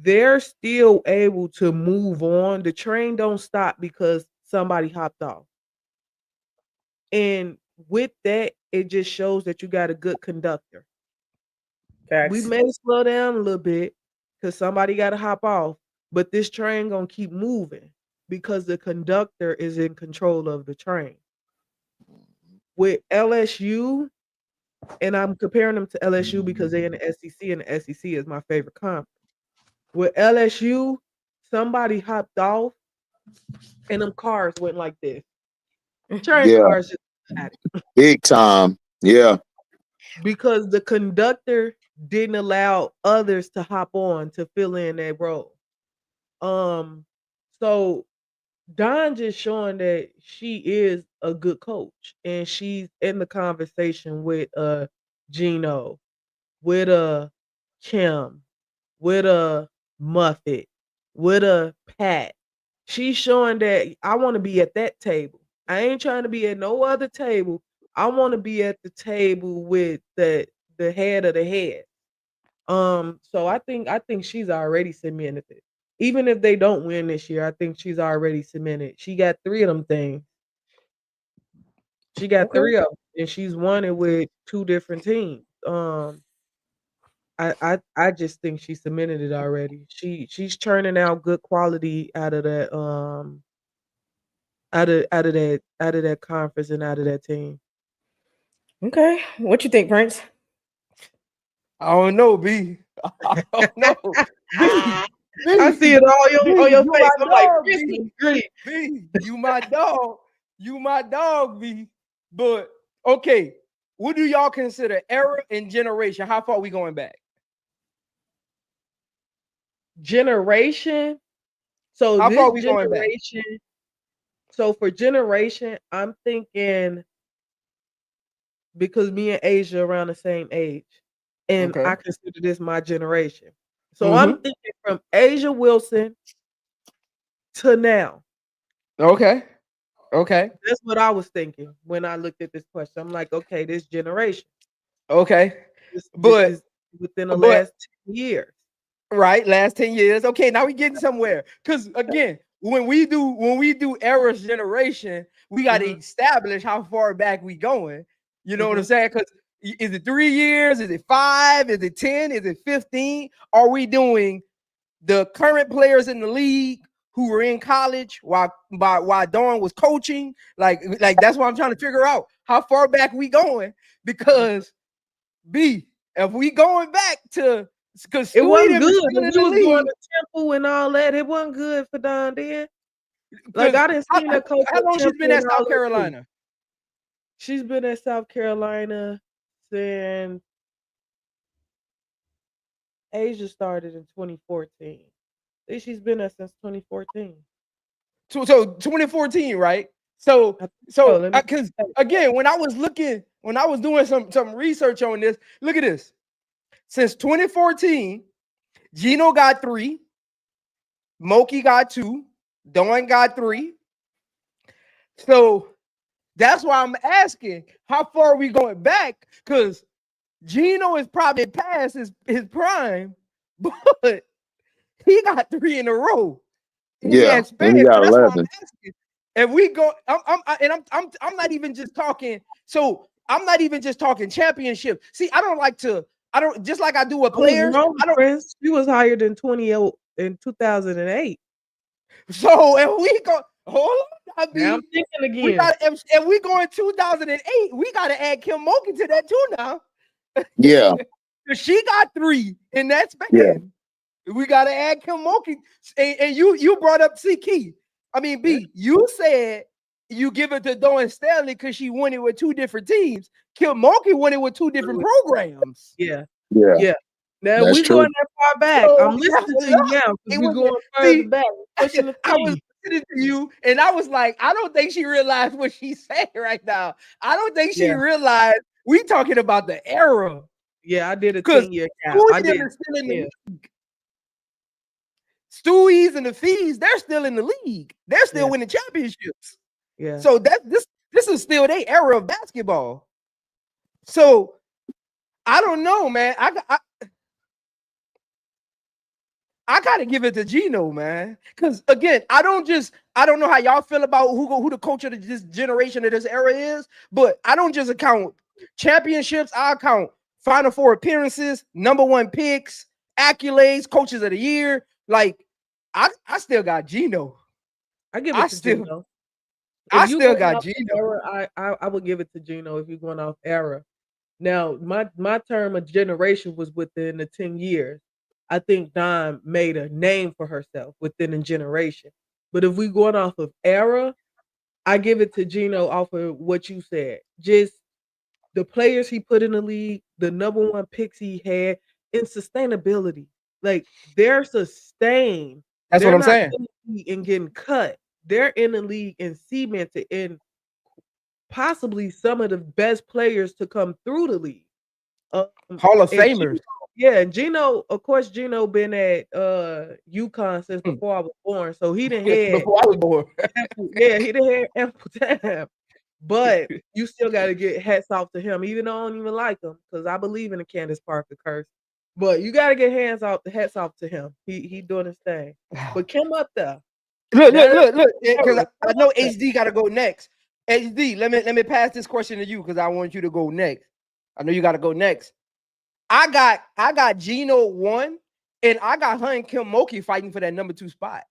They're still able to move on. The train don't stop because somebody hopped off. And with that, it just shows that you got a good conductor. We Facts. may slow down a little bit because somebody got to hop off, but this train gonna keep moving because the conductor is in control of the train. With LSU, and I'm comparing them to LSU because they're in the SEC, and the SEC is my favorite conference. With LSU, somebody hopped off, and them cars went like this. Train Yeah. cars just had it. Big time. Yeah. Because the conductor didn't allow others to hop on to fill in that role. So Dawn just showing that she is a good coach, and she's in the conversation with Gino, with Kim, with Muffet, with Pat. She's showing that I want to be at that table. I ain't trying to be at no other table. I want to be at the table with the head of the head. So I think she's already cemented it. Even if they don't win this year, I think she's already cemented. She got 3 of them things. She got 3 of them, and she's won it with 2 different teams. I just think she cemented it already. She's churning out good quality out of that out of that conference and out of that team. Okay. What you think, Prince? I don't know, B. I don't know. I see it all on your face. I'm like, dog, Christmas B. Green. B, you my dog. You my dog, B. But okay, what do y'all consider era and generation? How far are we going back? Generation. So How far are this we going back? generation. So for generation, I'm thinking because me and Asia are around the same age, and Okay. I consider this my generation. So I'm thinking from Asia Wilson to now. Okay. Okay. That's what I was thinking when I looked at this question. I'm like, okay, this generation. Okay. This But is within the last 10 years. right, last 10 years. Okay, now we getting somewhere. Because again, when we do era's generation, we got to establish how far back we going. You know what I'm saying? Because is it 3 years? Is it 5? Is it 10? Is it 15? Are we doing the current players in the league who were in college while Dawn was coaching? Like that's what I'm trying to figure out. How far back we going? Because B, if we going back to, because It wasn't good. in When the we was going league, to Temple and all that, it wasn't good for Dawn then. Like I didn't see that coach. How long she's been at Temple and all South that Carolina? too. She's been at South Carolina since Asia started in 2014. I think she's been there since 2014. So 2014, right? So because again, when I was doing some research on this, look at this. Since 2014, Gino got 3, Moki got 2, Dawn got 3. So that's why I'm asking, how far are we going back? Because Gino is probably past his prime, but he got 3 in a row. Yeah. And he got That's why I'm 11. asking. If we go, I'm not even just talking. So I'm not even just talking championship. See, I don't just like I do with players. She was hired in 2008. So if we go, Hold on, I Now mean, I'm thinking we again. got if we go in 2008, we got to add Kim Mulkey to that too now. Yeah, 'Cause she got 3 in that span. Yeah. We got to add Kim Mulkey. And you brought up C-Key. I mean, B, you said you give it to Dawn Staley because she won it with 2 different teams. Kim Mulkey won it with 2 different programs. Yeah. yeah, Yeah. Now That's we true. going that far back. So, I'm listening to you now it because we was- going see, further back. Pushing the I was T. listening to you, and I was like, I don't think she realized what she's saying right now. I don't think she Yeah. realized we talking about the era. Yeah, I did a 'Cause 10-year cap. Stewie I them did. is still in the Yeah. league. Stewie's and the Fees, they're still in the league. They're still Yeah. winning championships. Yeah. So this is still their era of basketball. So I don't know, man. I gotta give it to Gino, man. Because again, I don't know how y'all feel about who the coach of this generation of this era is, but I don't just account championships. I account Final Four appearances, #1 picks, accolades, coaches of the year. Like I still got Gino. I give it I to still- Gino. I If you still going got off the Gino. era, I would give it to Gino if you're going off era. Now, my term of generation was within the 10 years. I think Dawn made a name for herself within a generation. But if we going off of era, I give it to Gino off of what you said. Just the players he put in the league, the #1 picks he had, and sustainability. Like they're sustained. That's They're what I'm not saying. in the league and getting cut. They're in the league and cemented in possibly some of the best players to come through the league. Hall of and Famers. Yeah, and Gino, of course, Gino been at UConn since before I was born, so he didn't have Before I was born. he didn't have ample time. But you still got to get hats off to him, even though I don't even like him, because I believe in the Candace Parker curse. But you got to get hats off to him. He doing his thing. But Kim up there. Look, because I know HD got to go next. HD, let me pass this question to you because I want you to go next. I know you got to go next. I got Gino 1, and I got her and Kim Mulkey fighting for that #2 spot.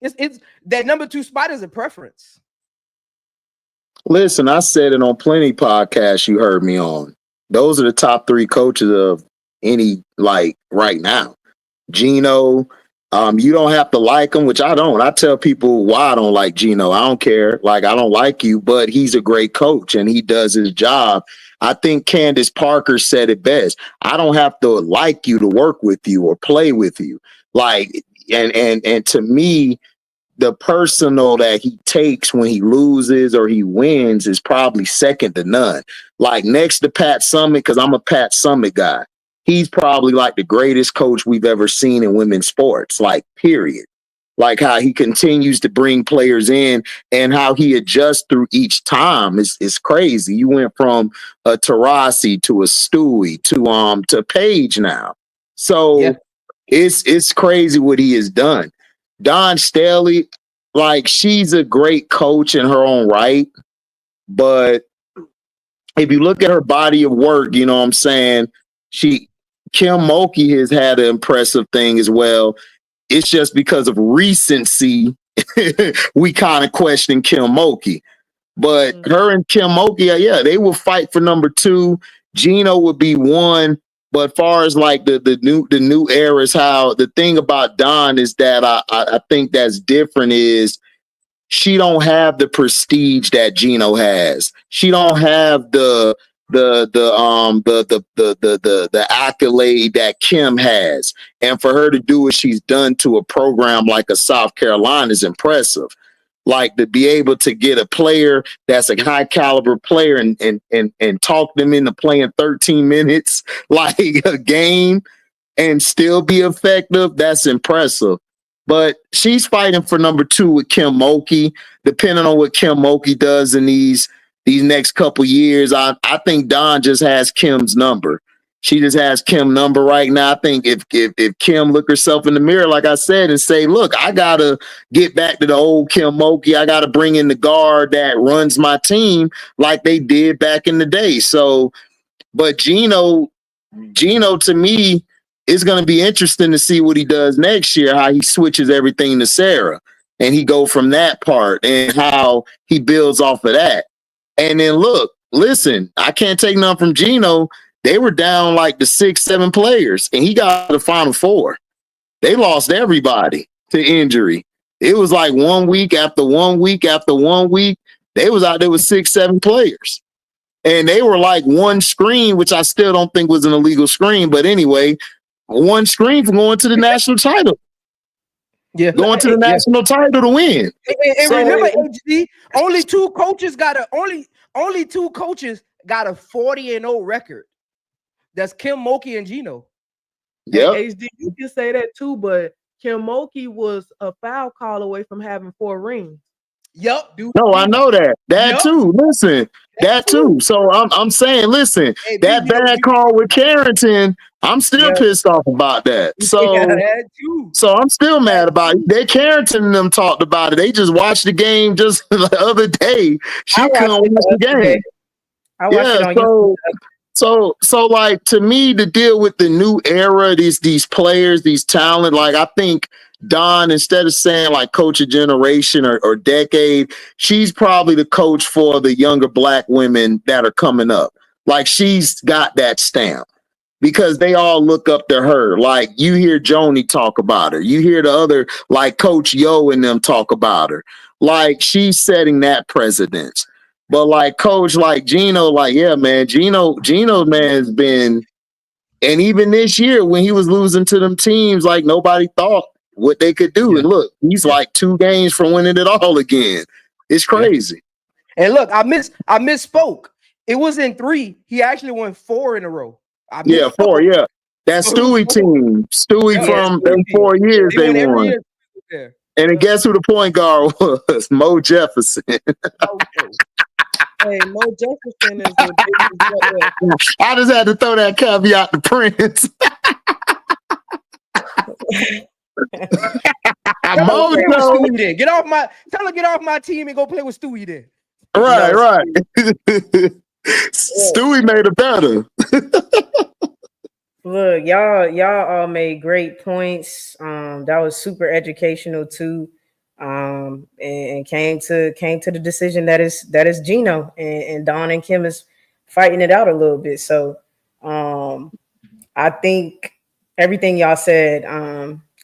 It's that #2 spot is a preference. Listen, I said it on plenty podcasts you heard me on. Those are the top 3 coaches of any, like, right now. Gino, you don't have to like him, which I don't. I tell people why I don't like Gino. I don't care. Like, I don't like you, but he's a great coach and he does his job. I think Candace Parker said it best. I don't have to like you to work with you or play with you. Like, and to me, the personal that he takes when he loses or he wins is probably second to none. Like next to Pat Summitt, because I'm a Pat Summitt guy. He's probably like the greatest coach we've ever seen in women's sports, like period. Like how he continues to bring players in and how he adjusts through each time is crazy. You went from a Taurasi to a Stewie to Paige now. So Yeah. it's crazy what he has done. Dawn Staley, like she's a great coach in her own right, but if you look at her body of work, you know what I'm saying, Kim Mulkey has had an impressive thing as well. It's just because of recency, we kind of question Kim Mulkey. But her and Kim Mulkey, yeah, they will fight for #2. Gino would be 1. But far as like the new era is how the thing about Dawn is that I think that's different is she don't have the prestige that Gino has. She don't have the accolade that Kim has. And for her to do what she's done to a program like a South Carolina is impressive. Like to be able to get a player that's a high caliber player and talk them into playing 13 minutes like a game and still be effective, that's impressive. But she's fighting for #2 with Kim Mulkey. Depending on what Kim Mulkey does in these next couple years, I think Dawn just has Kim's number. She just has Kim's number right now. I think if Kim look herself in the mirror, like I said, and say, look, I got to get back to the old Kim Mulkey. I got to bring in the guard that runs my team like they did back in the day. So, but Gino to me, it's going to be interesting to see what he does next year, how he switches everything to Sarah. and he go from that part and how he builds off of that. And then look, listen, I can't take nothing from Gino. They were down like the 6-7 players, and he got the Final Four. They lost everybody to injury. It was like 1 week after 1 week after 1 week. They was out there with 6-7 players. And they were like one screen, which I still don't think was an illegal screen. But anyway, one screen from going to the national title. Yeah, Going to the national title to win. And remember, HD, only two coaches got a 40-0 record. That's Kim Mulkey and Gino. Yep. HD, you can say that too, but Kim Mulkey was a foul call away from having 4 rings. Yep. Dude. No, I know that. That too. Listen, that too. So I'm saying, listen, that bad call with Carrington, I'm still pissed off about that. So, so I'm still mad about it. They Carrington and them talked about it. They just watched the game just the other day. She couldn't watch the game. I watched it on YouTube. So like, to me, to deal with the new era, these players, these talent, like, I think Dawn, instead of saying like coach a generation or decade, she's probably the coach for the younger Black women that are coming up. Like, she's got that stamp because they all look up to her. Like, you hear Joni talk about her. You hear the other, like Coach Yo and them talk about her. Like, she's setting that precedence. But like Coach, like Gino, like, yeah, man, Gino, man, has been, and even this year when he was losing to them teams, like, nobody thought what they could do. And look, he's like 2 games from winning it all again. It's crazy. And look, I misspoke. It wasn't 3. He actually won 4 in a row. 4. Yeah, that Stewie team, Stewie from them 4 years they won. And then guess who the point guard was? Mo Jefferson. Hey, Mo Jefferson is the biggest. I just had to throw that caveat to Prince. Get off my team and go play with Stewie then. Right. Stewie made it better. Look, y'all all made great points. That was super educational too. And came to the decision that is Gino, and Dawn and Kim is fighting it out a little bit. So I think everything y'all said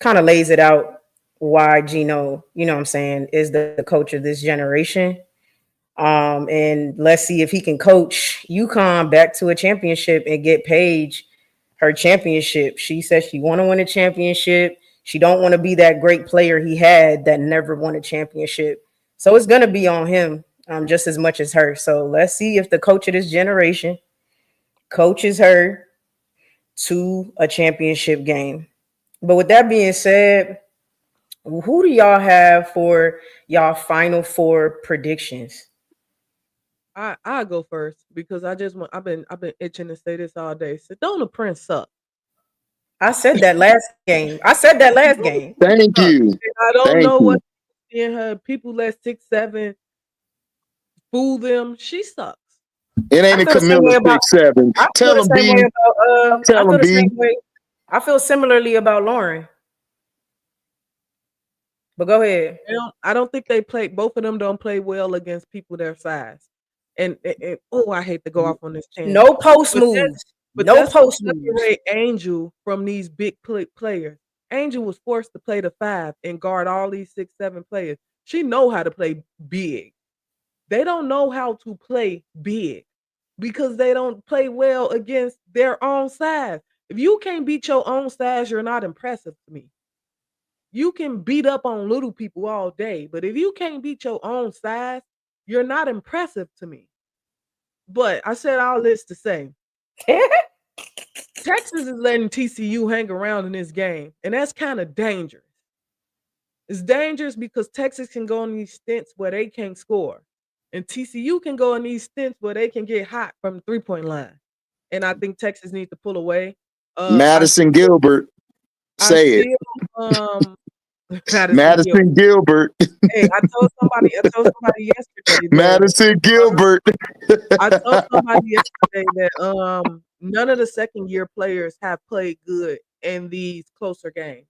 kind of lays it out why Gino, you know what I'm saying, is the coach of this generation. And let's see if he can coach UConn back to a championship and get Paige her championship. She says she want to win a championship. She don't want to be that great player he had that never won a championship. So it's going to be on him just as much as her. So let's see if the coach of this generation coaches her to a championship game. But with that being said, who do y'all have for y'all Final Four predictions? I'll go first because I've been itching to say this all day. Sedona Prince suck. I said that last game. Thank you. I don't know what in her. People let 6-7 fool them. She sucks. It ain't a Camilla 6-7. Tell them B. Tell them B. I feel similarly about Lauren. But go ahead. I don't think they play. Both of them don't play well against people their size. And I hate to go off on this tangent. No post moves. But no post separate Angel from these big players. Angel was forced to play the 5 and guard all these 6-7 players. She know how to play big. They don't know how to play big because they don't play well against their own size. If you can't beat your own size, you're not impressive to me. You can beat up on little people all day, but if you can't beat your own size, you're not impressive to me. But I said all this to say, Texas is letting TCU hang around in this game, and that's kind of dangerous. It's dangerous because Texas can go on these stints where they can't score, and TCU can go on these stints where they can get hot from the 3-point line. And I think Texas needs to pull away. Madison Gilbert, say it. Madison Gilbert. Hey, I told somebody yesterday. Madison Gilbert. I told somebody yesterday that none of the second-year players have played good in these closer games.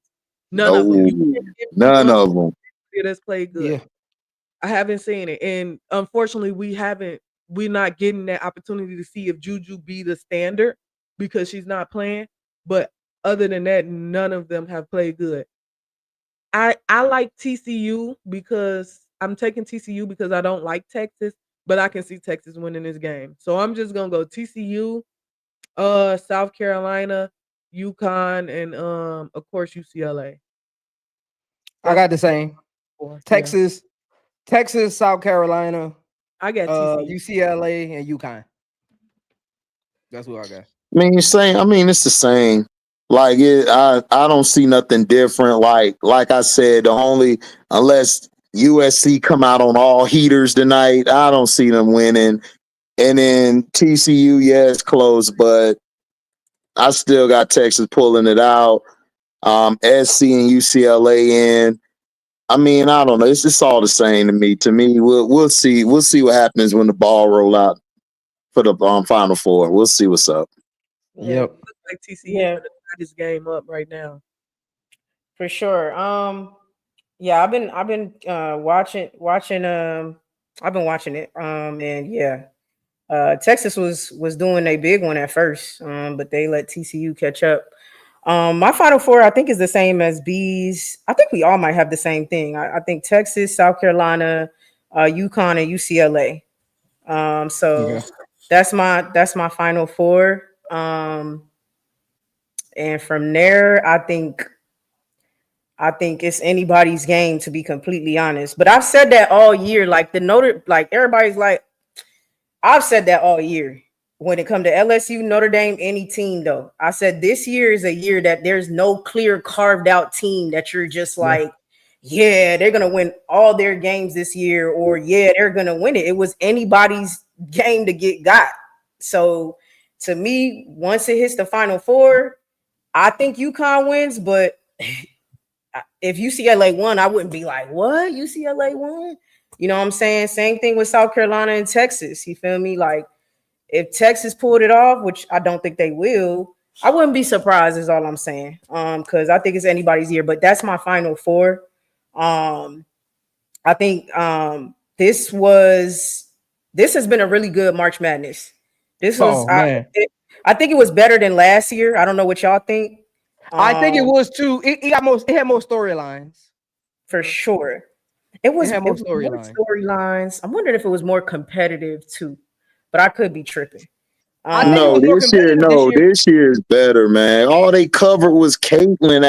None of them. None of them. that's played good. Yeah. I haven't seen it, and unfortunately, we're not getting that opportunity to see if JuJu be the standard because she's not playing. But other than that, none of them have played good. I like TCU because I'm taking TCU because I don't like Texas, but I can see Texas winning this game. So I'm just gonna go TCU, South Carolina, UConn, and of course UCLA. I got the same. Yeah. Texas, South Carolina, I got TCU. UCLA, and UConn. That's what I got. I mean, it's the same. Like I don't see nothing different. Like I said, unless USC come out on all heaters tonight, I don't see them winning. And then TCU, yeah, it's close, but I still got Texas pulling it out. SC and UCLA in. I mean, I don't know. It's just all the same to me. To me, we'll see. We'll see what happens when the ball roll out for the Final Four. We'll see what's up. Yeah, Yep. looks like TCU for the hottest game up right now. For sure. Yeah, I've been watching I've been watching it. And yeah. Texas was doing a big one at first, but they let TCU catch up. My Final Four, I think, is the same as B's. I think we all might have the same thing. I think Texas, South Carolina, UConn, and UCLA. So Okay. that's my Final Four. And from there, I think it's anybody's game, to be completely honest. But I've said that all year. Like everybody's like, I've said that all year. When it comes to LSU, Notre Dame, any team, though, I said this year is a year that there's no clear carved out team that you're just like, yeah, they're gonna win all their games this year, or yeah, they're gonna win it. It was anybody's game to get got. So to me, once it hits the Final Four, I think UConn wins. But if UCLA won, I wouldn't be like, what? UCLA won? You know what I'm saying? Same thing with South Carolina and Texas. You feel me? Like, if Texas pulled it off, which I don't think they will, I wouldn't be surprised, is all I'm saying. Because I think it's anybody's year. But that's my Final Four. I think this has been a really good March Madness. This was I think it was better than last year. I don't know what y'all think. I think it was too. It had more storylines for sure. It was more storylines. Storylines. I'm wondering if it was more competitive too, but I could be tripping. This year is better, man. All they covered was Caitlyn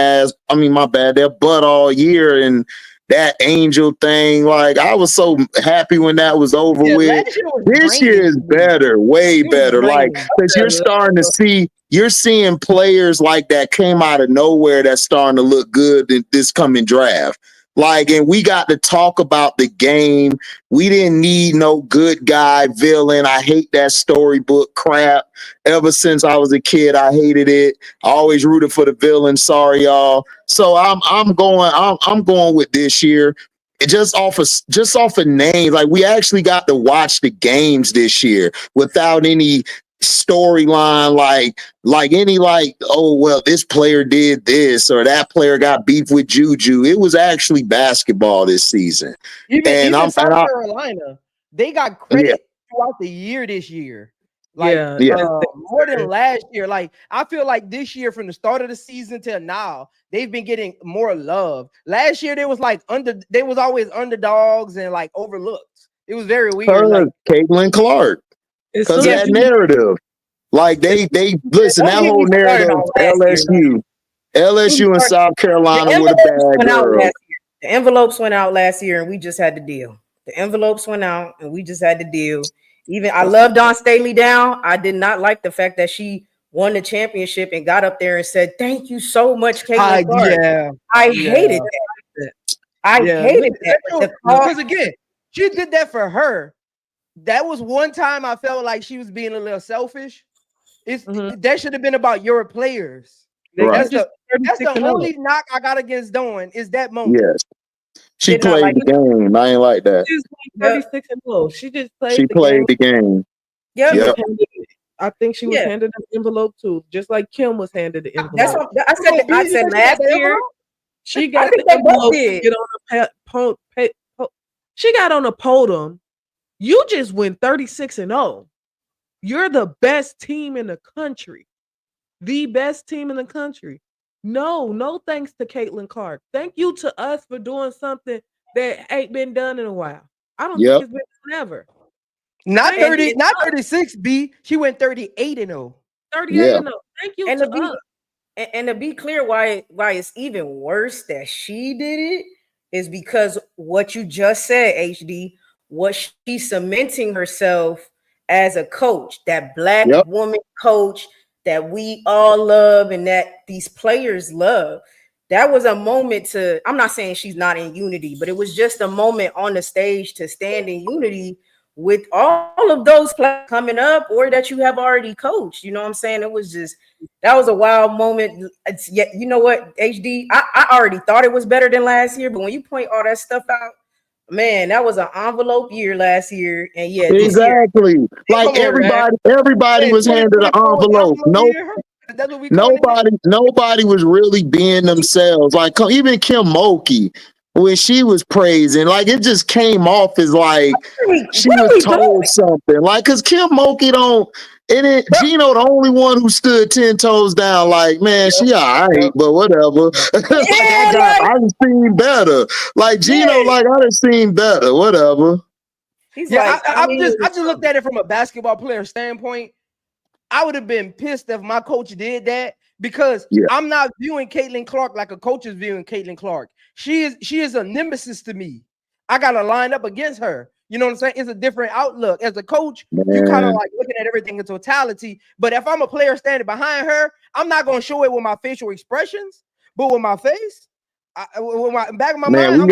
their butt all year, and that angel thing. Like, I was so happy when that was over with. This year is better, way better. Like, because you're seeing players like that came out of nowhere that's starting to look good in this coming draft. Like, and we got to talk about the game. We didn't need no good guy villain. I hate that storybook crap. Ever since I was a kid, I hated it. I always rooted for the villain. Sorry, y'all. So I'm going with this year. Just off of names. Like, we actually got to watch the games this year without any storyline, this player did this or that player got beef with JuJu. It was actually basketball this season. Even South Carolina, they got credit throughout the year this year. More than last year. Like, I feel like this year, from the start of the season till now, they've been getting more love. Last year, they was always underdogs and like overlooked. It was very weird. Caitlin Clark. Because of that narrative. Like, they listen, that whole narrative, LSU and South Carolina were the bad girls. The envelopes went out last year, and we just had to deal. The envelopes went out, and we just had to deal. Even I love Dawn Staley down. I did not like the fact that she won the championship and got up there and said, "Thank you so much, Caitlin Clark." I hated that. I hated that. Because again, she did that for her. That was one time I felt like she was being a little selfish. That should have been about your players. Right. That's the only knock I got against Dawn is that moment. Yes. She played the game. I ain't like that. She was 36-0. She just played the game. Yep. I think she was handed an envelope too, just like Kim was handed the envelope. That's what I said last year. She got the envelope to get on the she got on a podium. You just went 36-0. You're the best team in the country. The best team in the country. No thanks to Caitlin Clark. Thank you to us for doing something that ain't been done in a while. I don't think it's been done ever. Not 30, not 36, B. She went 38-0. 38-0. Thank you And to to be us. and to be clear, why it's even worse that she did it is because what you just said, HD, what she's cementing herself as a coach, that Black woman coach that we all love and that these players love. That was a moment to, I'm not saying she's not in unity, but it was just a moment on the stage to stand in unity with all of those players coming up or that you have already coached. You know what I'm saying? It was just, that was a wild moment. Yeah, you know what, HD, I already thought it was better than last year, but when you point all that stuff out, man, that was an envelope year last year. And yeah, this year. Like everybody was handed an envelope. Nobody was really being themselves. Like even Kim Mulkey, when she was praising, like it just came off as like she was told something. Like, cause Kim Mulkey don't. Gino, the only one who stood 10 toes down, like, man, she all right, but whatever. I done seen better. Like Gino, like I done seen better, whatever. I just looked at it from a basketball player standpoint. I would have been pissed if my coach did that because I'm not viewing Caitlin Clark like a coach is viewing Caitlin Clark. She is a nemesis to me. I got to line up against her. You know what I'm saying? It's a different outlook. As a coach, you kind of like looking at everything in totality. But if I'm a player standing behind her, I'm not going to show it with my facial expressions, but with my face, with my back of my mind.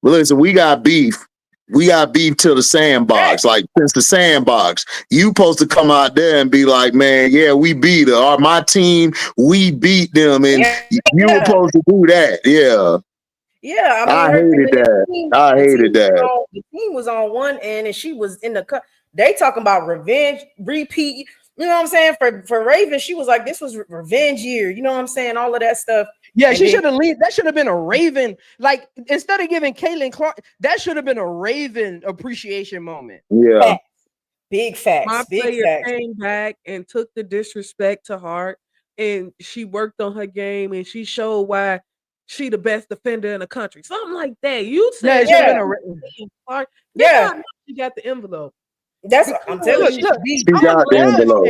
Listen, we got beef. We got beef to the sandbox. Like, since the sandbox, you supposed to come out there and be like, man, yeah, we beat her. Or my team, we beat them. And you were supposed to do that. Yeah. Yeah, I hated that. I hated that. The team was on one end and she was in the cut. They talking about revenge, repeat. You know what I'm saying? For Raven, she was like, this was revenge year. You know what I'm saying? All of that stuff. Yeah, she should have lead. That should have been a Raven. Like, instead of giving Caitlin Clark, that should have been a Raven appreciation moment. Yeah. Facts. Big facts. My Big player facts. came back and took the disrespect to heart, and she worked on her game, and she showed why she the best defender in the country. Something like that. You said, she got the envelope. That's what I'm telling you. She got the envelope.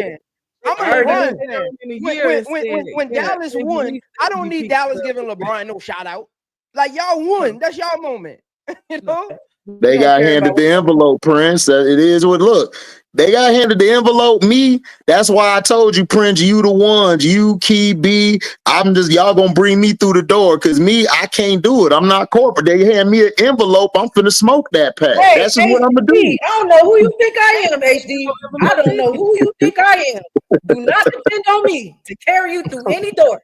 I'm a LeBron fan. When Dallas won, I don't need Dallas giving LeBron no shout out. Like, y'all won. That's y'all moment. You know? They got handed the envelope, Prince. It is what look. They got handed the envelope. Me, that's why I told you, Prince, you the ones. You, Key, B. I'm just, y'all gonna bring me through the door. Cause me, I can't do it. I'm not corporate. They hand me an envelope. I'm finna smoke that pack. That's just what I'm gonna do. I don't know who you think I am, HD. I don't know who you think I am. Do not depend on me to carry you through any door.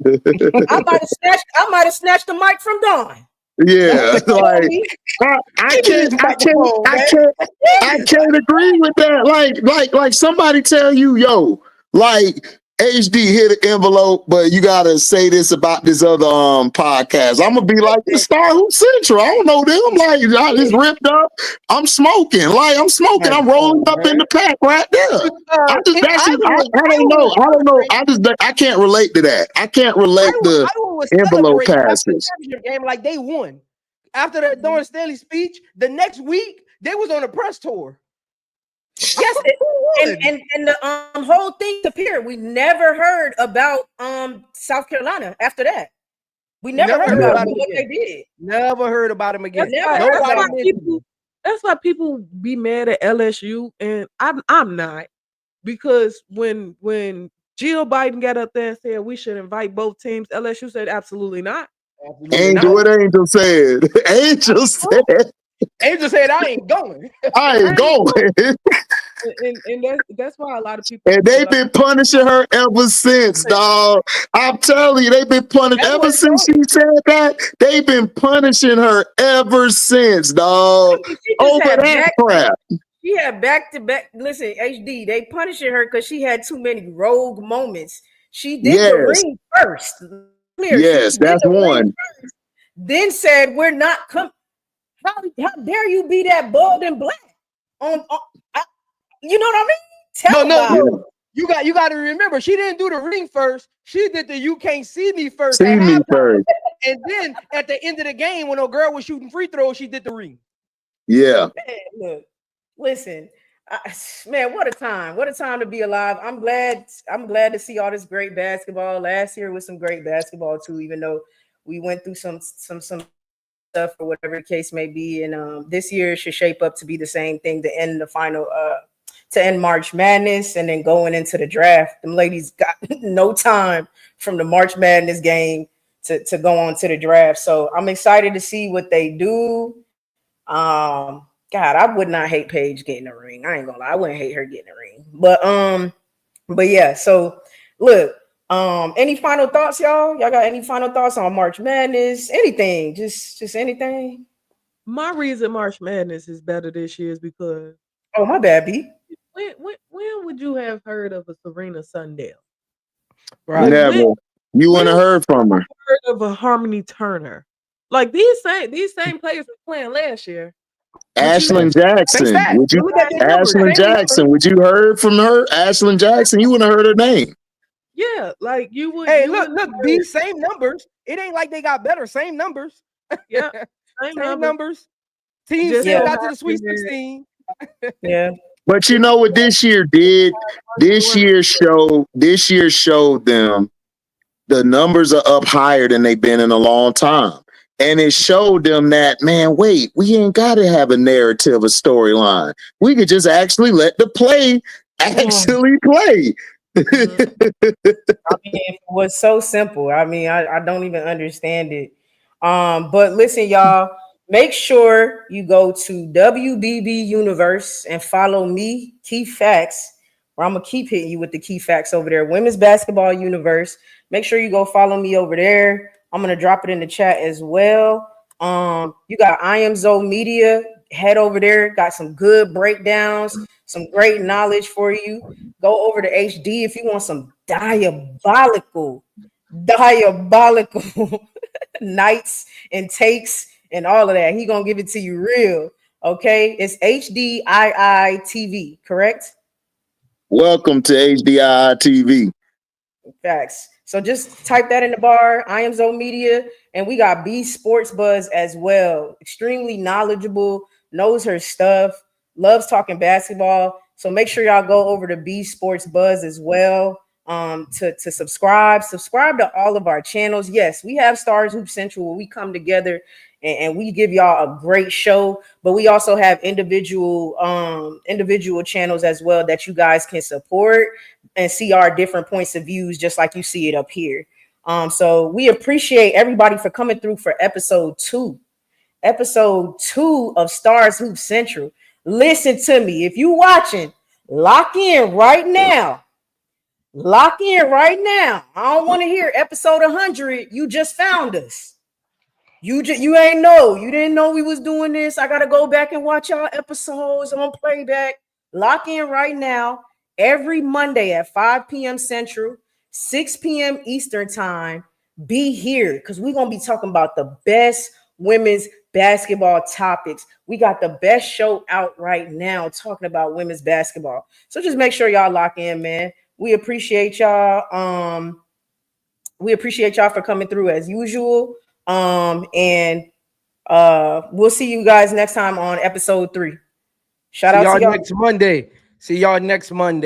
I might have snatched the mic from Dawn. Yeah, like I can't agree with that. Like somebody tell you, yo, like HD hit an envelope, but you gotta say this about this other podcast. I'm gonna be like the Star Hoop Central. I don't know them. Like I just ripped up. I'm smoking. I'm rolling up in the pack right there. I don't know. I can't relate to that. I can't relate to envelope passes. Game like they won. After that Dawn Staley speech, the next week they was on a press tour. Yes, and the whole thing appeared. We never heard about South Carolina after that. We never heard about what they did. Never heard about him again. That's why people be mad at LSU, and I'm not, because when Jill Biden got up there and said we should invite both teams, LSU said absolutely not. What Angel said. Angel said I ain't going. I ain't going. And that's why a lot of people. And they've been punishing her ever since, dog. I'm telling you, they've been punishing ever since she said that. They've been punishing her ever since, dog. Over that crap. She had back-to-back. Listen, HD, they punishing her because she had too many rogue moments. She did the ring first. Yes, that's one. then said we're not coming. How dare you be that bold and black? You know what I mean? Tell No. You got to remember, she didn't do the ring first. She did the "you can't see me" first. See me first. And then at the end of the game, when a girl was shooting free throws, she did the ring. Yeah. Man, look, listen, man, what a time! What a time to be alive. I'm glad to see all this great basketball. Last year was some great basketball too, even though we went through some stuff or whatever the case may be. And this year should shape up to be the same thing to end the final, to end March Madness and then going into the draft. Them ladies got no time from the March Madness game to go on to the draft. So I'm excited to see what they do. God, I would not hate Paige getting a ring. I ain't gonna lie, I wouldn't hate her getting a ring. But yeah, so look, any final thoughts, y'all? Y'all got any final thoughts on March Madness? Anything, just anything. My reason March Madness is better this year is because my bad, B. When would you have heard of a Serena Sundell? Right. Never. You wouldn't have heard from her. Heard of a Harmony Turner? Like these same players were playing last year. Ashlyn Jackson. Would you? Ashlyn Jackson. Would you heard from her? Ashlyn Jackson. You wouldn't have heard her name. Yeah, like you would. Hey, look, these same numbers. It ain't like they got better. Same numbers. Yeah, same numbers. Teams still got to the Sweet 16. Yeah. But you know what this year did? This year showed them the numbers are up higher than they've been in a long time. And it showed them that, man, wait, we ain't got to have a narrative, a storyline. We could just actually let the play actually play. I mean, it was so simple. I mean, I don't even understand it. But listen, y'all, make sure you go to WBB Universe and follow me, Key Facts, where I'm gonna keep hitting you with the key facts over there. Women's Basketball Universe. Make sure you go follow me over there. I'm gonna drop it in the chat as well. You got I Am Zoe Media. Head over there. Got some good breakdowns, some great knowledge for you. Go over to HD if you want some diabolical nights and takes and all of that. He gonna give it to you real. Okay, it's HDII TV, correct? Welcome to HDII TV. Facts. So just type that in the bar. I Am Zoe Media, and we got B Sports Buzz as well. Extremely knowledgeable, knows her stuff, loves talking basketball. So make sure y'all go over to B Sports Buzz as well. To subscribe to all of our channels. Yes, we have Stars Hoop Central where we come together and we give y'all a great show, but we also have individual channels as well that you guys can support and see our different points of views, just like you see it up here. So we appreciate everybody for coming through for episode 2 of Stars Hoop Central. Listen to me. If you watching, lock in right now. I don't want to hear episode 100. You just found us. You didn't know we was doing this. I gotta go back and watch y'all episodes on playback. Lock in right now. Every Monday at 5 p.m. Central, 6 p.m. Eastern time. Be here because we're gonna be talking about the best women's basketball topics. We got the best show out right now talking about women's basketball. So just make sure y'all lock in, man. We appreciate y'all. We appreciate y'all for coming through as usual. And we'll see you guys next time on episode 3. Shout out to y'all next Monday. See y'all next Monday.